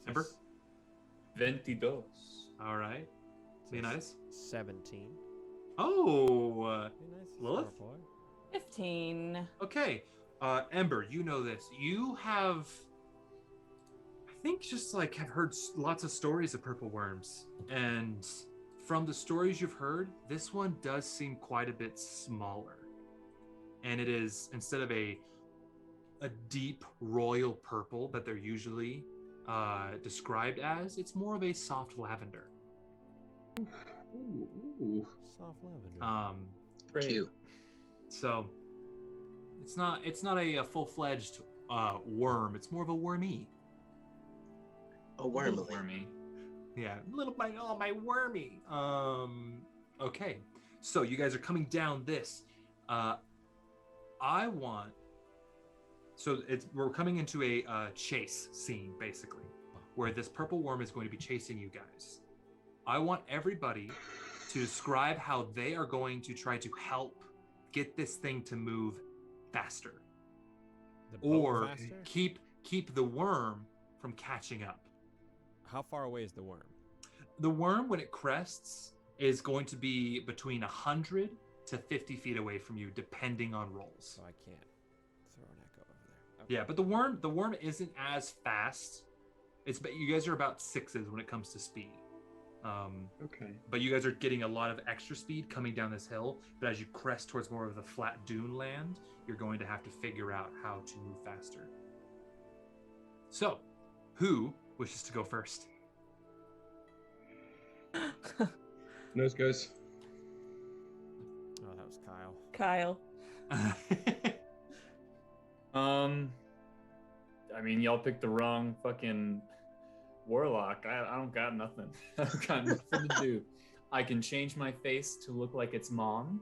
Ember. 22. All right. Leonidas. 17. Oh. Be nice, Lilith? smart boy. 15. Okay. Ember, you know this. You have, I think, just like have heard lots of stories of purple worms, and from the stories you've heard, this one does seem quite a bit smaller, and it is, instead of a deep royal purple that they're usually described as, it's more of a soft lavender. Ooh. Soft lavender. Cute. So it's not a full-fledged worm. It's more of a wormy. A wormling. Wormy. Yeah, little bite. Oh, my wormy. Okay. So you guys are coming down this. We're coming into a chase scene, basically, where this purple worm is going to be chasing you guys. I want everybody to describe how they are going to try to help get this thing to move faster, The boat or faster? keep the worm from catching up. How far away is the worm? The worm, when it crests, is going to be between 100 to 50 feet away from you, depending on rolls. So I can't throw an echo over there. Okay. Yeah, but the worm isn't as fast. You guys are about 6s when it comes to speed. Okay. But you guys are getting a lot of extra speed coming down this hill. But as you crest towards more of the flat dune land, you're going to have to figure out how to move faster. So, who wishes to go first? Nose goes. Oh, that was Kyle. Kyle. I mean, y'all picked the wrong fucking warlock. I don't got nothing. I don't got nothing to do. I can change my face to look like it's mom,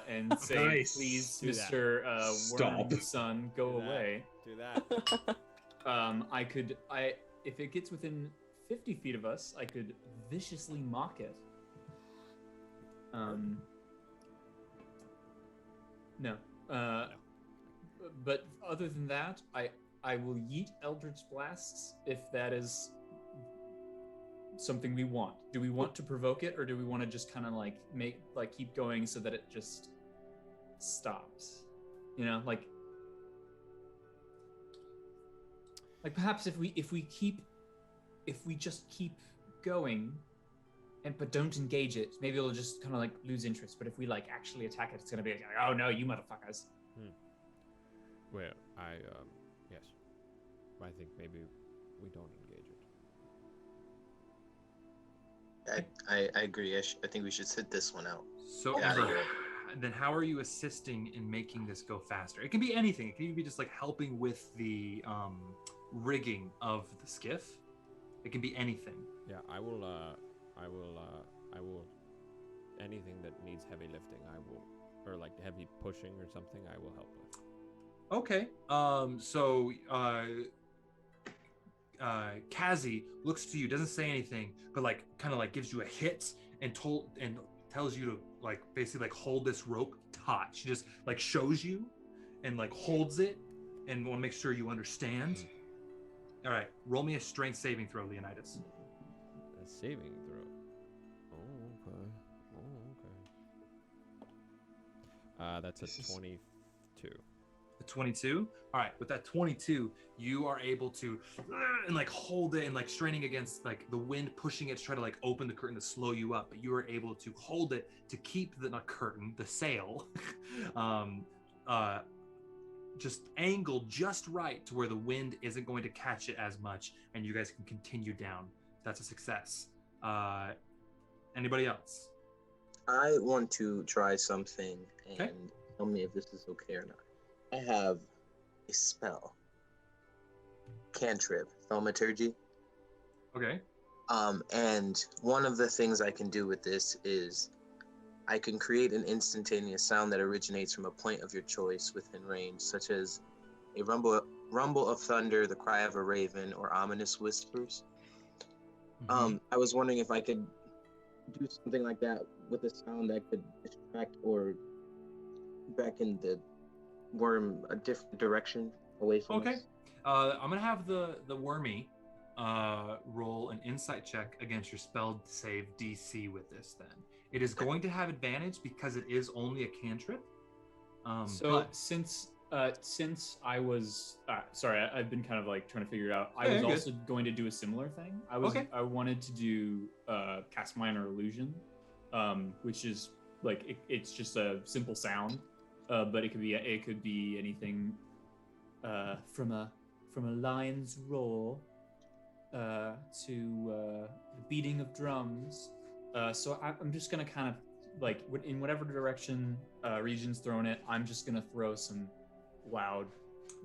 and say, Nice. "Please, Do that. Mr. Stop. Worm Son, go Do that. away." Do that. If it gets within 50 feet of us, I could viciously mock it. No. But other than that, I will yeet Eldritch Blasts if that is something we want. Do we want to provoke it, or do we want to just kind of keep going so that it just stops? You know, like perhaps if we just keep going but don't engage it, maybe it'll just kind of like lose interest. But if we like actually attack it, it's gonna be like, oh no, you motherfuckers. Well, yes. I think maybe we don't engage it. I agree. I think we should sit this one out. So, Get outta Ember, here. then how are you assisting in making this go faster? It can be anything. It can even be just like helping with the rigging of the skiff. It can be anything. Yeah, I will. Anything that needs heavy lifting, I will, or like heavy pushing or something, I will help with. Okay. So Kazi looks to you, doesn't say anything, but like kind of like gives you a hit and tells you to like basically like hold this rope taut. She just like shows you and like holds it and want to make sure you understand. All right, roll me a strength saving throw, Leonidas. A saving throw. Oh, okay. That's a 22. A 22. All right, with that 22, you are able to and like hold it and like straining against like the wind pushing it to try to like open the curtain to slow you up, but you are able to hold it to keep the not curtain, the sail, just angled just right to where the wind isn't going to catch it as much, and you guys can continue down. That's a success. Anybody else? I want to try something and Okay. tell me if this is okay or not. I have a spell. Cantrip, thaumaturgy. Okay. And one of the things I can do with this is I can create an instantaneous sound that originates from a point of your choice within range, such as a rumble of thunder, the cry of a raven, or ominous whispers. Mhm. I was wondering if I could do something like that with a sound that could distract or beckon the worm a different direction away from Okay. us. I'm gonna have the wormy roll an insight check against your spell save DC with this. Then it is going to have advantage because it is only a cantrip. So But since I was sorry, I've been kind of like trying to figure it out. I Yeah, was you're also going to do a similar thing. I wanted to do cast minor illusion, which is like it's just a simple sound, but it could be anything from a lion's roar to the beating of drums. So I'm just gonna kind of like in whatever direction Ryujin's throwing it, I'm just gonna throw some loud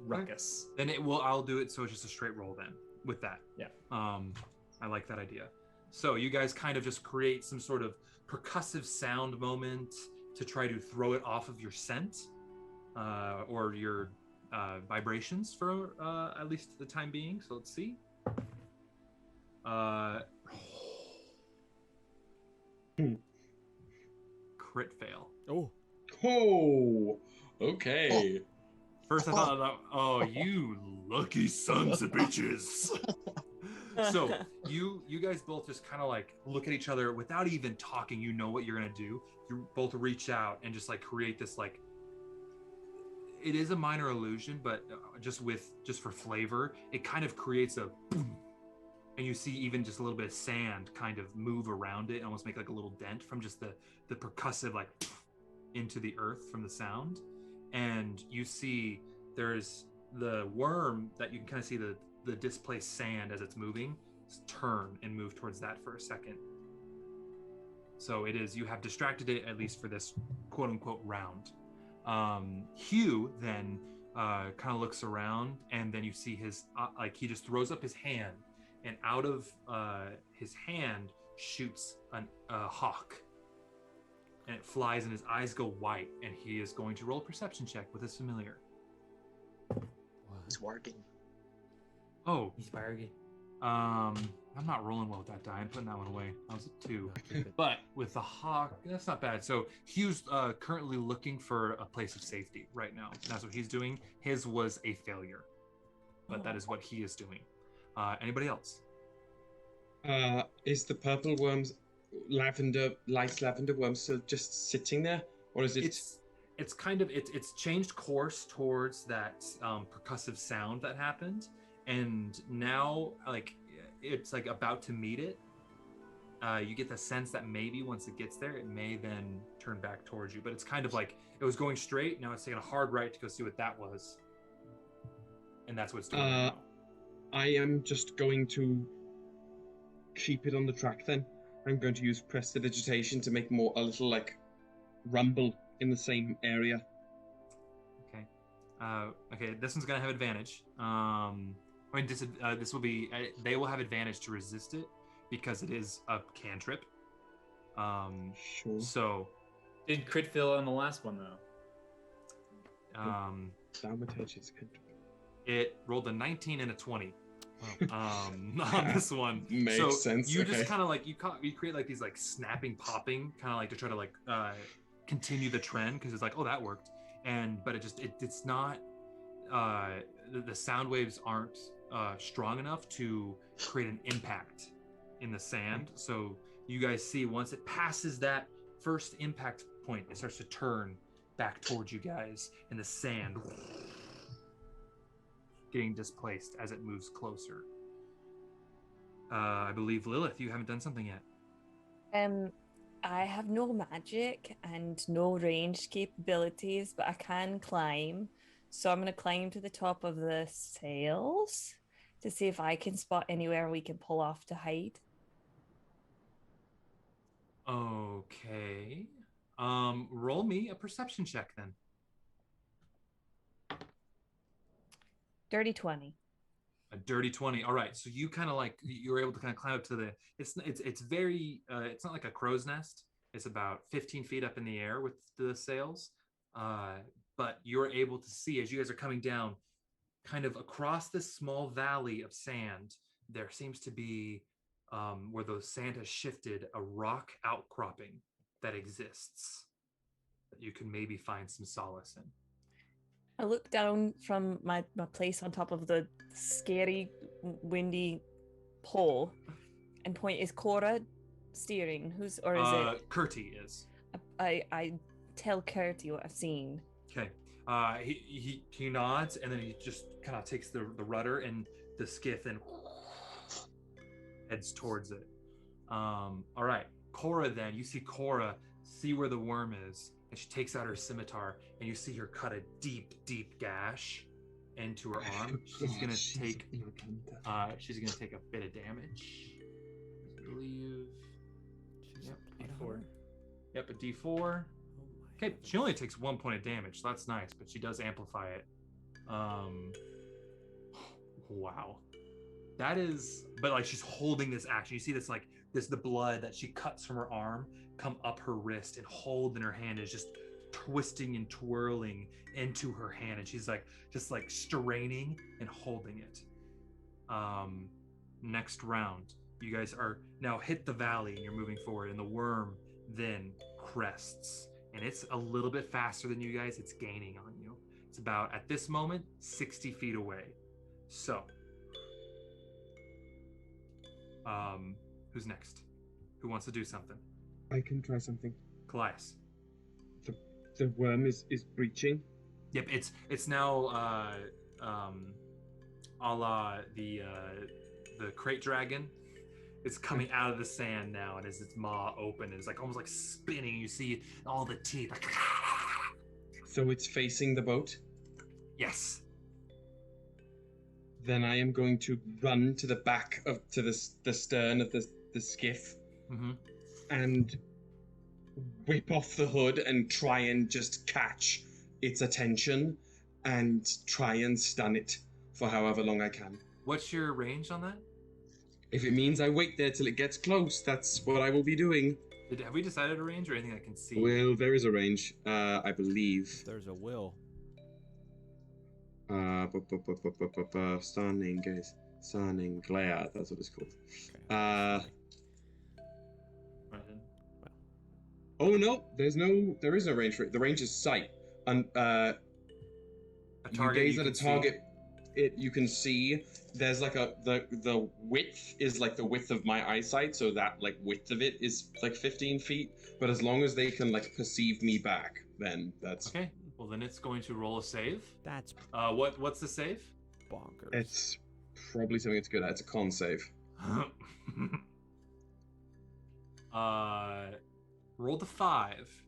ruckus. then I'll do it so it's just a straight roll then with that. Yeah. I like that idea. So you guys kind of just create some sort of percussive sound moment to try to throw it off of your scent or your vibrations for at least the time being. So let's see. Crit fail. Oh, Oh, okay. First I thought, oh, you lucky sons of bitches. So you guys both just kind of like look at each other without even talking. You know what you're gonna do. You both reach out and just like create this like. It is a minor illusion, but just for flavor, it kind of creates a boom, and you see even just a little bit of sand kind of move around it and almost make like a little dent from just the percussive like into the earth from the sound. And you see there's the worm that you can kind of see the displaced sand as it's moving turn and move towards that for a second. So it is, you have distracted it at least for this quote unquote round. Hugh then kind of looks around, and then you see his like he just throws up his hand, and out of his hand shoots a hawk, and it flies, and his eyes go white, and he is going to roll a perception check with his familiar. He's working. Oh, He's bargain. I'm not rolling well with that die. I'm putting that one away. That was a 2. But with the hawk, that's not bad. So Hugh's currently looking for a place of safety right now. That's what he's doing. His was a failure, but that is what he is doing. Anybody else? Is the purple worms, light lavender worm still just sitting there, or is it? It's kind of it's changed course towards that percussive sound that happened, and now like it's like about to meet it. You get the sense that maybe once it gets there, it may then turn back towards you. But it's kind of like it was going straight. Now it's taking a hard right to go see what that was, and that's what it's doing right now. I am just going to keep it on the track then. I'm going to use prestidigitation to make a little like rumble in the same area. Okay. Okay, this one's gonna have advantage. I mean, this will be. They will have advantage to resist it because it is a cantrip. Sure. So. Did crit fail on the last one though? Thaumaturgy's cantrip. It rolled a 19 and a 20. on this one. Makes so sense, You just okay. kind of like you create like these like snapping, popping, kind of like to try to like continue the trend because it's like, oh, that worked, but it's not. The sound waves aren't strong enough to create an impact in the sand. So you guys see once it passes that first impact point, it starts to turn back towards you guys, and the sand getting displaced as it moves closer. I believe Lilith, you haven't done something yet. I have no magic and no ranged capabilities, but I can climb. So I'm going to climb to the top of the sails to see if I can spot anywhere we can pull off to hide. Okay. Roll me a perception check then. Dirty 20. A dirty 20. All right. So you kind of like you're able to kind of climb up to the. It's very. It's not like a crow's nest. It's about 15 feet up in the air with the sails. But you're able to see as you guys are coming down, kind of across this small valley of sand. There seems to be where the sand has shifted, a rock outcropping that exists that you can maybe find some solace in. I look down from my place on top of the scary, windy pole and point, is Cora steering? Is it? Kurti is. I tell Kurti what I've seen. Okay. He nods and then he just kind of takes the rudder and the skiff and heads towards it. All right. Cora then, you see Cora see where the worm is, and she takes out her scimitar, and you see her cut a deep, deep gash into her arm. She's gonna take a bit of damage. I believe. Yep, D4. Yep, a D4. Okay, she only takes 1 point of damage, so that's nice, but she does amplify it. Wow. That is, but like she's holding this action. You see this like the blood that she cuts from her arm come up her wrist and hold in her hand is just twisting and twirling into her hand, and she's like just like straining and holding it. Next round, you guys are now hit the valley and you're moving forward, and the worm then crests, and it's a little bit faster than you guys. It's gaining on you. It's about, at this moment, 60 feet away. So who's next? Who wants to do something? I can try something. Kallias. The worm is breaching. Yep, it's now a la the crate dragon. It's coming out of the sand now, and as its maw open, it's like almost like spinning. You see all the teeth. Like, So it's facing the boat? yes. Then I am going to run to the back to the stern of the skiff, Mm-hmm. and whip off the hood and try and just catch its attention and try and stun it for however long I can. What's your range on that? If it means I wait there till it gets close, that's what I will be doing. Have we decided a range or anything I can see? Well, there is a range, I believe. There's a will. Stunning, guys. Stunning glare, that's what it's called. Okay. Right then. Oh no, there is no range for it. The range is sight. And A target you gaze at a can see. target, you can see there's like the width is like the width of my eyesight, so that like width of it is like 15 feet. But as long as they can like perceive me back, then that's Okay. Well, then it's going to roll a save. That's What's the save? bonkers. it's probably something it's good at. It's a con save. Rolled a 5,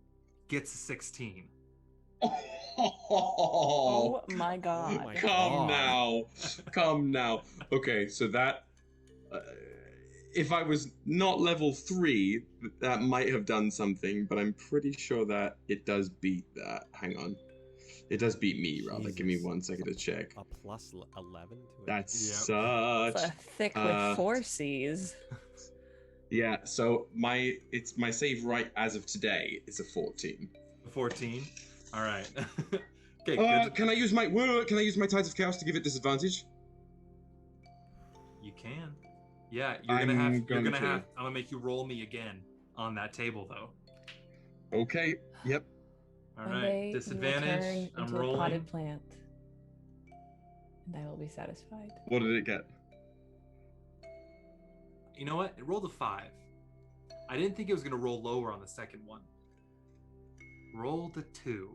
gets a 16. Oh my god. Oh my Come God. Come now. Okay, so that if I was not level 3, that might have done something, but I'm pretty sure that it does beat that. Hang on. It does beat me, rather. Give me Jesus. 1 second to check. A plus 11 to it. That's Yep. such. It's a thick with 4 C's. Yeah, so my save right as of today is a 14. 14. All right. Okay. Good. Can I use my Tides of Chaos to give it disadvantage? You can. Yeah, you're gonna I'm have. You're going gonna to. have. I'm gonna make you roll me again on that table, though. Okay. Yep. All One right. day you will Disadvantage. turn I'm into a rolling. potted plant, and I will be satisfied. What did it get? You know what? It rolled a 5. I didn't think it was gonna roll lower on the second one. Rolled a 2.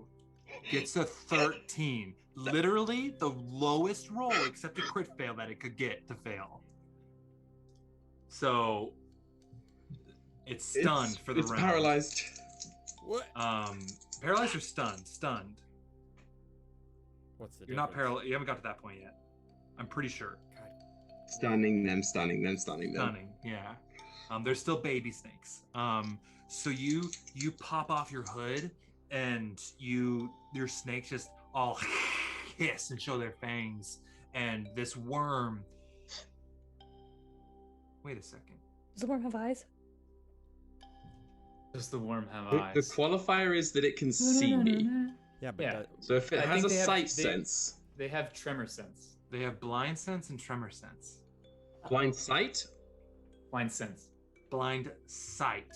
Gets a 13. Literally the lowest roll except a crit fail that it could get to fail. So it's stunned for the it's round. paralyzed. What? Paralyzed or stunned? Stunned. What's the You're not difference? paralyzed. You haven't got to that point yet. I'm pretty sure. Stunning them, stunning them, stunning them. Stunning, yeah. There's still baby snakes. So you pop off your hood and your snakes just all hiss and show their fangs, and this worm. Wait a second. Does the worm have eyes? Does the worm have The eyes? qualifier is that it can see me. Yeah, but Yeah. So if it I has think a they have- sight they- sense, They have tremor sense. They have blind sense and tremor sense. blind sight, Blind sense. Blind sight.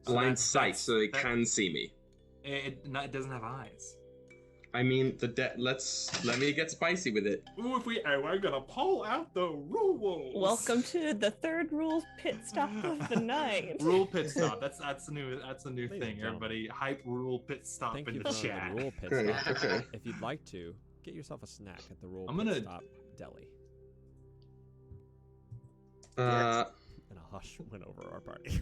blind sight, so they that- can see me. It doesn't have eyes. I mean, let me get spicy with it. Ooh, we're gonna pull out the rules. Welcome to the third rules pit stop of the night. Rule pit stop. That's a new Ladies thing. and gentlemen. Everybody, hype rule pit stop Thank in you the for running chat. the rule pit Okay, stop. okay. If you'd like to, get yourself a snack at the rule I'm pit gonna- stop deli. Uh, And a hush went over our party.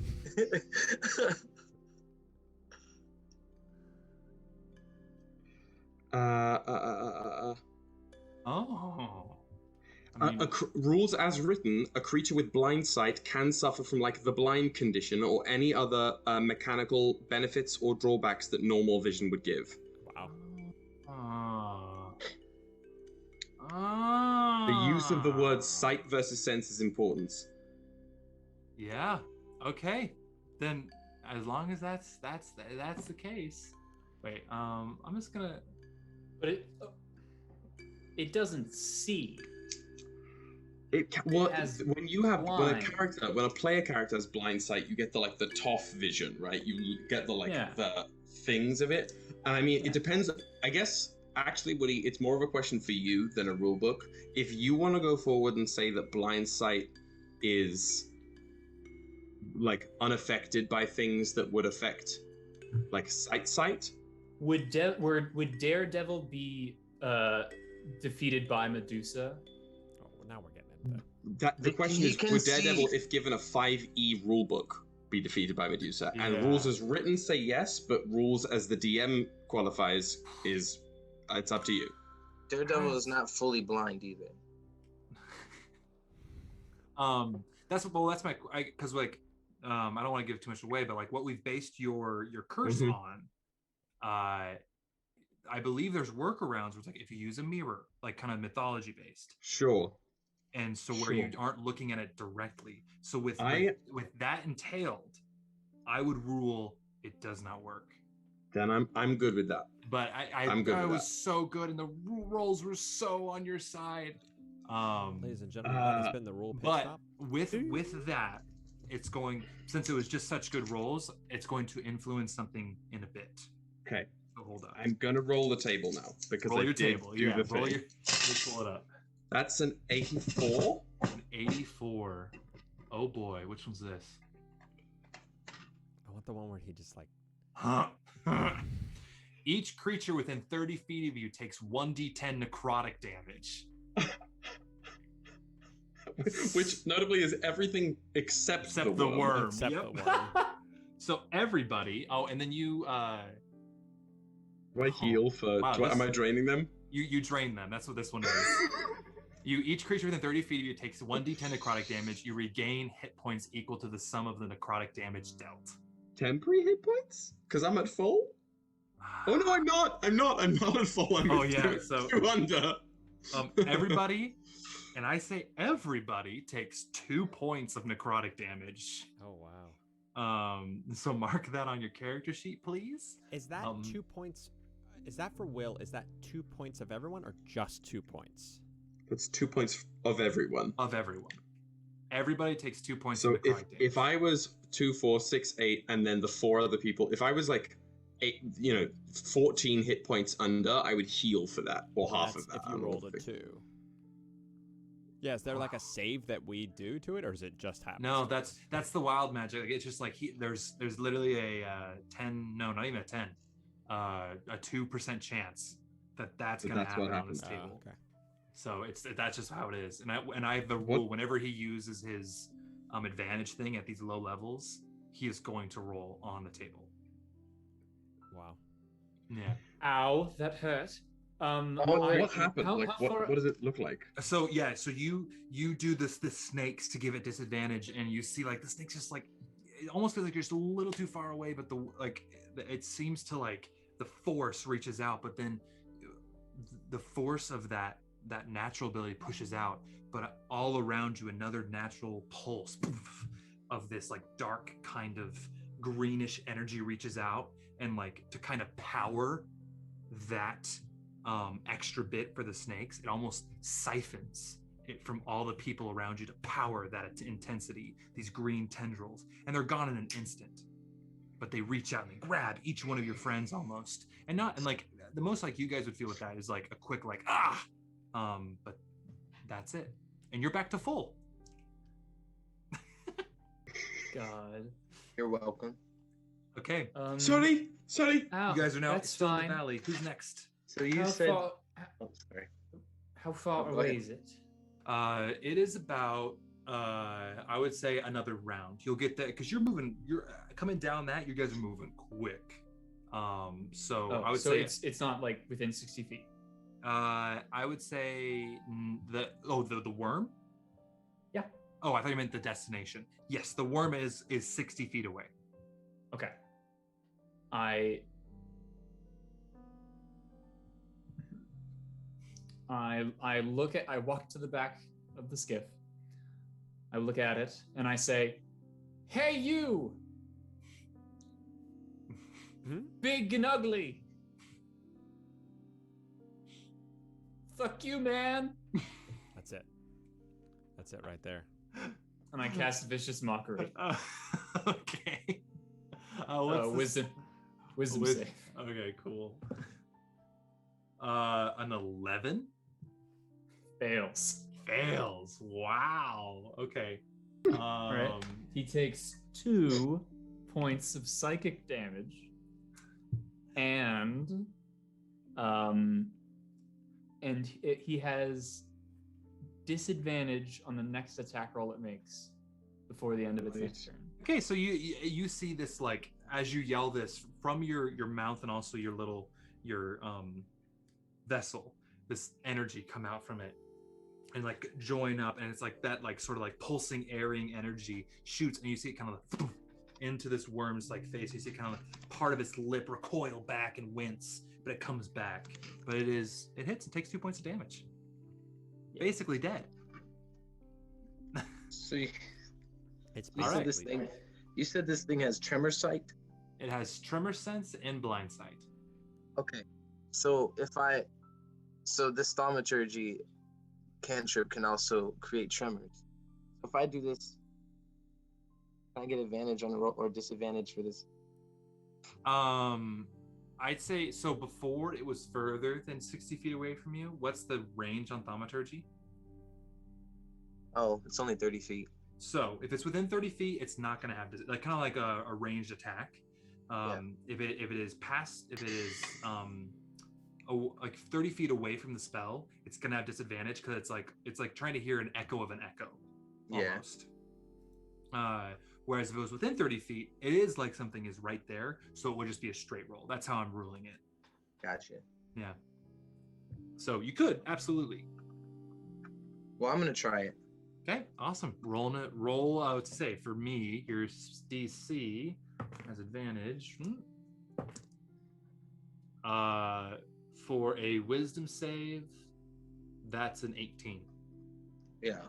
Oh. I mean, rules as written, a creature with blind sight can suffer from like the blind condition or any other mechanical benefits or drawbacks that normal vision would give. Wow. The use of the word sight versus sense is important. Yeah. Okay. Then, as long as that's the case. Wait. I'm just gonna. But it doesn't see. Well, It has when you have blind. when a player character has blind sight, you get the toff vision, right? You get the Yeah. the things of it. And I mean, Yeah. it depends. I guess actually, Woody, it's more of a question for you than a rule book. If you want to go forward and say that blind sight is like unaffected by things that would affect like sight. Would Daredevil be defeated by Medusa? Oh, now we're getting into that. That the question He is, can would Daredevil, see- if given a 5e rulebook, be defeated by Medusa? And Yeah. rules as written say yes, but rules as the DM qualifies is it's up to you. Daredevil is not fully blind either. That's my because like I don't want to give too much away, but like what we've based your curse Mhm. on, I believe there's workarounds where it's like if you use a mirror, like kind of mythology based, Sure. and so where you Sure. aren't looking at it directly. So with that entailed, I would rule it does not work. Then I'm good with that. But I'm good I with was that. so good, and the rolls were so on your side. Ladies and gentlemen, that has been the rule pit But stop. with that, it's going, since it was just such good rolls, it's going to influence something in a bit. Okay. So hold up. I'm gonna roll the table now because roll I your did table. do Yeah, the roll thing. your. Let's pull it up. That's an 84. An 84. Oh boy, which one's this? I want the one where he just like. Each creature within 30 feet of you takes 1d10 necrotic damage. Which notably is everything except Except the worm. Except Yep. the worm. So everybody. Oh, and then you. Do I heal for? Wow, am I draining them? You drain them. That's what this one is. Each creature within 30 feet of you takes 1d10 necrotic damage. You regain hit points equal to the sum of the necrotic damage dealt. Temporary hit points? Because I'm at full? Oh no, I'm not! I'm not at full. I'm Oh, at yeah, two, so- 2 under. Everybody, and I say everybody, takes 2 points of necrotic damage. Oh wow. So mark that on your character sheet, please. Is that 2 points? Is that for Will? Is that 2 points of everyone or just 2 points? That's 2 points of everyone. Of everyone. Everybody takes 2 points So of necrotic damage. if I was 2, 4, 6, 8, and then the 4 other people, if I was like 14 hit points under, I would heal for that, or half That's of that. if you rolled a 2. Yeah, is there like a save that we do to it, or is it just happen? No, that's the wild magic. Like, it's just like there's literally a 10, no, not even a 10, a 2% chance that's gonna happen on this table. Okay. So that's just how it is. And I have the rule whenever he uses his advantage thing at these low levels, he is going to roll on the table. Wow. Yeah. Ow, that hurt. What happened? how what does it look like? So you do the snakes to give it disadvantage, and you see like the snakes just like it almost feels like you're just a little too far away, but it seems to like the force reaches out, but then the force of that natural ability pushes out, but all around you another natural pulse of this like dark kind of greenish energy reaches out, and like to kind of power that extra bit for the snakes, it almost siphons it from all the people around you to power that intensity, these green tendrils, and they're gone in an instant. But they reach out and they grab each one of your friends almost, and like the most like you guys would feel with that is like a quick like but that's it, and you're back to full. God. You're welcome. Okay. Sorry. Ow, You guys are now that's still fine. in the valley. Who's next? So you How said. far, Oh, sorry. how far Go away ahead. is it? It is about I would say another round. You'll get that because you're coming down that. You guys are moving quick. So I would say it's not like within 60 feet. I would say the worm. Yeah. Oh, I thought you meant the destination. Yes, the worm is 60 feet away. Okay. I walk to the back of the skiff. I look at it and I say, "Hey you! Big and ugly. Fuck you, man." That's it. That's it right there. And I cast Vicious Mockery. Okay. What's this? Wisdom save. Okay, cool. An 11 Fails. fails. Wow. Okay. All right. He takes 2 points of psychic damage, and he has disadvantage on the next attack roll it makes before the end of its next turn. Okay, so you see this like as you yell this from your mouth and also your vessel, this energy come out from it and like join up, and it's like that like sort of like pulsing airing energy shoots, and you see it kind of like into this worm's like face. You see kind of like part of its lip recoil back and wince, but it comes back. But it hits and takes 2 points of damage. Basically dead. So It's you said this thing has tremor sight? It has tremor sense and blind sight. Okay. So this thaumaturgy cantrip can also create tremors. So if I do this, can I get advantage on the roll or disadvantage for this? I'd say so. Before it was further than 60 feet away from you. What's the range on thaumaturgy? Oh, it's only 30 feet. So if it's within 30 feet, it's not going to have like kind of like a ranged attack. If it is like 30 feet away from the spell, it's going to have disadvantage because it's like trying to hear an echo of an echo. Almost. Whereas if it was within 30 feet, it is like something is right there, so it would just be a straight roll. That's how I'm ruling it. Gotcha. Yeah. So you could absolutely. Well, I'm gonna try it. Okay, awesome. Roll. I would say for me, your DC has advantage. For a Wisdom save, that's an 18. Yeah.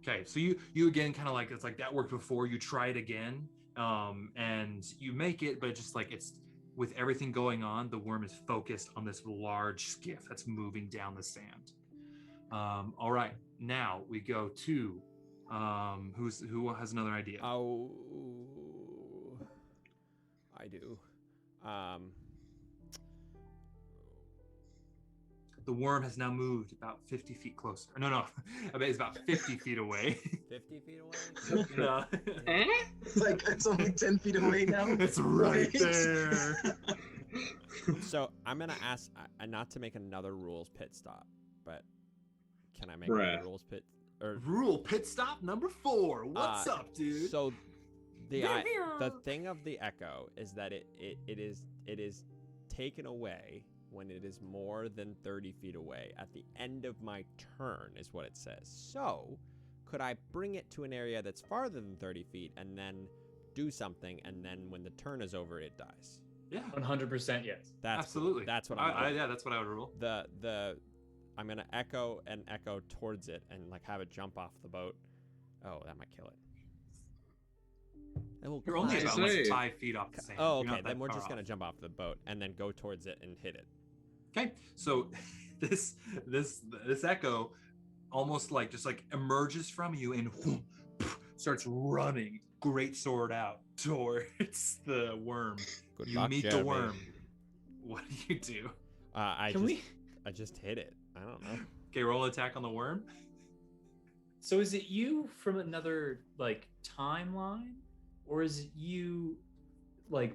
Okay, so you again kind of like it's like that worked before. You try it again, and you make it, but just like it's with everything going on, the worm is focused on this large skiff that's moving down the sand. All right, now we go to Who has another idea? Oh, I do. The worm has now moved about 50 feet closer. No. I bet it's about 50 feet away. 50 feet away? No. It's like it's only 10 feet away now. It's right there. So I'm gonna ask, not to make another rules pit stop, but can I make Bruh. another rules pit? Or Rule pit stop number 4. What's up, dude? So the Yeah. thing of the echo is that it is taken away when it is more than 30 feet away at the end of my turn, is what it says. So could I bring it to an area that's farther than 30 feet and then do something, and then when the turn is over, it dies? Yeah, 100% yes. That's absolutely. Cool. That's what I'm. Yeah, that's what I would rule. I'm gonna echo towards it and like have it jump off the boat. Oh, that might kill it. You're only about say. 5 feet off the sand. Oh, You're not okay. that Then we're far just gonna off. jump off the boat and then go towards it and hit it. Okay, so this echo almost like just like emerges from you and whoom, starts running, great sword out towards the worm. Good You luck, meet the Jeremy. worm. What do you do? I just hit it. I don't know. Okay, roll an attack on the worm. So is it you from another like timeline, or is it you like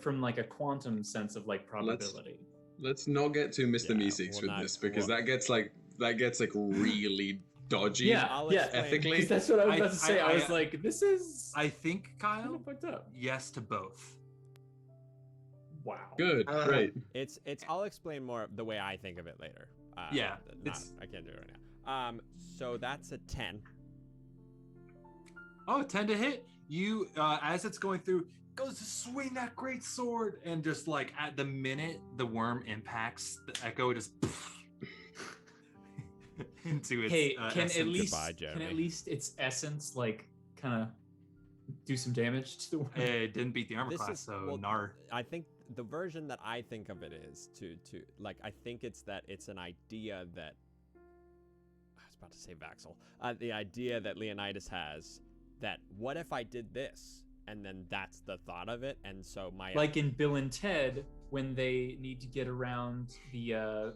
from like a quantum sense of like probability? Let's not get too Mr. Yeah, Meeseeks well, with not- this, because well- that gets like really dodgy. Yeah, I'll yeah. explain. Ethically. Because that's what I was about to say. I was I- like, this is I think, kind Kyle, of fucked up. yes to both. Wow. Good, great. It's. I'll explain more the way I think of it later. Yeah, I can't do it right now. So that's a 10. Oh, 10 to hit. You, as it's going through, goes to swing that great sword, and just like at the minute the worm impacts the echo, just into its. Hey, can essence. at least Goodbye, Jeremy. its essence like kind of do some damage to the worm? It didn't beat the armor This class, is- so well, nar. I think the version that I think of it is to like I think it's that it's an idea that I was about to say Vaxel. The idea that Leonidas has that what if I did this, and then that's the thought of it, and so my Like in Bill and Ted when they need to get around the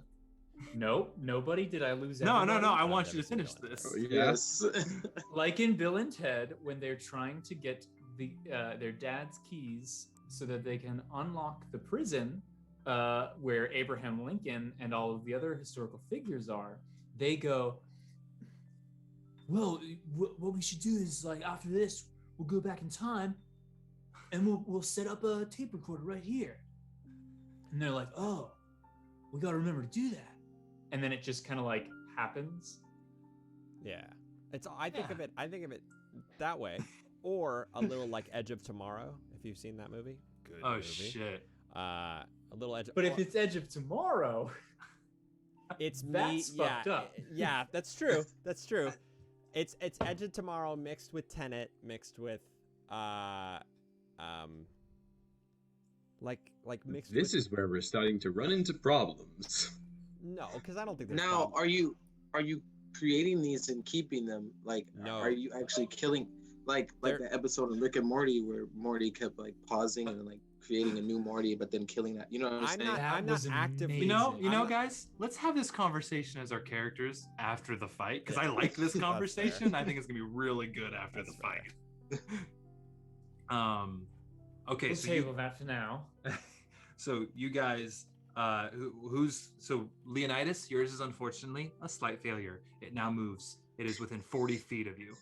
Nope, nobody. Did I lose No, everybody? I I've want never you to seen finish Bill and this. Oh, yes. Like in Bill and Ted when they're trying to get the their dad's keys so that they can unlock the prison where Abraham Lincoln and all of the other historical figures are. They go, well, what we should do is like after this, we'll go back in time, and we'll set up a tape recorder right here. And they're like, oh, we got to remember to do that. And then it just kind of like happens. Yeah. It's I think Yeah. of it that way. Or a little like Edge of Tomorrow, if you've seen that movie. Good Oh movie. shit. A little Edge But if it's Edge of Tomorrow, it's that's me fucked yeah, up. Yeah, that's true. That's true. It's Edge of Tomorrow mixed with Tenet, mixed with like mixed This with is where we're starting to run into problems. No, because I don't think there's Now, problems. are you creating these and keeping them? Like, No. are you actually killing? Like They're- the episode of Rick and Morty where Morty kept like pausing and like creating a new Morty, but then killing that. You know what I'm I'm saying? not That I'm not was actively You know, amazing. you know, I'm not- guys, let's have this conversation as our characters after the fight, because I Yeah. like this That's conversation. fair. I think it's gonna be really good after That's the fair. fight. Okay, We'll so table that for now. so you guys, so Leonidas, yours is unfortunately a slight failure. It now moves. It is within 40 feet of you.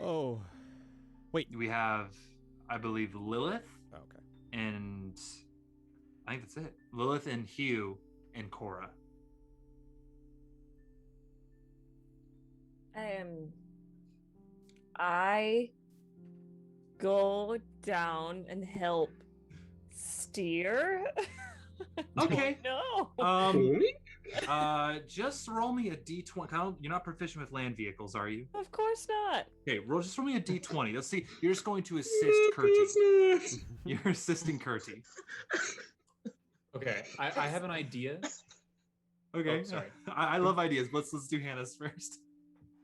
Oh. Wait. We have, I believe, Lilith, Okay. and I think that's it. Lilith and Hugh and Cora. I go down and help steer. Okay. No. Just roll me a d20. Kyle, you're not proficient with land vehicles, are you? Of course not. Okay, just roll me a d20. Let's see. You're just going to assist Kurti. You're assisting Kurti. Okay, I have an idea. Okay. Oh, sorry. I love ideas, but let's do Hannah's first.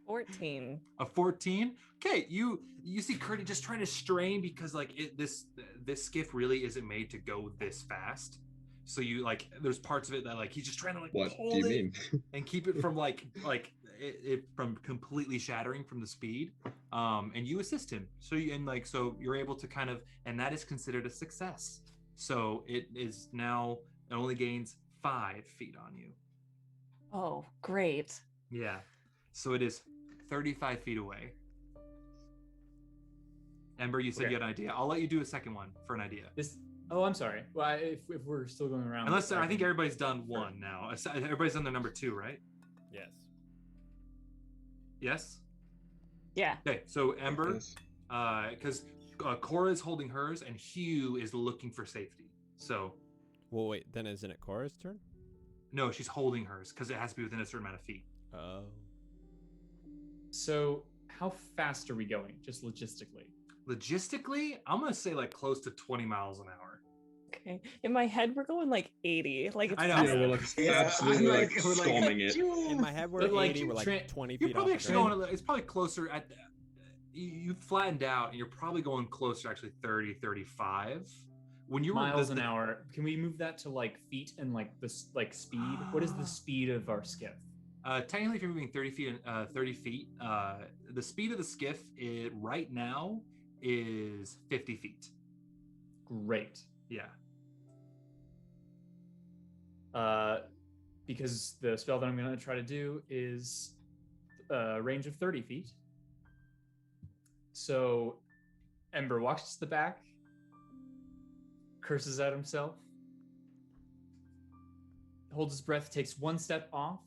14. A 14. Okay, you see Curdy just trying to strain because like this skiff really isn't made to go this fast. So you like there's parts of it that like he's just trying to like What hold do you it mean? and keep it from like it from completely shattering from the speed. And you assist him. So you're able to kind of, and that is considered a success. So it only gains 5 feet on you. Oh, great. Yeah. So it is 35 feet away. Ember, you said you had an idea. I'll let you do a second one for an idea. Oh, I'm sorry. Well, if we're still going around. Unless I think everybody's done one now. Everybody's done their number 2, right? Yes. Yes? Yeah. Okay, so Ember, Yes. because Cora is holding hers and Hugh is looking for safety. So. Well, wait, then isn't it Cora's turn? No, she's holding hers because it has to be within a certain amount of feet. Oh. So how fast are we going, just logistically? Logistically, I'm going to say like close to 20 miles an hour. Okay. In my head, we're going like 80. Like it's I know. fast. Yeah, we're like absolutely I'm like like- we're like- storming it. In my head, we're But, at like, 80, we're like 20 You're feet probably off the actually ground. going, it's probably closer at, you flattened out and you're probably going closer actually 30, 35. When you were Miles an hour. Can we move that to like feet and like this like speed? What is the speed of our skiff? Technically, if you're moving 30 feet, the speed of the skiff right now is 50 feet. Great. Yeah. Because the spell that I'm going to try to do is a range of 30 feet. So Ember walks to the back, curses at himself, holds his breath, takes one step off,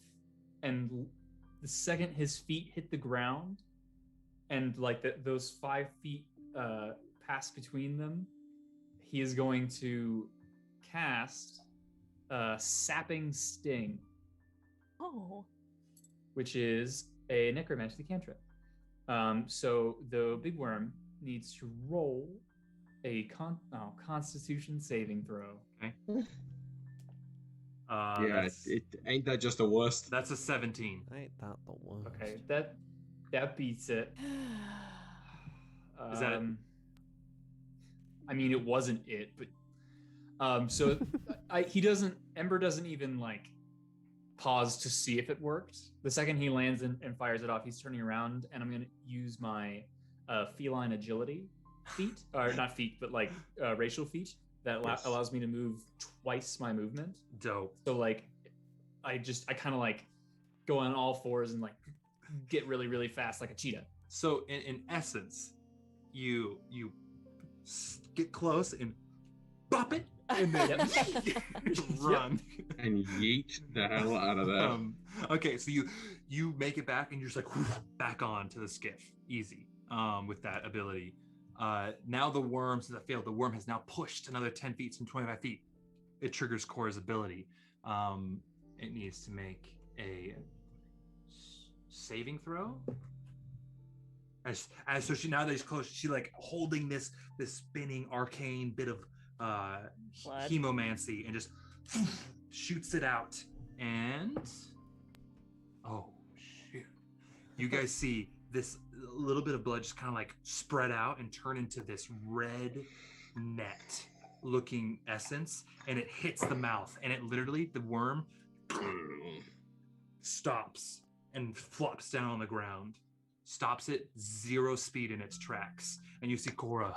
and the second his feet hit the ground and like those 5 feet pass between them, he is going to cast Sapping Sting, Oh. which is a necromancy cantrip. So the big worm needs to roll a Constitution saving throw. Okay. Yeah, it ain't that just the worst. That's a 17. Ain't that the one? Okay, that beats it. Is that it? I mean, it wasn't it, but so Ember doesn't even like pause to see if it worked. The second he lands and fires it off, he's turning around, and I'm gonna use my feline agility feat, or not feat, but like racial feat that Yes. allows me to move twice my movement. Dope. So like, I kind of like go on all fours and like get really, really fast like a cheetah. So in essence, you get close and bop it and then run. And yeet the hell out of there. Okay, so you make it back and you're just like back on to the skiff, easy. With that ability. Now the worm, since that failed, the worm has now pushed another 10 feet, some 25 feet. It triggers Cora's ability. It needs to make a saving throw. So she, now that he's close, she like holding this spinning arcane bit of Blood. hemomancy and just shoots it out. And oh shit! You guys see this little bit of blood just kind of like spread out and turn into this red net looking essence, and it hits the mouth, and it literally, the worm stops and flops down on the ground, stops it 0 speed in its tracks, and you see Cora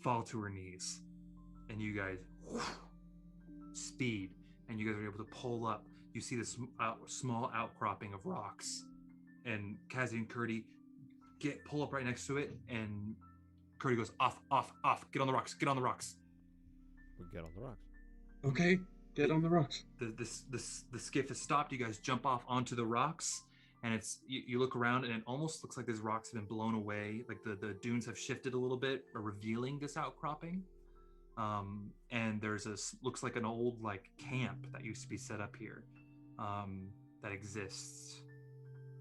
fall to her knees, and you guys speed, and you guys are able to pull up. You see this small outcropping of rocks, and Kazi and Curdy pull up right next to it, and Curdy goes off, get on the rocks. We get on the rocks. Okay, get on the rocks. The skiff has stopped. You guys jump off onto the rocks, and it's you look around, and it almost looks like these rocks have been blown away, like the dunes have shifted a little bit, revealing this outcropping. And there's looks like an old like camp that used to be set up here, that exists,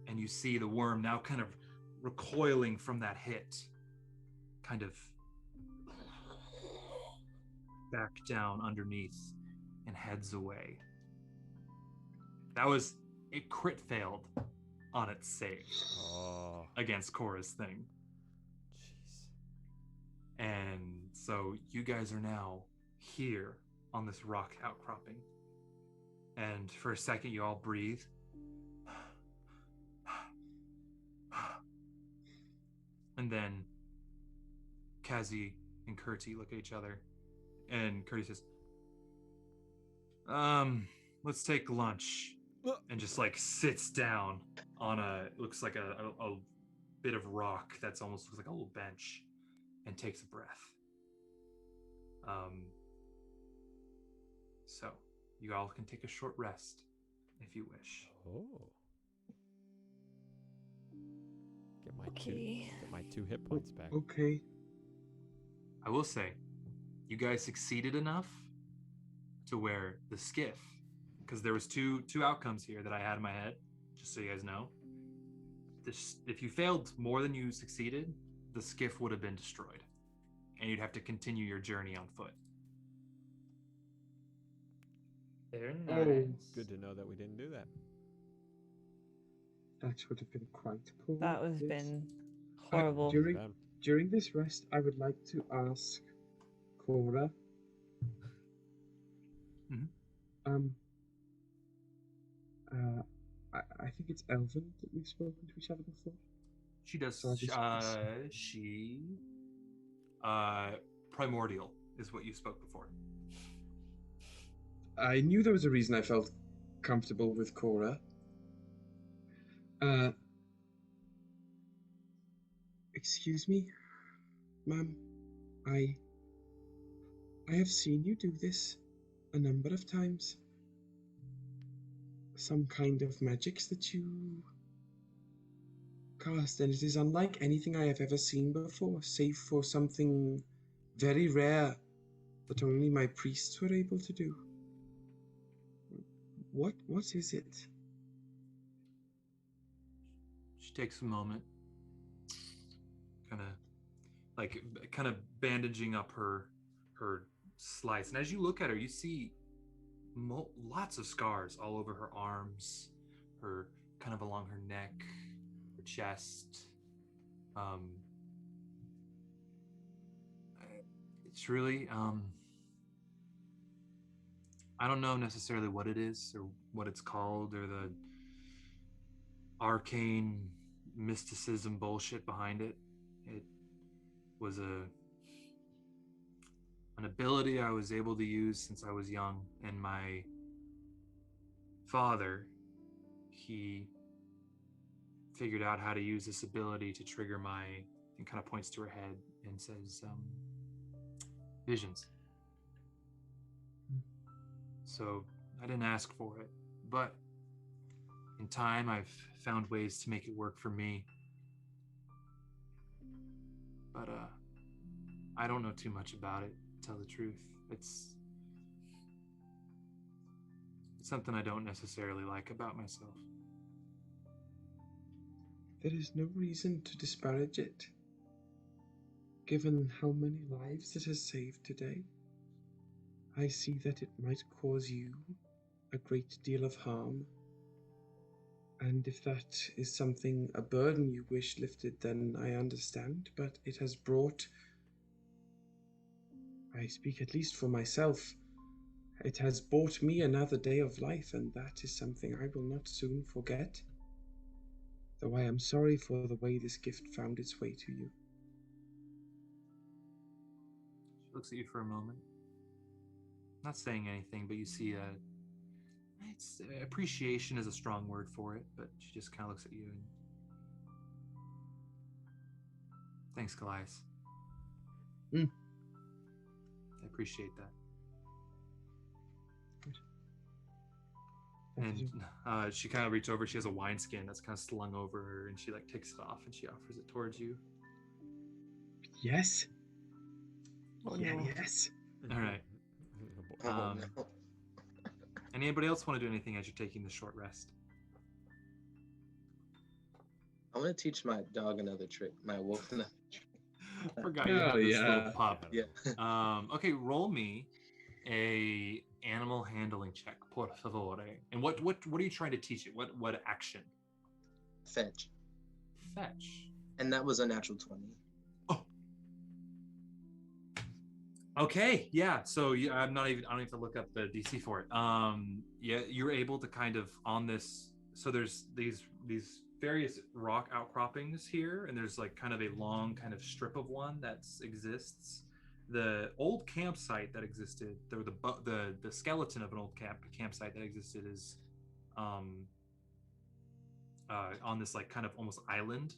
and you see the worm now kind of recoiling from that hit, kind of back down underneath and heads away. That was, it crit failed. on its save Oh, against Korra's thing. jeez. And so you guys are now here on this rock outcropping. And for a second, you all breathe. And then Kazi and Kurti look at each other. And Kurti says, let's take lunch. And just like sits down on looks like a bit of rock that's almost looks like a little bench, and takes a breath. So you all can take a short rest if you wish. Oh. Okay. Get my 2 hit points back. Okay. I will say, you guys succeeded enough to where the skiff, because there was two outcomes here that I had in my head, just so you guys know. If you failed more than you succeeded, the skiff would have been destroyed, and you'd have to continue your journey on foot. Very Oh. nice. Good to know that we didn't do that. That would have been quite poor. That would have yes. been horrible. During this rest, I would like to ask Korra. I think it's Elven that we've spoken to each other before. She does. So Primordial is what you spoke before. I knew there was a reason I felt comfortable with Korra. Excuse me, ma'am. I have seen you do this a number of times. Some kind of magics that you cast, and it is unlike anything I have ever seen before, save for something very rare that only my priests were able to do. What is it? She takes a moment, kind of bandaging up her slice, and as you look at her, you see lots of scars all over her arms, her kind of along her neck, her chest. It's really I don't know necessarily what it is or what it's called or the arcane mysticism bullshit behind it. It was an ability I was able to use since I was young, and my father, he figured out how to use this ability to trigger and kind of points to her head and says, visions. So I didn't ask for it, but in time I've found ways to make it work for me. But I don't know too much about it, to tell the truth. It's something I don't necessarily like about myself. There is no reason to disparage it, given how many lives it has saved today. I see that it might cause you a great deal of harm, and if that is a burden you wish lifted, then I understand, but it has brought, I speak at least for myself, it has brought me another day of life, and that is something I will not soon forget, though I am sorry for the way this gift found its way to you. She looks at you for a moment, not saying anything, but you see appreciation is a strong word for it, but she just kind of looks at you and thanks, Kallias. I appreciate that. And she kind of reaches over. She has a wineskin that's kind of slung over her, and she takes it off and she offers it towards you. Yes. Oh, Yeah, no. yes. All right. No. Anybody else want to do anything as you're taking the short rest? I'm gonna teach my dog another trick. My wolf another trick. Forgot you have this little pup. Yeah. Okay, roll me a animal handling check, por favore. And what are you trying to teach it? What action? Fetch. Fetch. And that was a natural 20. Okay, yeah. So I don't even have to look up the DC for it. Yeah, you're able to kind of on this. So there's these various rock outcroppings here, and there's like kind of a long kind of strip of one that exists. The old campsite that existed, the skeleton of an old campsite that existed is on this like kind of almost island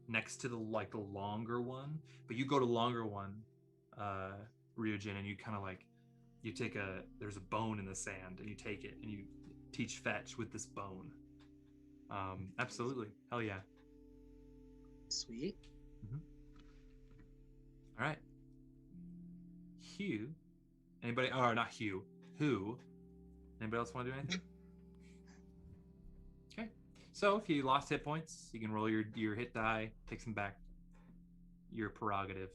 next to the longer one. But you go to longer one, Ryujin, and you kind of like there's a bone in the sand, and you take it and you teach fetch with this bone. Absolutely, hell yeah. Sweet. All right, Hugh. Anybody? Oh, not Hugh. Who? Anybody else want to do anything? Okay. So if you lost hit points, you can roll your hit die, take some back. Your prerogative.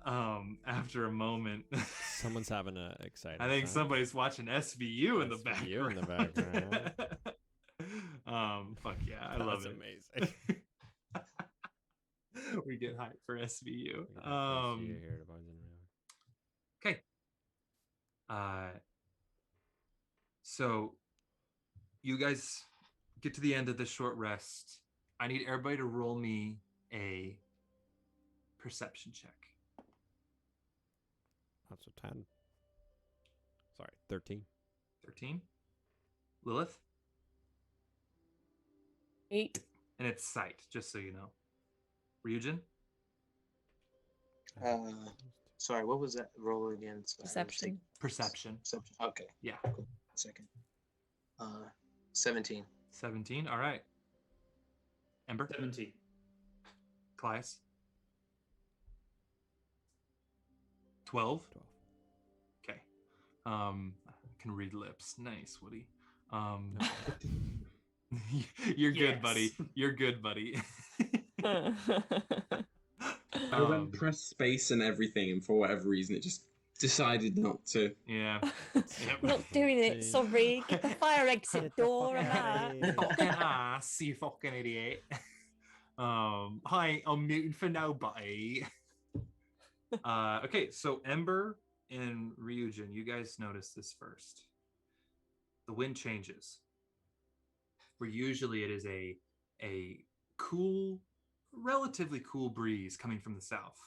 After a moment, Someone's having a exciting I think time. somebody's watching SVU in the SVU in the background. background. Fuck yeah, I love it. Amazing. We get hyped for SVU. We got SVU here at Bards of New York. Okay. So you guys get to the end of the short rest. I need everybody to roll me a perception check. That's a 10. Sorry, 13. 13. Lilith? 8. And it's sight, just so you know. Ryujin? Sorry, what was that roll again? Sorry, Perception. Perception. Perception. Okay. Yeah. Cool. Second. 17. 17. All right. Ember? 17. Kallias? 12. Okay. I can read lips. Nice, Woody. You're good, buddy. You're good, buddy. I went press space and everything, and for whatever reason, it just decided not to. Yeah. Not doing it. Sorry. Get the fire exit door and that. Fucking ass, you fucking idiot. Hi, I'm muting for nobody. Okay, so Ember and Ryujin, you guys notice this first. The wind changes. Where usually it is a cool, relatively cool breeze coming from the south,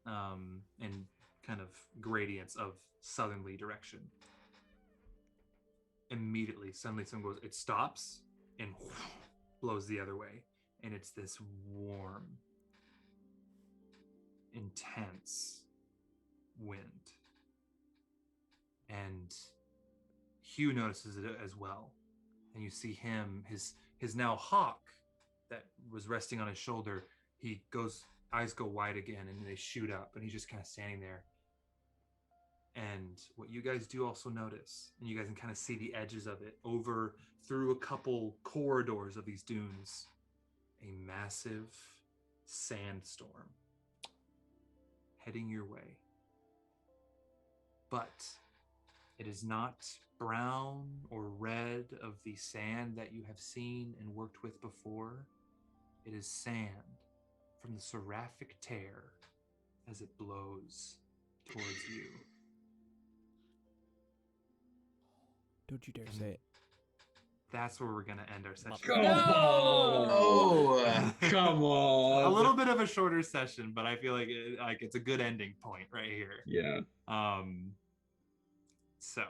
and kind of gradients of southerly direction. Immediately, suddenly someone goes, it stops and blows the other way, and it's this warm, intense wind. And Hugh notices it as well. And you see him, his now hawk that was resting on his shoulder, he goes, eyes go wide again, and they shoot up, and he's just kind of standing there. And what you guys do also notice, and you guys can kind of see the edges of it over through a couple corridors of these dunes, a massive sandstorm heading your way. But it is not brown or red of the sand that you have seen and worked with before. It is sand from the seraphic tear as it blows towards you. Don't you dare say it. That's where we're going to end our session. Come No! on! Oh, Come on! A little bit of a shorter session, but I feel like it's a good ending point right here. Yeah. So,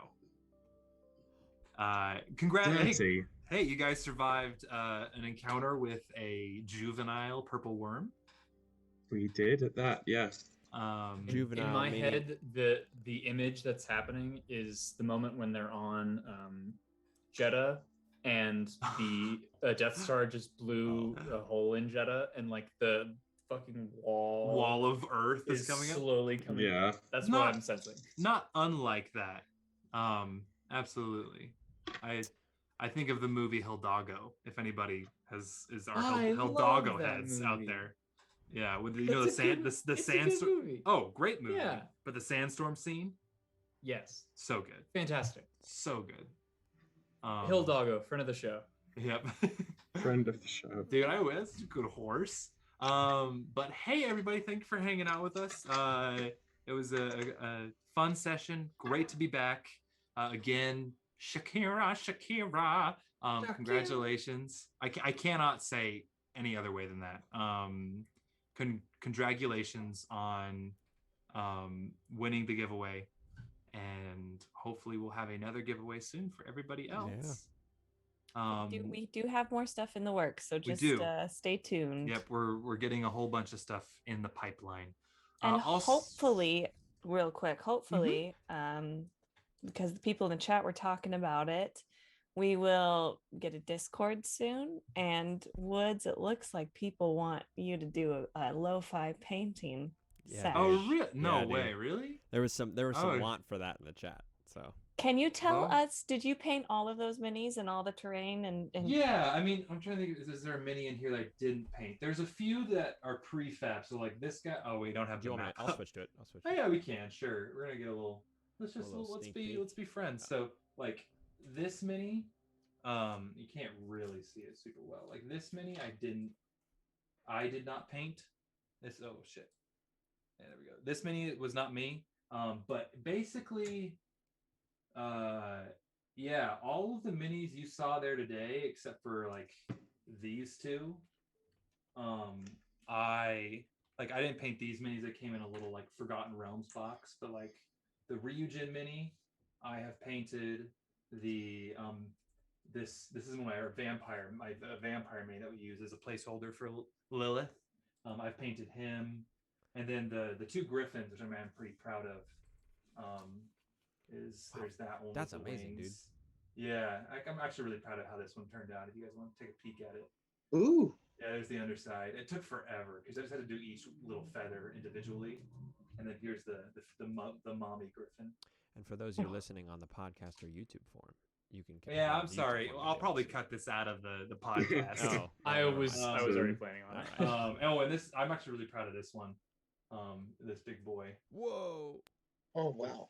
congrats. Dirty. Hey, you guys survived an encounter with a juvenile purple worm. We did at that, yes. Juvenile In my meaning- head, the image that's happening is the moment when they're on Jeddah, and the Death Star just blew a hole in Jeddah, and like the fucking Wall of Earth is coming up. slowly coming Yeah. up. That's Not- what I'm sensing. Not unlike that. Absolutely. I think of the movie Hidalgo. If anybody is our I Hidalgo love that heads out movie. there. Yeah, with It's a sand, good- the it's a good sandstorm. movie. Oh, great movie. Yeah. But the sandstorm scene, Yes, so good, fantastic. so good. Hill Doggo, friend of the show. Yep. Friend of the show. Dude, I was a good horse. But hey, everybody, thank you for hanging out with us. It was a fun session. Great to be back. Again, Shakira. Congratulations. I cannot say any other way than that. Congratulations on winning the giveaway. And hopefully we'll have another giveaway soon for everybody else. We do have more stuff in the works, so just stay tuned. Yep, we're getting a whole bunch of stuff in the pipeline. And hopefully, real quick, because the people in the chat were talking about it, we will get a Discord soon. And Woods, it looks like people want you to do a lo-fi painting session. Oh, really? No way, really? There was some want for that in the chat. So can you tell us, did you paint all of those minis and all the terrain and Yeah, I mean, I'm trying to think, is there a mini in here that I didn't paint? There's a few that are prefab, so like this guy, we don't have the map. I'll switch to it. Oh yeah, we can, sure. We're gonna get a little, let's be friends. So like this mini, you can't really see it super well. Like this mini, I did not paint. This, oh shit. Yeah, there we go. This mini was not me. But basically, yeah, all of the minis you saw there today, except for like these two, I didn't paint these minis. They came in a little like Forgotten Realms box, but like the Ryujin mini, I have painted. The this is my vampire mini that we use as a placeholder for Lilith. I've painted him, and then the two griffins, which I'm pretty proud of. There's that one. That's amazing, wings. Dude. Yeah, I'm actually really proud of how this one turned out. If you guys want to take a peek at it. Ooh. Yeah, there's the underside. It took forever because I just had to do each little feather individually, and then here's the mommy griffin. And for those of you listening on the podcast or YouTube form, you can. Yeah, I'm sorry. I'll probably cut this out of the podcast. I was already planning on it. And this, I'm actually really proud of this one. This big boy. Whoa. Oh wow.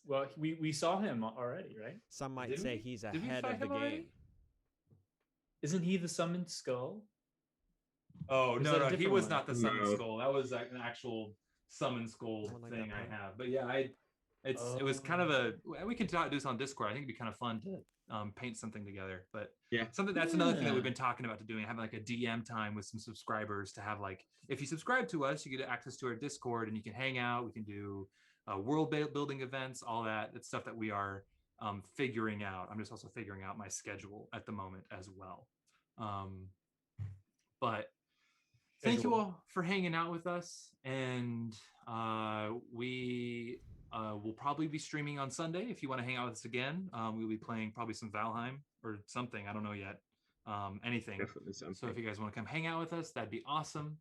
Well, we saw him already, right? Some might say he's ahead of the game. Already? Isn't he the summoned skull? Oh no, he was not the summoned skull. That was an actual summoned skull thing I have. But yeah, it was kind of we can do this on Discord. I think it'd be kind of fun to paint something together. But yeah, that's another thing that we've been talking about doing, having like a DM time with some subscribers to have like, if you subscribe to us, you get access to our Discord and you can hang out. We can do world building events, all that. It's stuff that we are figuring out. I'm just also figuring out my schedule at the moment as well. But thank you all for hanging out with us, and we will probably be streaming on Sunday. If you want to hang out with us again, we'll be playing probably some Valheim or something. I don't know yet. Anything. Definitely something. So if you guys want to come hang out with us, that'd be awesome.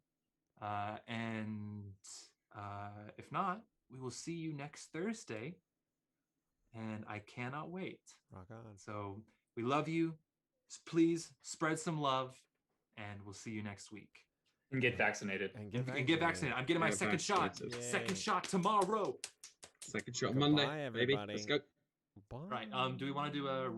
And if not, we will see you next Thursday. And I cannot wait. Rock on. So we love you. Please spread some love, and we'll see you next week. And get vaccinated. And get vaccinated. I'm getting my second shot. Yay. Second shot tomorrow. Second shot Monday, Goodbye, baby. everybody. Let's go. Bye. Right. Do we want to do a